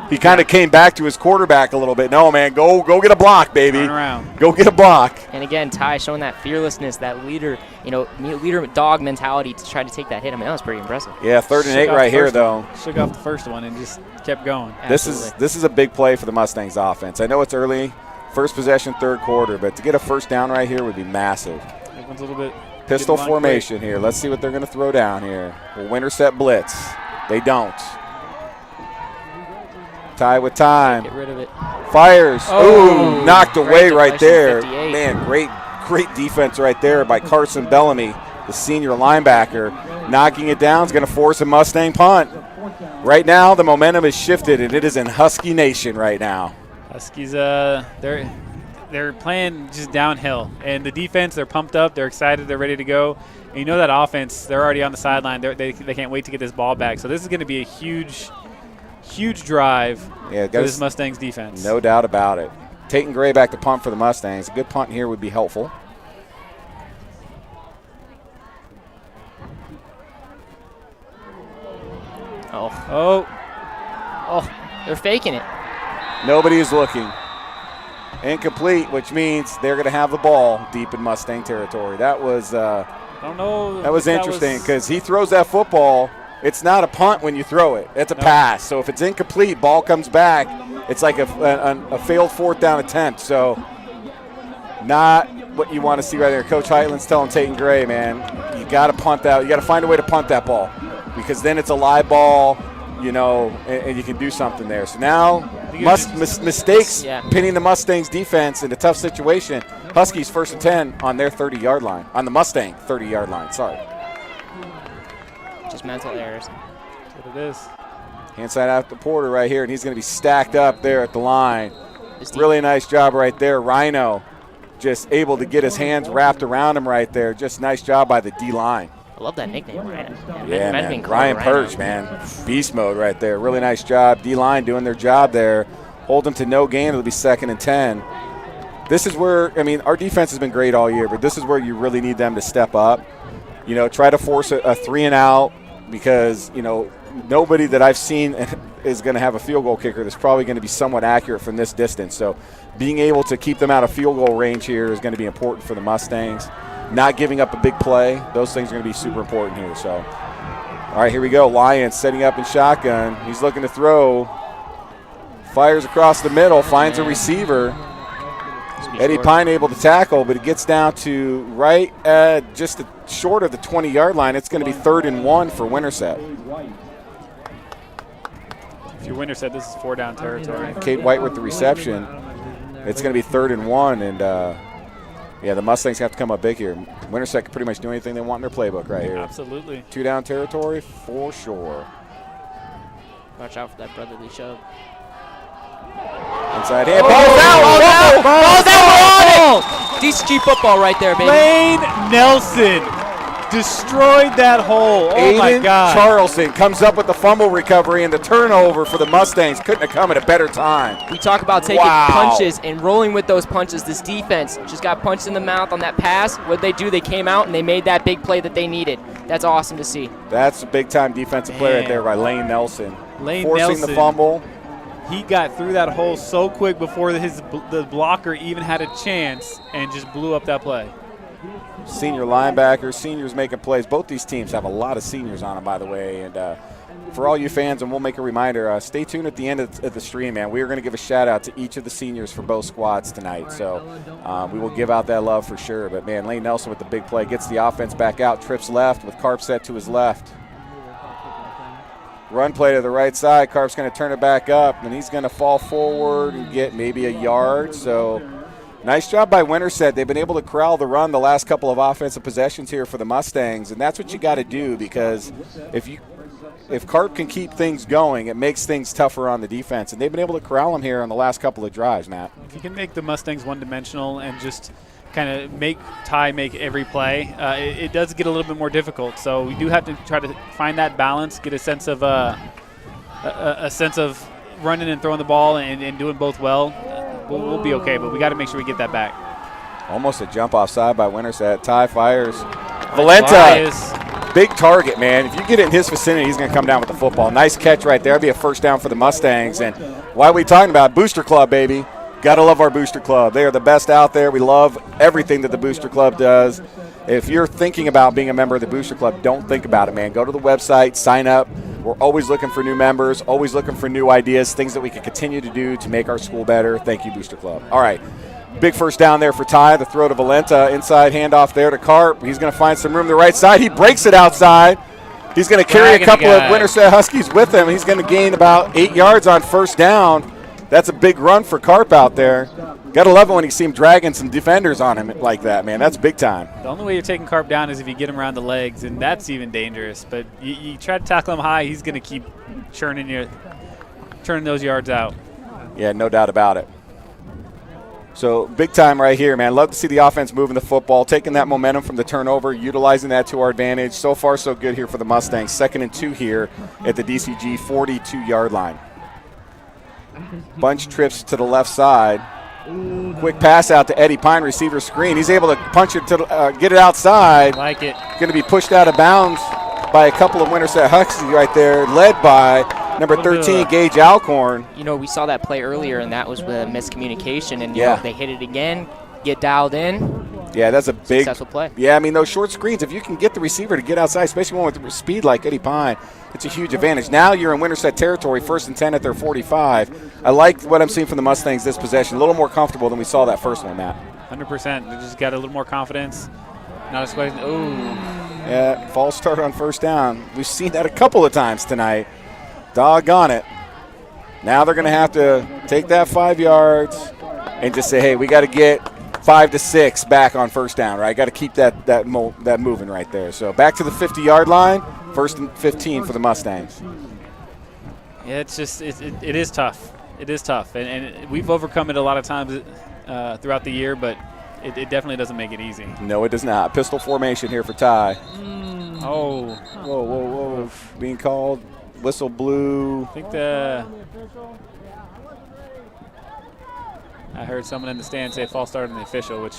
He kind of came back to his quarterback a little bit. No, man, go get a block, baby. Turn around. Go get a block. And again, Ty showing that fearlessness, that leader dog mentality to try to take that hit. I mean, that was pretty impressive. Yeah, 3rd and 8 right here, though. Shook off the first one and just kept going. This is a big play for the Mustangs offense. I know it's early, first possession, 3rd quarter, but to get a first down right here would be massive. Everyone's a little bit. Pistol formation here. Let's see what they're going to throw down here. Will Winterset blitz? They don't. Tie with time. Get rid of it. Fires. Oh, ooh, knocked away right there. 58. Man, great defense right there by Carson Bellamy, the senior linebacker. Knocking it down is going to force a Mustang punt. Right now, the momentum is shifted, and it is in Husky Nation right now. Huskies, they're playing just downhill. And the defense, they're pumped up. They're excited. They're ready to go. And you know that offense, they're already on the sideline. They can't wait to get this ball back. So this is going to be a huge drive for this Mustangs defense. No doubt about it. Tate and Gray back to punt for the Mustangs. A good punt here would be helpful. They're faking it. Nobody is looking. Incomplete, which means they're going to have the ball deep in Mustang territory. That was interesting because he throws that football. It's not a punt when you throw it. It's a pass. So if it's incomplete, ball comes back. It's like a failed 4th down attempt. So not what you want to see right there. Coach Heitland's telling Tate and Gray, man, you got to punt that. You got to find a way to punt that ball because then it's a live ball, you know, and you can do something there. So now mistakes pinning the Mustangs defense in a tough situation. Huskies 1st and 10 on their 30-yard line, on the Mustang 30-yard line, sorry. Just mental errors. That's what it is. Hand side out to Porter right here, and he's going to be stacked up there at the line. Really nice job right there. Rhino just able to get his hands wrapped around him right there. Just nice job by the D-line. I love that nickname, Rhino. Yeah, man. Ryan Perch, man. Beast mode right there. Really nice job. D-line doing their job there. Hold them to no gain. It'll be 2nd and 10. This is where, I mean, our defense has been great all year, but this is where you really need them to step up. You know, try to force a 3-and-out because, you know, nobody that I've seen is going to have a field goal kicker that's probably going to be somewhat accurate from this distance. So being able to keep them out of field goal range here is going to be important for the Mustangs. Not giving up a big play, those things are going to be super important here. So, all right, here we go. Lyons setting up in shotgun. He's looking to throw. Fires across the middle, finds a receiver. Eddie Pine able to tackle, but it gets down to right just short of the 20-yard line. It's going to be 3rd and 1 for Winterset. If you're Winterset, this is 4-down territory. Cade White with the reception. It's going to be 3rd and 1, and yeah, the Mustangs have to come up big here. Winterset can pretty much do anything they want in their playbook right here. Absolutely. 2-down territory for sure. Watch out for that brotherly shove. Inside hand. Ball's out! DCG football right there, baby. Lane Nelson destroyed that hole. Oh, my God. Charleston comes up with the fumble recovery and the turnover for the Mustangs. Couldn't have come at a better time. We talk about taking punches and rolling with those punches. This defense just got punched in the mouth on that pass. What'd they do? They came out and they made that big play that they needed. That's awesome to see. That's a big-time defensive play right there by Lane Nelson. Forcing the fumble. He got through that hole so quick before the blocker even had a chance and just blew up that play. Senior linebackers, seniors making plays. Both these teams have a lot of seniors on them, by the way. And for all you fans, and we'll make a reminder, stay tuned at the end of the stream, man. We are going to give a shout-out to each of the seniors for both squads tonight. So we will give out that love for sure. But, man, Lane Nelson with the big play gets the offense back out, trips left with Carp set to his left. Run play to the right side. Carp's going to turn it back up, and he's going to fall forward and get maybe a yard. So nice job by Winterset. They've been able to corral the run the last couple of offensive possessions here for the Mustangs, and that's what you got to do, because if Carp can keep things going, it makes things tougher on the defense, and they've been able to corral them here on the last couple of drives, Matt. If you can make the Mustangs one-dimensional and just kind of make Ty make every play, it does get a little bit more difficult. So we do have to try to find that balance, get a sense of running and throwing the ball and doing both well. We'll be okay, but we got to make sure we get that back. Almost a jump offside by Winterset. Ty fires. Valenta, big target, man. If you get it in his vicinity, he's going to come down with the football. Nice catch right there. That'd be a first down for the Mustangs. And why are we talking about Booster Club, baby? Got to love our Booster Club. They are the best out there. We love everything that the Booster Club does. If you're thinking about being a member of the Booster Club, don't think about it, man. Go to the website, sign up. We're always looking for new members, always looking for new ideas, things that we can continue to do to make our school better. Thank you, Booster Club. All right, big first down there for Ty. The throw to Valenta, inside handoff there to Carp. He's going to find some room to the right side. He breaks it outside. He's going to carry a couple of Winterset Huskies with him. He's going to gain about 8 yards on first down. That's a big run for Carp out there. Got to love it when you see him dragging some defenders on him like that, man. That's big time. The only way you're taking Carp down is if you get him around the legs, and that's even dangerous. But you try to tackle him high, he's going to keep churning those yards out. Yeah, no doubt about it. So big time right here, man. Love to see the offense moving the football, taking that momentum from the turnover, utilizing that to our advantage. So far, so good here for the Mustangs. 2nd and 2 here at the DCG 42-yard line. Bunch trips to the left side. Quick pass out to Eddie Pine, receiver screen. He's able to punch it to get it outside. Like it. Going to be pushed out of bounds by a couple of Winterset Huskies right there, led by number 13, Gage Alcorn. You know, we saw that play earlier, and that was with a miscommunication, and you Yeah. know, they hit it again, get dialed in. Yeah, that's a big successful play. Yeah, I mean, those short screens, if you can get the receiver to get outside, especially one with speed like Eddie Pine, it's a huge advantage. Now you're in Winterset territory, 1st and 10 at their 45. I like what I'm seeing from the Mustangs this possession. A little more comfortable than we saw that first one, Matt. 100%. They just got a little more confidence. Not as quick. Ooh. Yeah, false start on first down. We've seen that a couple of times tonight. Doggone it. Now they're going to have to take that 5 yards and just say, hey, we got to get 5 to 6 back on first down, right? Got to keep that moving right there. So back to the 50-yard line, 1st and 15 for the Mustangs. Yeah, it's just it is tough. It is tough, and we've overcome it a lot of times throughout the year, but it definitely doesn't make it easy. No, it does not. Pistol formation here for Ty. Oh. Whoa. Being called. Whistle blew. I think I heard someone in the stand say false start on the official, which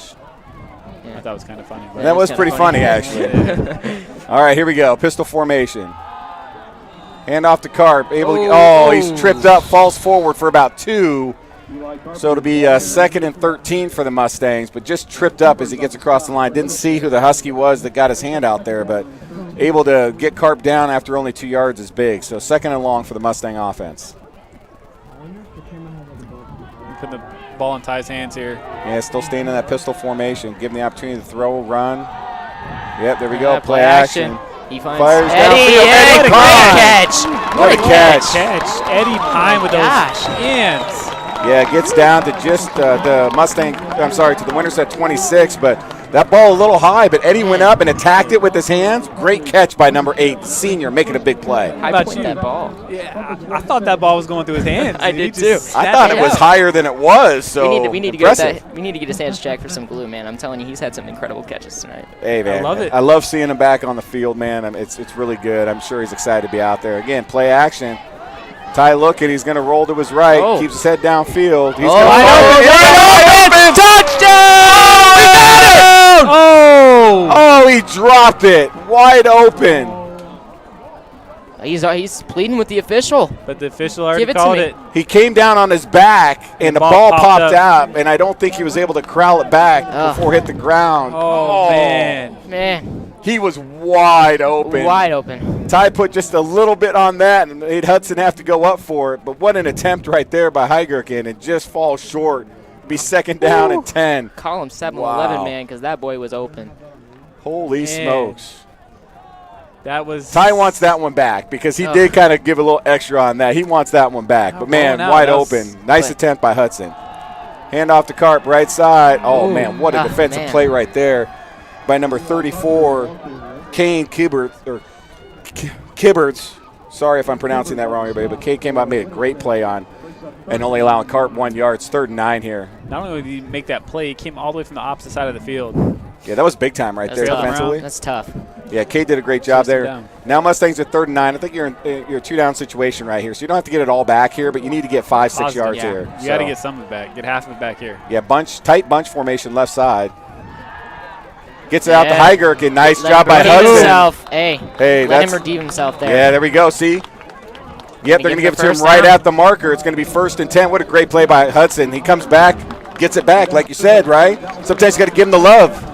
I thought was kind of funny. That was pretty funny, actually. All right, here we go. Pistol formation. Hand off to Carp. He's tripped up, falls forward for about 2. So it'll be 2nd and 13 for the Mustangs, but just tripped up as he gets across the line. Didn't see who the Husky was that got his hand out there, but able to get Carp down after only 2 yards is big. So 2nd and long for the Mustang offense. Put the ball in Ty's hands here. Yeah, still staying in that pistol formation. Give him the opportunity to throw, run. Yep, there we go. Play action. He finds fires Eddie. downfield. Great catch. What a catch. Eddie Pine with those hands. Yeah, it gets down to just the Winterset 26, but that ball a little high, but Eddie went up and attacked it with his hands. Great catch by number 8, senior, making a big play. How about that ball? Yeah, I thought that ball was going through his hands. I did too. I thought it was higher than it was, so we need to get his hands checked for some glue, man. I'm telling you, he's had some incredible catches tonight. Hey, man. I love it. I love seeing him back on the field, man. It's really good. I'm sure he's excited to be out there. Again, play action. Ty looking, he's going to roll to his right, keeps his head downfield. He's wide open! Touchdown! Oh, he dropped it. Wide open. He's pleading with the official. But the official already called it. He came down on his back, and the ball popped out, and I don't think he was able to corral it back before it hit the ground. Oh, man. He was wide open. Wide open. Ty put just a little bit on that and made Hudson have to go up for it. But what an attempt right there by Heigerken, and just falls short. Be 2nd down and 10. Call him 7-11, man, because that boy was open. Holy smokes. That was Ty wants that one back because he did kind of give a little extra on that. He wants that one back. But, man, wide open. Nice attempt by Hudson. Hand off to Carp, right side. Oh, man, what a defensive play right there by number 34, Kane Kibberts. Sorry if I'm pronouncing that wrong, everybody, but Kane came out and made a great play on and only allowing Carp 1 yard. It's 3rd and 9 here. Not only did he make that play, he came all the way from the opposite side of the field. Yeah, that was big time right there defensively. That's tough. Yeah, Kate did a great job there. Now Mustangs at 3rd and 9. I think you're in your 2-down situation right here, so you don't have to get it all back here, but you need to get 5-6 yards here. You got to get some of it back. Get half of it back here. Yeah, tight bunch formation left side. Gets it out to Heigerken. Nice job by Hudson. Hey, let him redeem himself there. Yeah, there we go. See? Yep, they're going to give it to him right at the marker. It's going to be 1st and 10. What a great play by Hudson. He comes back, gets it back, like you said, right? Sometimes you got to give him the love.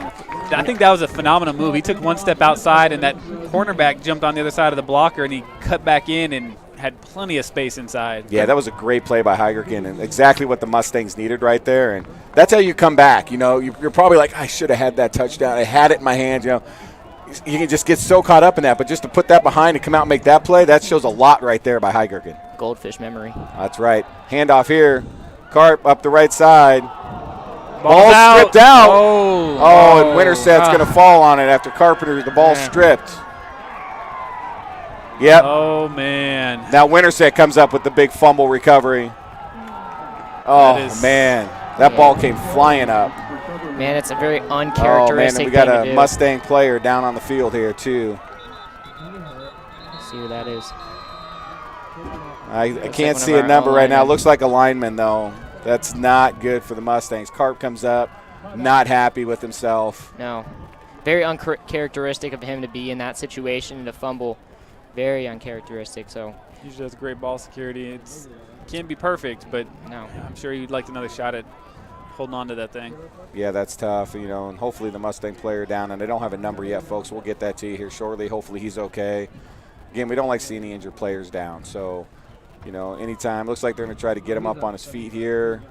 I think that was a phenomenal move. He took one step outside, and that cornerback jumped on the other side of the blocker, and he cut back in and had plenty of space inside. Yeah, that was a great play by Heigerken, and exactly what the Mustangs needed right there. And that's how you come back. You know, you're probably like, I should have had that touchdown. I had it in my hands. You know, you can just get so caught up in that. But just to put that behind and come out and make that play, that shows a lot right there by Heigerken. Goldfish memory. That's right. Handoff here. Carp up the right side. Ball stripped out. And Winterset's going to fall on it after Carpenter. The ball stripped. Yep. Oh, man. Now Winterset comes up with the big fumble recovery. Oh, man. That ball came flying up. Man, it's a very uncharacteristic we got thing a Mustang player down on the field here, too. Let's see who that is. I can't see a number right now. Looks like a lineman, though. That's not good for the Mustangs. Carp comes up, not happy with himself. No. Very uncharacteristic of him to be in that situation and to fumble. Very uncharacteristic. So usually has great ball security. It can't be perfect, but I'm sure you'd like another shot at holding on to that thing. Yeah, that's tough, you know, and hopefully the Mustang player down, and they don't have a number yet, folks. We'll get that to you here shortly. Hopefully he's okay. Again, we don't like seeing the injured players down, so – you know, anytime. Looks like they're going to try to get him up on his feet here.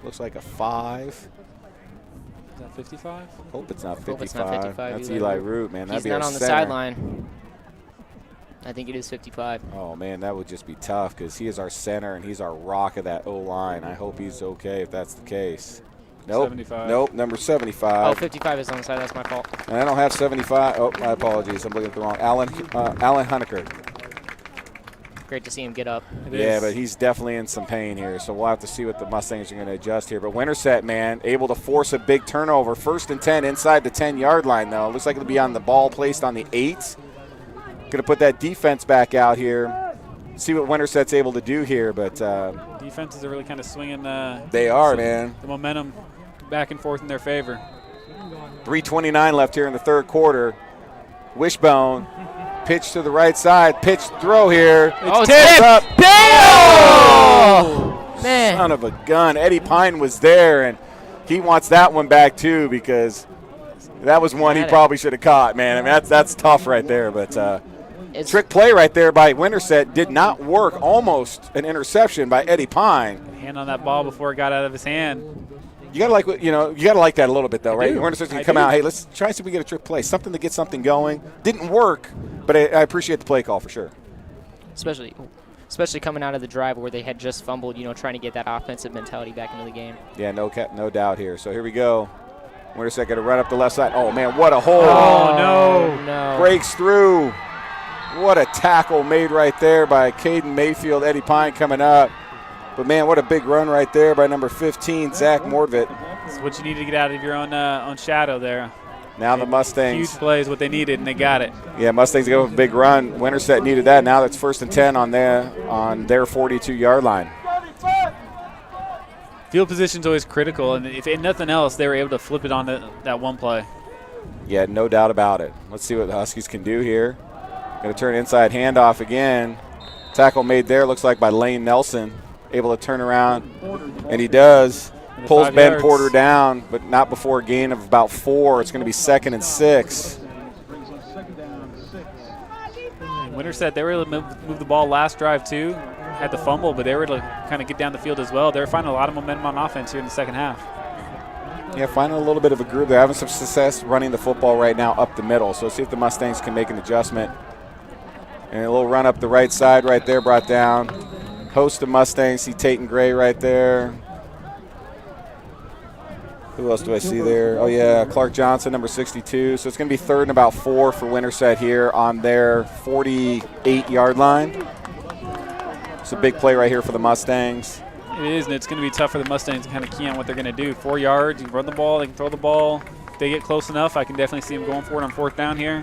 Looks like a 5. Is that 55? Hope it's not 55. It's not 55. That's Eli Root, man. That'd be not our on the center. sideline. I think it is 55. Oh, man, that would just be tough because he is our center and he's our rock of that O-line. I hope he's okay if that's the case. Nope. 75. Nope, number 75. Oh, 55 is on the side. That's my fault. And I don't have 75. Oh, my apologies. I'm looking at the wrong. Alan Hunniker. Great to see him get up. But he's definitely in some pain here, so we'll have to see what the Mustangs are going to adjust here. But Winterset, man, able to force a big turnover. 1st and 10 inside the 10-yard line, though. Looks like it'll be on the ball placed on the 8. Going to put that defense back out here. See what Winterset's able to do here. But defenses are really kind of swinging. They are, man. The momentum back and forth in their favor. 3:29 left here in the 3rd quarter. Wishbone. Pitch to the right side. Pitch throw here. It's tipped up. Oh! Man. Son of a gun. Eddie Pine was there, and he wants that one back, too, because that was one he probably should have caught, man. I mean, that's tough right there. But trick play right there by Winterset did not work. Almost an interception by Eddie Pine. Hand on that ball before it got out of his hand. You gotta like that a little bit though, right? Winterset's gonna come out. Hey, let's try to see if we get a trick play, something to get something going. Didn't work, but I appreciate the play call for sure. Especially coming out of the drive where they had just fumbled, trying to get that offensive mentality back into the game. Yeah, no doubt here. So here we go. Winterset got to run up the left side. Oh man, what a hole! Oh no! Breaks through. What a tackle made right there by Caden Mayfield. Eddie Pine coming up. But, man, what a big run right there by number 15, Zach Mordvit. That's what you need to get out of your own shadow there. Now the Mustangs. Huge plays, what they needed, and they got it. Yeah, Mustangs go with a big run. Winterset needed that. Now that's 1st and 10 on their 42-yard line. Field position's always critical, and if nothing else, they were able to flip it on that one play. Yeah, no doubt about it. Let's see what the Huskies can do here. Going to turn inside handoff again. Tackle made there, looks like by Lane Nelson. Able to turn around, and he does. Pulls Ben Porter down, but not before a gain of about 4. It's going to be 2nd and 6. Winterset, they were able to move the ball last drive too. Had the fumble, but they were able to kind of get down the field as well. They're finding a lot of momentum on offense here in the second half. Yeah, finding a little bit of a groove. They're having some success running the football right now up the middle. So let's see if the Mustangs can make an adjustment. And a little run up the right side right there, brought down. Host of Mustangs, see Tate and Gray right there. Who else do I see there? Oh, yeah, Clark Johnson, number 62. So it's going to be 3rd and about 4 for Winterset here on their 48-yard line. It's a big play right here for the Mustangs. It is, and it's going to be tough for the Mustangs to kind of key on what they're going to do. 4 yards, you can run the ball, they can throw the ball. If they get close enough, I can definitely see them going for it on 4th down here.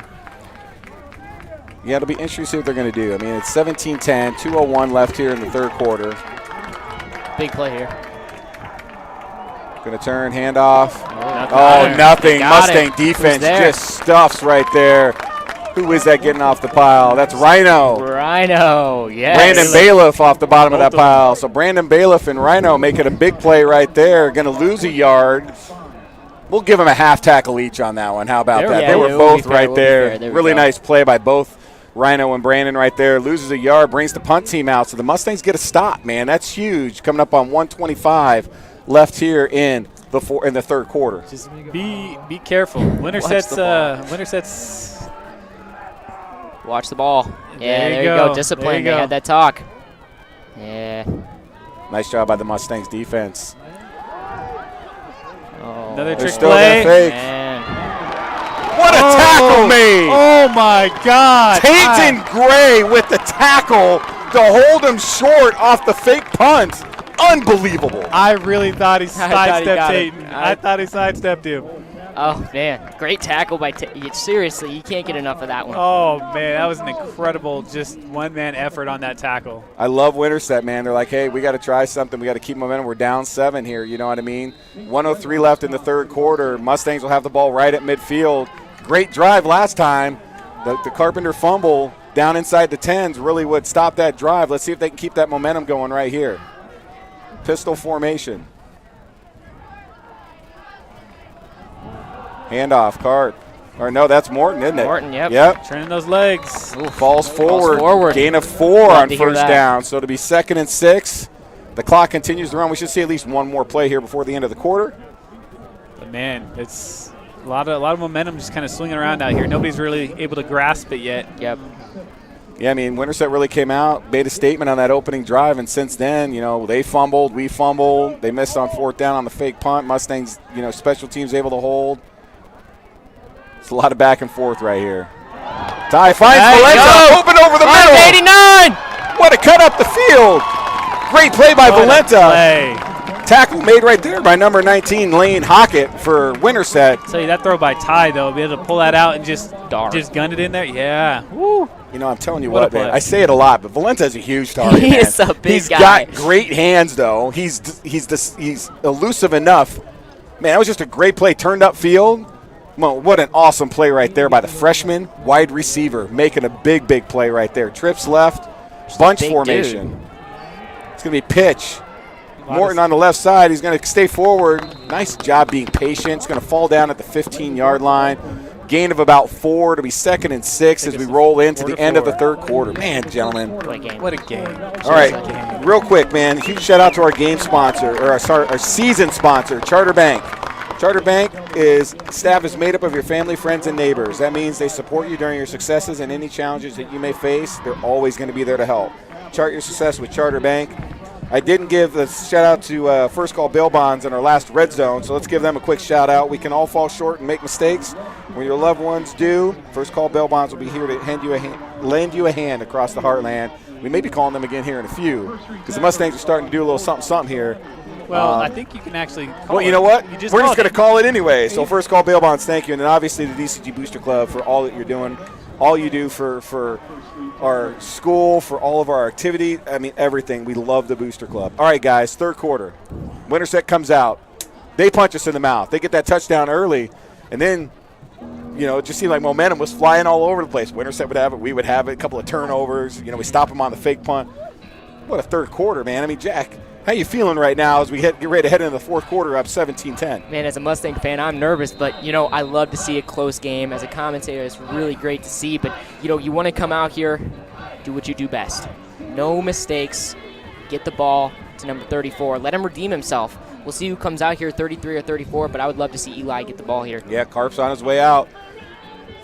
Yeah, it'll be interesting to see what they're going to do. I mean, it's 17-10, 2:01 left here in the 3rd quarter. Big play here. Going to turn, handoff. Nothing. Nothing. Mustang it. defense there? just stuffs right there. Who is that getting off the pile? That's Rhino. Rhino, yes. Brandon Bailiff off the bottom of that pile. So Brandon Bailiff and Rhino making a big play right there. Going to lose a yard. We'll give them a half tackle each on that one. How about that? Yeah, they were both right there. There really nice play by both Rhino and Brandon right there. Loses a yard, brings the punt team out. So the Mustangs get a stop, man. That's huge. Coming up on 1:25 left here in the 3rd quarter. Just be careful. Winterset's Watch the ball. Yeah, there you go. go. Discipline. There you They go. had that talk. Yeah. Nice job by the Mustangs defense. Oh. Another They're trick still play. gonna fake. Man. What a tackle made! Oh my God! Peyton Gray with the tackle to hold him short off the fake punt. Unbelievable. I really thought he thought he sidestepped got it. Peyton. I thought he sidestepped him. Oh, man. Great tackle by seriously, you can't get enough of that one. Oh, man, that was an incredible just one-man effort on that tackle. I love Winterset, man. They're like, hey, we got to try something. We got to keep momentum. We're down 7 here, you know what I mean? 1:03 left in the 3rd quarter. Mustangs will have the ball right at midfield. Great drive last time. The Carpenter fumble down inside the 10s really would stop that drive. Let's see if they can keep that momentum going right here. Pistol formation. Handoff, Cart. Or no, that's Morton, isn't it? Morton, yep. Yep. Turning those legs. Ooh. Falls forward. forward. Gain of 4 Love on to hear 1st that. down. So to be 2nd and 6. The clock continues to run. We should see at least one more play here before the end of the quarter. But man, it's a lot of momentum just kind of swinging around out here. Nobody's really able to grasp it yet. Yep. Yeah, I mean, Winterset really came out, made a statement on that opening drive, and since then, you know, they fumbled, we fumbled. They missed on 4th down on the fake punt. Mustangs, you know, special teams able to hold. It's a lot of back and forth right here. Ty finds Valenta, open over the middle. 89! What a cut up the field. Great play by Valenta. Tackle made right there by number 19, Lane Hockett for Winterset. Tell you that throw by Ty, though, be able to pull that out and just gun it in there. Yeah. Woo. You know, I'm telling you What a what, man. play. I say it a lot, but Valenta's a huge target. He man. is a big He's guy. got great hands, though. He's elusive enough. Man, that was just a great play. Turned up field. Well, what an awesome play right there by the freshman wide receiver, making a big play right there. Trips left, bunch formation. Dude. It's going to be pitch. Morton on the left side. He's going to stay forward. Nice job being patient. It's going to fall down at the 15-yard line. Gain of about 4 to be 2nd and 6 as we roll into the end of the 3rd quarter. Man, gentlemen. What a game. All right, real quick, man. Huge shout out to our game sponsor, or our season sponsor, Charter Bank. Charter Bank staff is made up of your family, friends, and neighbors. That means they support you during your successes and any challenges that you may face. They're always going to be there to help. Chart your success with Charter Bank. I didn't give a shout out to First Call Bail Bonds in our last Red Zone, so let's give them a quick shout out. We can all fall short and make mistakes. When your loved ones do, First Call Bail Bonds will be here to lend you a hand across the heartland. We may be calling them again here in a few because the Mustangs are starting to do a little something here. Well, I think you can actually call Well, you know what? We're just going to call it anyway. So First Call Bail Bonds, thank you. And then obviously the DCG Booster Club for all that you're doing, all you do for our school, for all of our activity. I mean, everything. We love the Booster Club. All right, guys, 3rd quarter. Winterset comes out. They punch us in the mouth. They get that touchdown early. And then, you know, it just seemed like momentum was flying all over the place. Winterset would have it. We would have it. A couple of turnovers. You know, we stop them on the fake punt. What a 3rd quarter, man. I mean, Jack, how you feeling right now as we get ready to head into the 4th quarter up 17-10? Man, as a Mustang fan, I'm nervous, but, you know, I love to see a close game. As a commentator, it's really great to see. But, you know, you want to come out here, do what you do best. No mistakes. Get the ball to number 34. Let him redeem himself. we'll see who comes out here, 33 or 34, but I would love to see Eli get the ball here. Yeah, Carp's on his way out.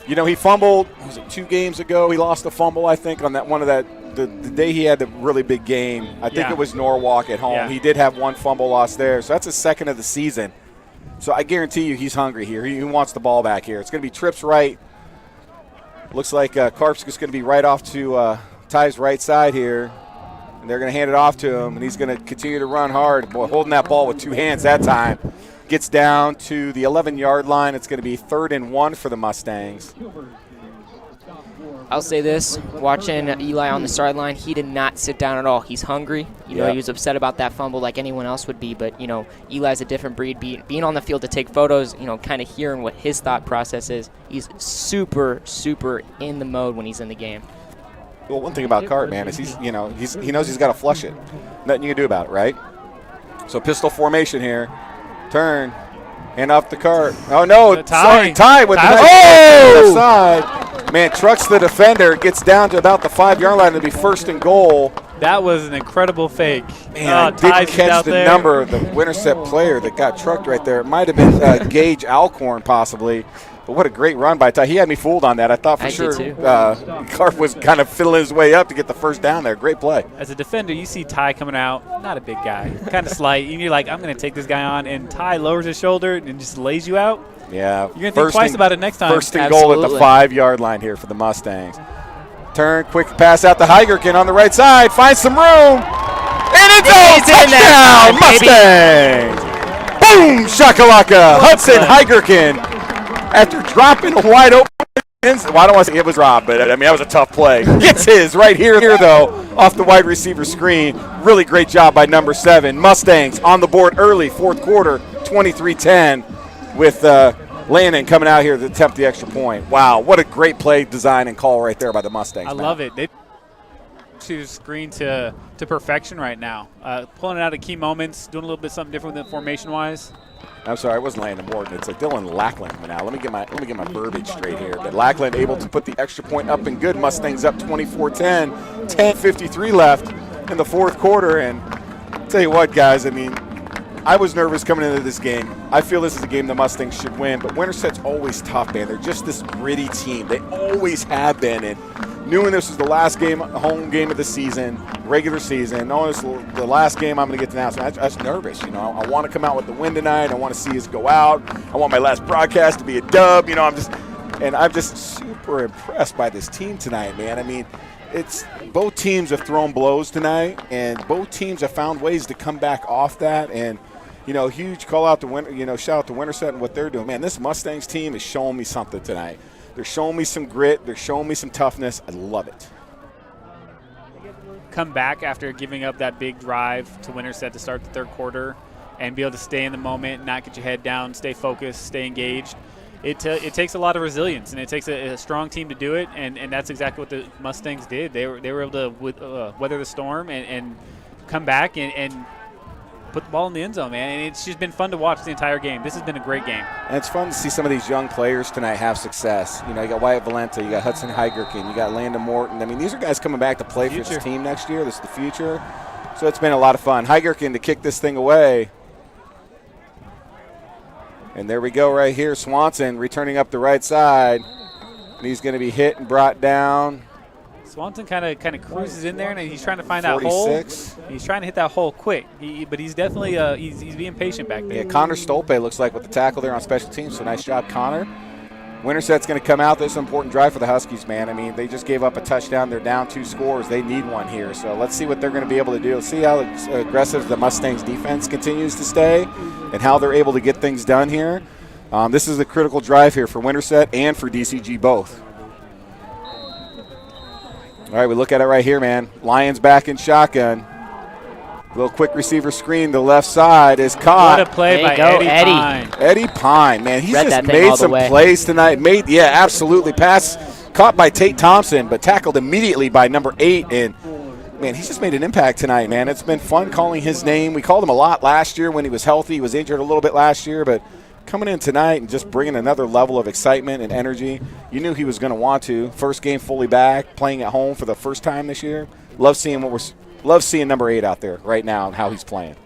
You know, he fumbled, was it 2 games ago? He lost a fumble, I think, on that one of that. The day he had the really big game, I think it was Norwalk at home. Yeah. He did have 1 fumble loss there, so that's his 2nd of the season. So I guarantee you he's hungry here. He wants the ball back here. It's going to be trips right. Looks like Carp's just going to be right off to Ty's right side here. And they're going to hand it off to him, and he's going to continue to run hard. Boy, holding that ball with 2 hands that time. Gets down to the 11-yard line. It's going to be 3rd and 1 for the Mustangs. I'll say this, watching Eli on the sideline, he did not sit down at all. He's hungry. You know, he was upset about that fumble like anyone else would be, but, you know, Eli's a different breed. Being on the field to take photos, you know, kind of hearing what his thought process is, he's super, super in the mode when he's in the game. Well, one thing about Carp, man, is he knows he's got to flush it. Nothing you can do about it, right? So pistol formation here. Turn. And off the cart. Oh, no. Sorry, Ty with the left side. Man, trucks the defender, gets down to about the 5-yard line to be 1st and goal. That was an incredible fake. Man, didn't catch the number of the Winterset player that got trucked right there. It might have been Gage Alcorn possibly. But what a great run by Ty. He had me fooled on that. I thought for sure Carp was kind of fiddling his way up to get the first down there. Great play. As a defender, you see Ty coming out, not a big guy, kind of slight. And you're like, I'm going to take this guy on. And Ty lowers his shoulder and just lays you out. Yeah. You're going to think twice about it next time. 1st and goal at the 5-yard line here for the Mustangs. Turn, quick pass out to Heigerkin on the right side. Finds some room. And it's touchdown, Mustangs. Boom, shakalaka. Hudson Heigerkin, after dropping a wide open. Well, I don't want to say it was Rob, but I mean, that was a tough play. Gets his right here, though, off the wide receiver screen. Really great job by number 7. Mustangs on the board early, 4th quarter, 23-10, with Landon coming out here to attempt the extra point. Wow, what a great play, design, and call right there by the Mustangs. I love it. They to screen to perfection right now. Pulling it out at key moments, doing a little bit something different than formation-wise. I'm sorry, it wasn't Landon Morton. It's Dylan Lackland coming out. Let me get my verbiage straight here. But Lackland able to put the extra point up and good. Mustangs up 24-10. 10:53 left in the 4th quarter. And I'll tell you what, guys, I mean, I was nervous coming into this game. I feel this is a game the Mustangs should win, but Winterset's always tough, man. They're just this gritty team. They always have been. And knowing this was the last game, home game of the season, regular season, knowing this is the last game I'm going to get to announce, I was nervous. You know, I want to come out with the win tonight. I want to see us go out. I want my last broadcast to be a dub. You know, I'm just super impressed by this team tonight, man. I mean, it's both teams have thrown blows tonight, and both teams have found ways to come back off that. And you know, huge call out to shout out to Winterset and what they're doing. Man, this Mustangs team is showing me something tonight. They're showing me some grit. They're showing me some toughness. I love it. Come back after giving up that big drive to Winterset to start the 3rd quarter and be able to stay in the moment, not get your head down, stay focused, stay engaged. It takes a lot of resilience, and it takes a strong team to do it, and that's exactly what the Mustangs did. They were able to weather the storm and come back and put the ball in the end zone, man. And it's just been fun to watch the entire game. This has been a great game. And it's fun to see some of these young players tonight have success. You know, you got Wyatt Valenta, you got Hudson Heigerkin, you got Landon Morton. I mean, these are guys coming back to play for this team next year. This is the future. So it's been a lot of fun. Heigerkin to kick this thing away. And there we go right here. Swanson returning up the right side. And he's going to be hit and brought down. Swanson kind of cruises in there, and he's trying to find that hole. He's trying to hit that hole quick, but he's definitely he's being patient back there. Yeah, Connor Stolpe looks like with the tackle there on special teams, so nice job, Connor. Winterset's going to come out. This is an important drive for the Huskies, man. I mean, they just gave up a touchdown. They're down 2 scores. They need one here, so let's see what they're going to be able to do. Let's see how aggressive the Mustangs defense continues to stay and how they're able to get things done here. This is a critical drive here for Winterset and for DCG both. All right, we look at it right here, man. Lions back in shotgun. A little quick receiver screen to the left side is caught. What a play by Eddie Pine. Eddie Pine, man. He's just made some plays tonight. Yeah, absolutely. Pass caught by Tate Thompson, but tackled immediately by number 8. And, man, he's just made an impact tonight, man. It's been fun calling his name. We called him a lot last year when he was healthy. He was injured a little bit last year, but coming in tonight and just bringing another level of excitement and energy. You knew he was going to want to. First game fully back, playing at home for the first time this year. Love seeing number 8 out there right now and how he's playing.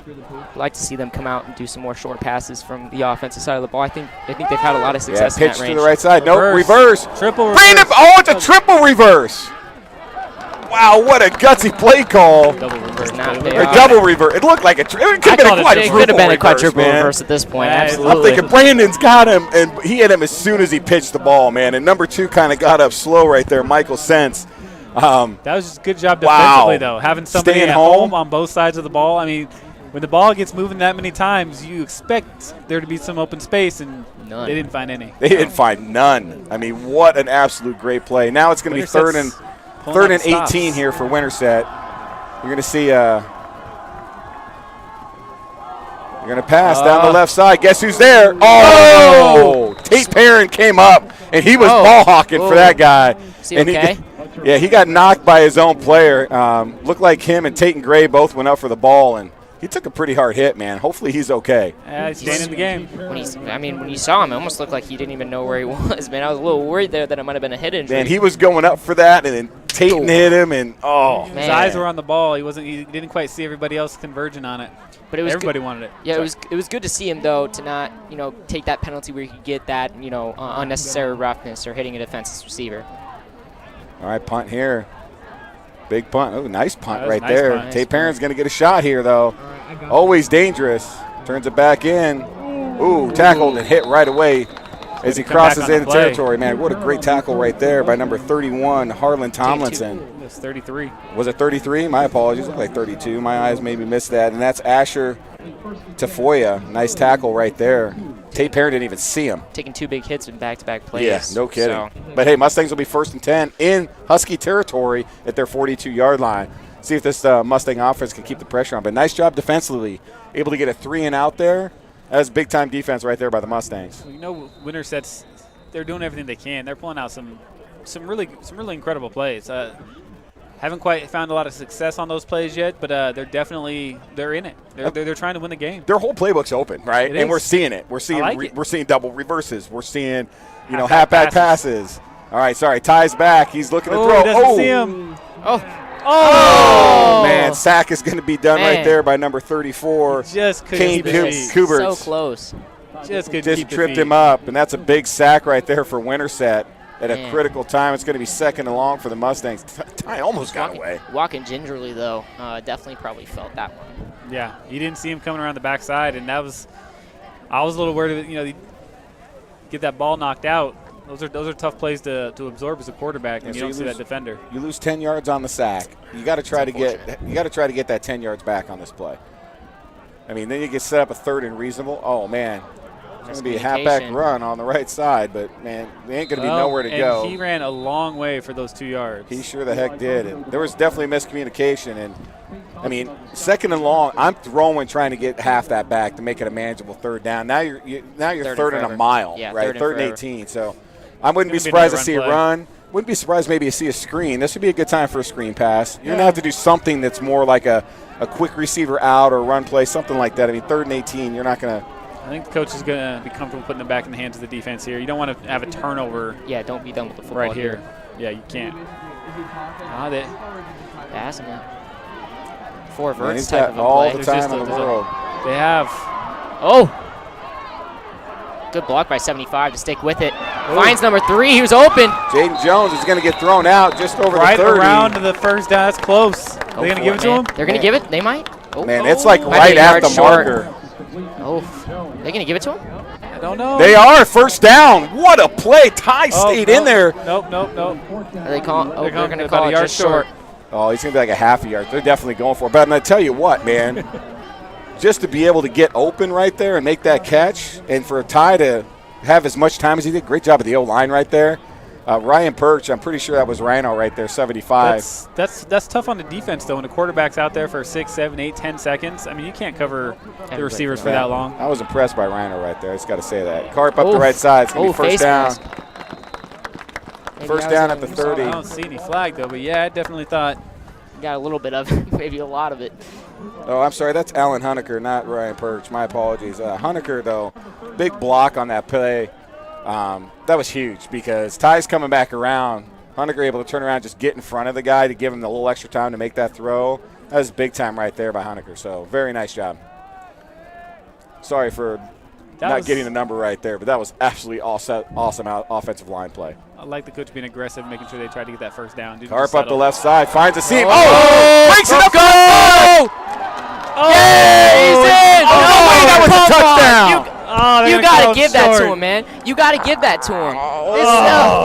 I'd like to see them come out and do some more short passes from the offensive side of the ball. I think they've had a lot of success in that pitch range. to the right side. Nope, reverse. Triple reverse. Brandon, oh, it's a triple reverse. Wow, what a gutsy play call. Double reverse. Or double reverse. It looked like it could have been a quadruple reverse at this point. Absolutely. I'm thinking Brandon's got him, and he hit him as soon as he pitched the ball, man. And number 2 kind of got up slow right there, Michael Sense. That was just a good job defensively, though. Having somebody Staying at home on both sides of the ball. I mean, when the ball gets moving that many times, you expect there to be some open space, and none. They didn't find any. They didn't find none. I mean, what an absolute great play. Now it's going to be third and 18 here for Winterset. You're going to see you're going to pass down the left side. Guess who's there? Oh! Tate Perrin came up, and he was ball hawking for that guy. Is he okay? He got knocked by his own player. Looked like him and Tate and Gray both went up for the ball, and he took a pretty hard hit, man. Hopefully he's okay. He's staying in the game. When you saw him, it almost looked like he didn't even know where he was, man. I was a little worried there that it might have been a hit injury. Man, he was going up for that, and then Tate hit him, and his eyes were on the ball. He didn't quite see everybody else converging on it. But everybody wanted it. Yeah, it was good to see him, though, to not take that penalty where he could get that unnecessary roughness or hitting a defenseless receiver. All right, punt here. Big punt. Oh, nice punt right nice there. Punt. Tate Perrin's going to get a shot here, though. Always dangerous. Turns it back in. Ooh, tackled and hit right away as he crosses into territory. Man, what a great tackle right there by number 31, Harlan Tomlinson. It was 33. Was it 33? My apologies. It looked like 32. My eyes maybe missed that. And that's Asher Tafoya. Nice tackle right there. Tate Perrin didn't even see him. Taking 2 big hits in back-to-back plays. Yeah, no kidding. But, hey, Mustangs will be 1st and 10 in Husky territory at their 42-yard line. See if this Mustang offense can keep the pressure on. But nice job defensively. Able to get a 3-and-out there. That was big-time defense right there by the Mustangs. Winterset's, they're doing everything they can. They're pulling out some really incredible plays. Haven't quite found a lot of success on those plays yet, but they're in it. They're trying to win the game. Their whole playbook's open, right? And we're seeing it. We're seeing double reverses. We're seeing halfback passes. All right, sorry. Ty's back. He's looking to throw. Doesn't see him. Oh, man. Sack is going to be done right there by number 34. Just couldn't keep it. So close. Just tripped him up, and that's a big sack right there for Winterset. At a critical time, it's going to be 2nd and long for the Mustangs. Ty almost got away. Walking gingerly, though, definitely probably felt that one. Yeah, you didn't see him coming around the backside, and I was a little worried. Get that ball knocked out. Those are tough plays to absorb as a quarterback, and you don't see that defender. You lose 10 yards on the sack. You got to try to get that 10 yards back on this play. I mean, then you get set up a 3rd and reasonable. Oh man. It's going to be a halfback run on the right side, but, man, they ain't going to be nowhere to go. And he ran a long way for those 2 yards. He sure the heck did. And there was definitely miscommunication. And, I mean, 2nd and long, I'm throwing trying to get half that back to make it a manageable 3rd down. Now you're 3rd and a mile, right? 3rd and 18. So I wouldn't be surprised to see a run. Wouldn't be surprised maybe to see a screen. This would be a good time for a screen pass. You're going to have to do something that's more like a quick receiver out or run play, something like that. I mean, 3rd and 18, you're not going to – I think the coach is going to be comfortable putting it back in the hands of the defense here. You don't want to have a turnover. Yeah, don't be done with the football right here. Yeah, you can't. They passing it. 4 verts type of a all play. The time in the world. They have. Oh. Good block by 75 to stick with it. Finds number 3. He was open. Jaden Jones is going to get thrown out just over right the 30. Right around the 1st down. That's close. They're going to give it to him? They're going to give it. They might. Man, it's like right at the marker. Oh, they going to give it to him? I don't know. They are. 1st down. What a play. Ty stayed in there. Nope. Are they calling? They're going to call it just short. Oh, he's going to be like a half a yard. They're definitely going for it. But I'm going to tell you what, man. Just to be able to get open right there and make that catch, and for Ty to have as much time as he did, great job of the O-line right there. Ryan Perch, I'm pretty sure that was Rhino right there, 75. That's tough on the defense, though, when the quarterback's out there for 6, 7, 8, 10 seconds. I mean, you can't cover the receivers for that long. I was impressed by Rhino right there. I just got to say that. Carp up the right side. It's going to be 1st down. First down at the 30. I don't see any flag, though, but, yeah, I definitely thought. Got a little bit of it, maybe a lot of it. Oh, I'm sorry. That's Alan Honecker, not Ryan Perch. My apologies. Honecker, though, big block on that play. That was huge because Ty's coming back around. Honecker able to turn around, just get in front of the guy to give him a little extra time to make that throw. That was big time right there by Honecker, so very nice job. Sorry for not getting the number right there, but that was absolutely awesome offensive line play. I like the coach being aggressive, making sure they tried to get that first down. Carp up the left side, finds a seam. Breaks it up. Go! Yeah, he's in. No way, that was a touchdown. You got to give that to him, man. You got to give that to him.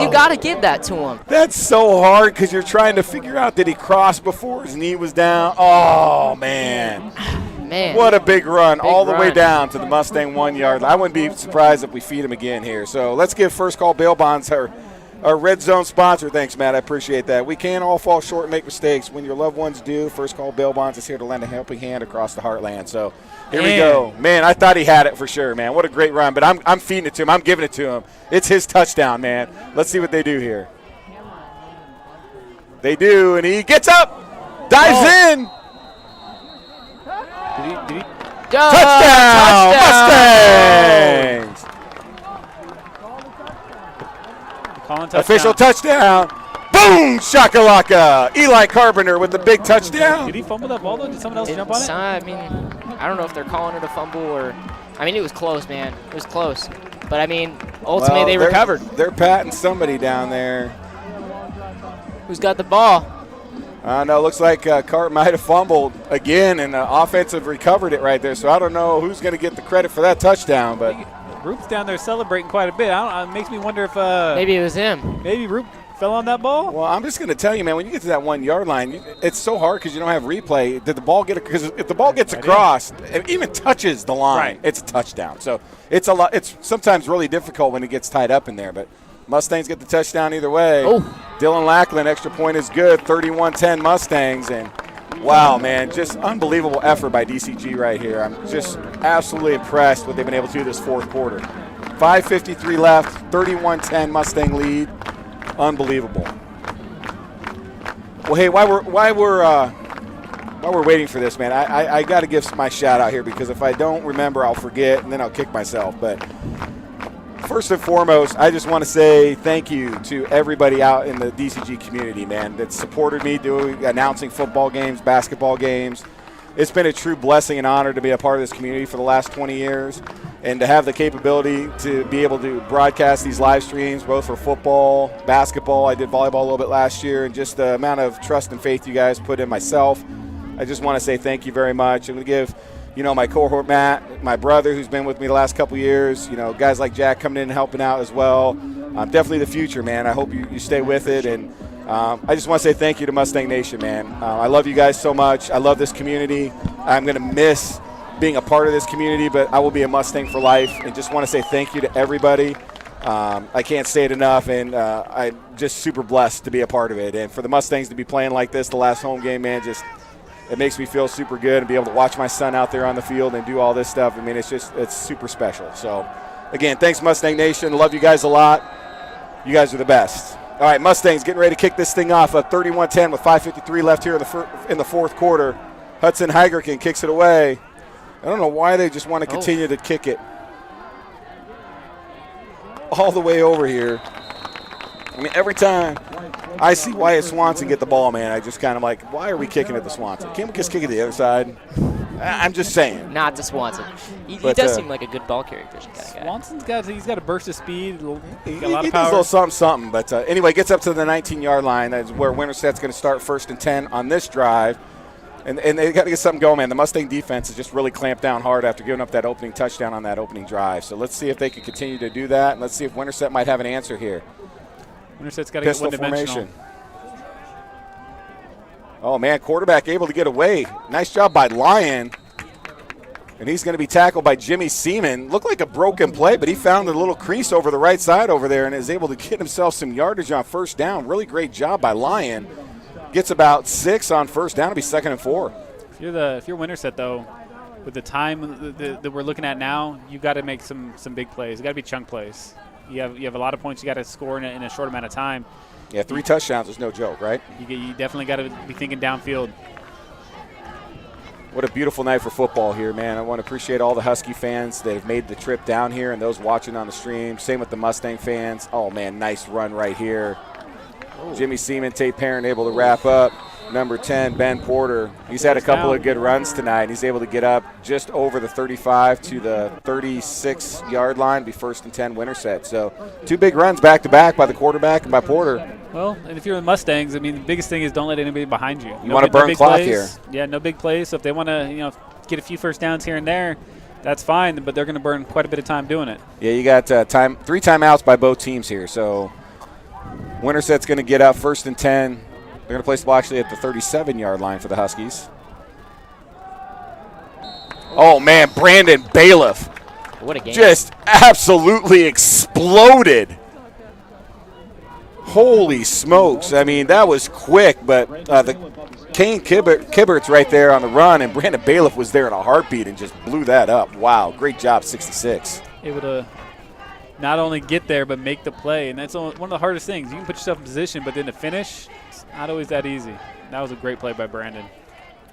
You got to give that to him. That's so hard because you're trying to figure out, did he cross before his knee was down? Oh, man. Man. What a big run all the way down to the Mustang 1 yard. I wouldn't be surprised if we feed him again here. So let's give First Call Bail Bonds our Red Zone sponsor. Thanks, Matt. I appreciate that. We can all fall short and make mistakes. When your loved ones do, First Call Bail Bonds is here to lend a helping hand across the heartland. So here we go. Man, I thought he had it for sure, man. What a great run. But I'm feeding it to him. I'm giving it to him. It's his touchdown, man. Let's see what they do here. They do, and he gets up, dives in. Did he? Touchdown! Mustangs! Official touchdown. Boom! Shakalaka! Eli Carpenter with the big touchdown. Did he fumble that ball, though? Did someone else jump on it? I mean, I don't know if they're calling it a fumble or – I mean, it was close, man. It was close. But, I mean, ultimately they recovered. They're patting somebody down there. Who's got the ball? No, looks like Cart might have fumbled again, and the offensive recovered it right there. So I don't know who's going to get the credit for that touchdown. But Roop's down there celebrating quite a bit. It makes me wonder if maybe it was him. Maybe Roop fell on that ball. Well, I'm just going to tell you, man, when you get to that 1 yard line, it's so hard because you don't have replay. Did the ball get – because if the ball gets across, it even touches the line, it's a touchdown. So it's a lot. It's sometimes really difficult when it gets tied up in there, but – Mustangs get the touchdown either way. Dylan Lackland, extra point is good. 31-10 Mustangs. And, wow, man, just unbelievable effort by DCG right here. I'm just absolutely impressed what they've been able to do this fourth quarter. 5:53 left, 31-10 Mustang lead. Unbelievable. Well, hey, while we're waiting for this, man, I got to give my shout out here because if I don't remember, I'll forget, and then I'll kick myself. But first and foremost, I just want to say thank you to everybody out in the DCG community, man, that supported me announcing football games, basketball games. It's been a true blessing and honor to be a part of this community for the last 20 years and to have the capability to be able to broadcast these live streams, both for football, basketball. I did volleyball a little bit last year, and just the amount of trust and faith you guys put in myself. I just want to say thank you very much. I'm going to give my cohort Matt, my brother who's been with me the last couple years, guys like Jack coming in and helping out as well. Definitely the future, man. I hope you stay with it. And I just want to say thank you to Mustang Nation, man. I love you guys so much. I love this community. I'm going to miss being a part of this community, but I will be a Mustang for life. And just want to say thank you to everybody. I can't say it enough, and I'm just super blessed to be a part of it. And for the Mustangs to be playing like this, the last home game, man, it makes me feel super good and be able to watch my son out there on the field and do all this stuff. I mean, it's super special. So, again, thanks, Mustang Nation. Love you guys a lot. You guys are the best. All right, Mustangs getting ready to kick this thing off at 31-10 with 5:53 left here in the fourth quarter. Hudson Heigerken kicks it away. I don't know why they just want to continue to kick it all the way over here. I mean, every time I see Wyatt Swanson get the ball, man, I just kind of like, why are we kicking it to Swanson? Can't we just kick it to the other side? I'm just saying. Not to Swanson. He does seem like a good ball carrier kind of guy. Swanson's got a burst of speed. He got a lot of power. He does a little something. But anyway, gets up to the 19-yard line. That's where Winterset's going to start 1st and 10 on this drive. And they got to get something going, man. The Mustang defense has just really clamped down hard after giving up that opening touchdown on that opening drive. So let's see if they can continue to do that. And let's see if Winterset might have an answer here. Winterset's got to get one-dimensional. Oh, man, quarterback able to get away. Nice job by Lyon. And he's going to be tackled by Jimmy Seaman. Looked like a broken play, but he found a little crease over the right side over there and is able to get himself some yardage on first down. Really great job by Lyon. Gets about 6 on first down. It'll be 2nd and 4. If you're Winterset, though, with the time that we're looking at now, you've got to make some big plays. It's got to be chunk plays. You have a lot of points you got to score in a short amount of time. Yeah, 3 touchdowns is no joke, right? You definitely got to be thinking downfield. What a beautiful night for football here, man. I want to appreciate all the Husky fans that have made the trip down here and those watching on the stream. Same with the Mustang fans. Oh, man, nice run right here. Jimmy Seaman, Tate Parent able to wrap up. number 10, Ben Porter. He's had a couple of good runs tonight. He's able to get up just over the 35 to the 36-yard line, be 1st and 10 Winterset. So 2 big runs back-to-back by the quarterback and by Porter. Well, and if you're the Mustangs, I mean, the biggest thing is don't let anybody behind you. You want to burn clock here. Yeah, no big plays. So if they want to, get a few first downs here and there, that's fine, but they're going to burn quite a bit of time doing it. Yeah, you got 3 timeouts by both teams here. So Winterset's going to get up 1st and 10. They're going to place the ball actually at the 37-yard line for the Huskies. Oh, man, Brandon Bailiff. What a game. Just absolutely exploded. Holy smokes. I mean, that was quick, but the Kane Kibbert's right there on the run, and Brandon Bailiff was there in a heartbeat and just blew that up. Wow, great job, 66. Able to not only get there, but make the play, and that's one of the hardest things. You can put yourself in position, but then to finish, it's not always that easy. That was a great play by Brandon.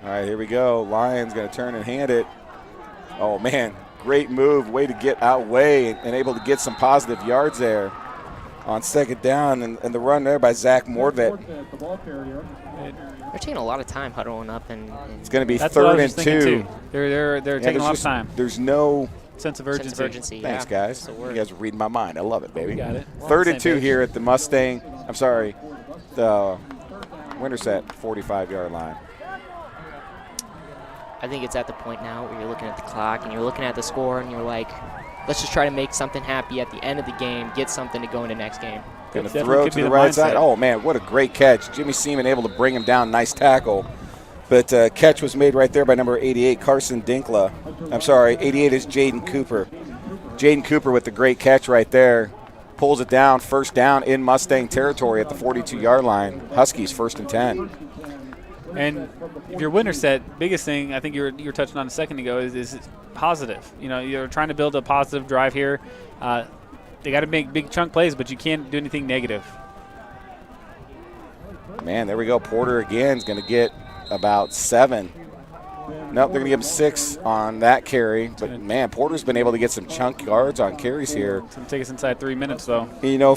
All right, here we go. Lions going to turn and hand it. Oh, man, great move, way to get out way and able to get some positive yards there on 2nd down, and the run there by Zach Morvet. They're taking a lot of time huddling up, and it's going to be that's 3rd and 2. They're taking a lot of time. There's no sense of urgency. Thanks, guys. You guys are reading my mind. I love it, baby. Got it. 3rd and 2 here at the Mustang. I'm sorry, the Winterset 45-yard line. I think it's at the point now where you're looking at the clock and you're looking at the score and you're like, let's just try to make something happy at the end of the game, get something to go into next game. Going to throw to the right side. Oh, man, what a great catch. Jimmy Seaman able to bring him down. Nice tackle. But catch was made right there by number 88, Carson Dinkla. I'm sorry, 88 is Jaden Cooper. Jaden Cooper with the great catch right there. Pulls it down, 1st down in Mustang territory at the 42-yard line. Huskies 1st and 10. And if you're Winterset, biggest thing I think you were touching on a second ago is positive. You're trying to build a positive drive here. They got to make big chunk plays, but you can't do anything negative. Man, there we go. Porter again is going to get about 7. Nope, they're going to give him 6 on that carry. But, man, Porter's been able to get some chunk yards on carries here. It's going to take us inside 3 minutes, though.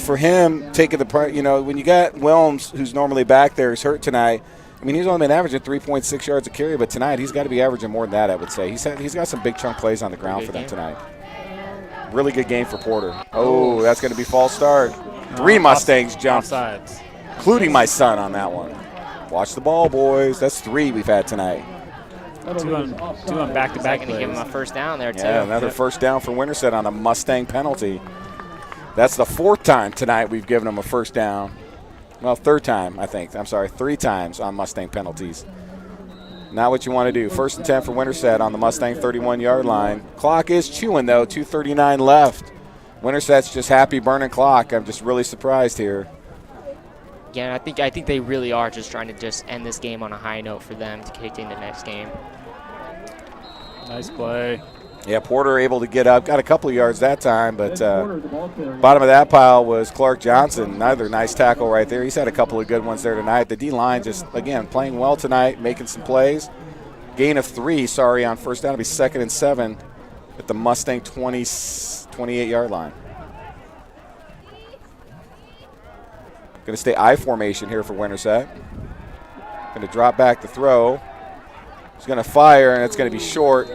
For him, taking the part, when you got Wilms, who's normally back there, is hurt tonight. I mean, he's only been averaging 3.6 yards a carry, but tonight he's got to be averaging more than that, I would say. He's got some big chunk plays on the ground for them tonight. Really good game for Porter. Oh, that's going to be false start. 3 Mustangs jumped, offsides, including my son on that one. Watch the ball, boys. That's 3 we've had tonight. Two on back-to-back plays. Going to give him a 1st down there, too. Yeah, another 1st down for Winterset on a Mustang penalty. That's the 4th time tonight we've given them a 1st down. Well, 3rd time, I think. I'm sorry, 3 times on Mustang penalties. Not what you want to do. 1st and 10 for Winterset on the Mustang 31-yard line. Clock is chewing, though. 2:39 left. Winterset's just happy burning clock. I'm just really surprised here. Yeah, I think they really are just trying to just end this game on a high note for them to kick into the next game. Nice play. Yeah, Porter able to get up. Got a couple of yards that time, but bottom of that pile was Clark Johnson. Another nice tackle right there. He's had a couple of good ones there tonight. The D-line just, again, playing well tonight, making some plays. Gain of 3, on 1st down. It'll be 2nd and 7 at the Mustang 28-yard line. Going to stay I formation here for Winterset. Going to drop back the throw. He's going to fire, and it's going to be short.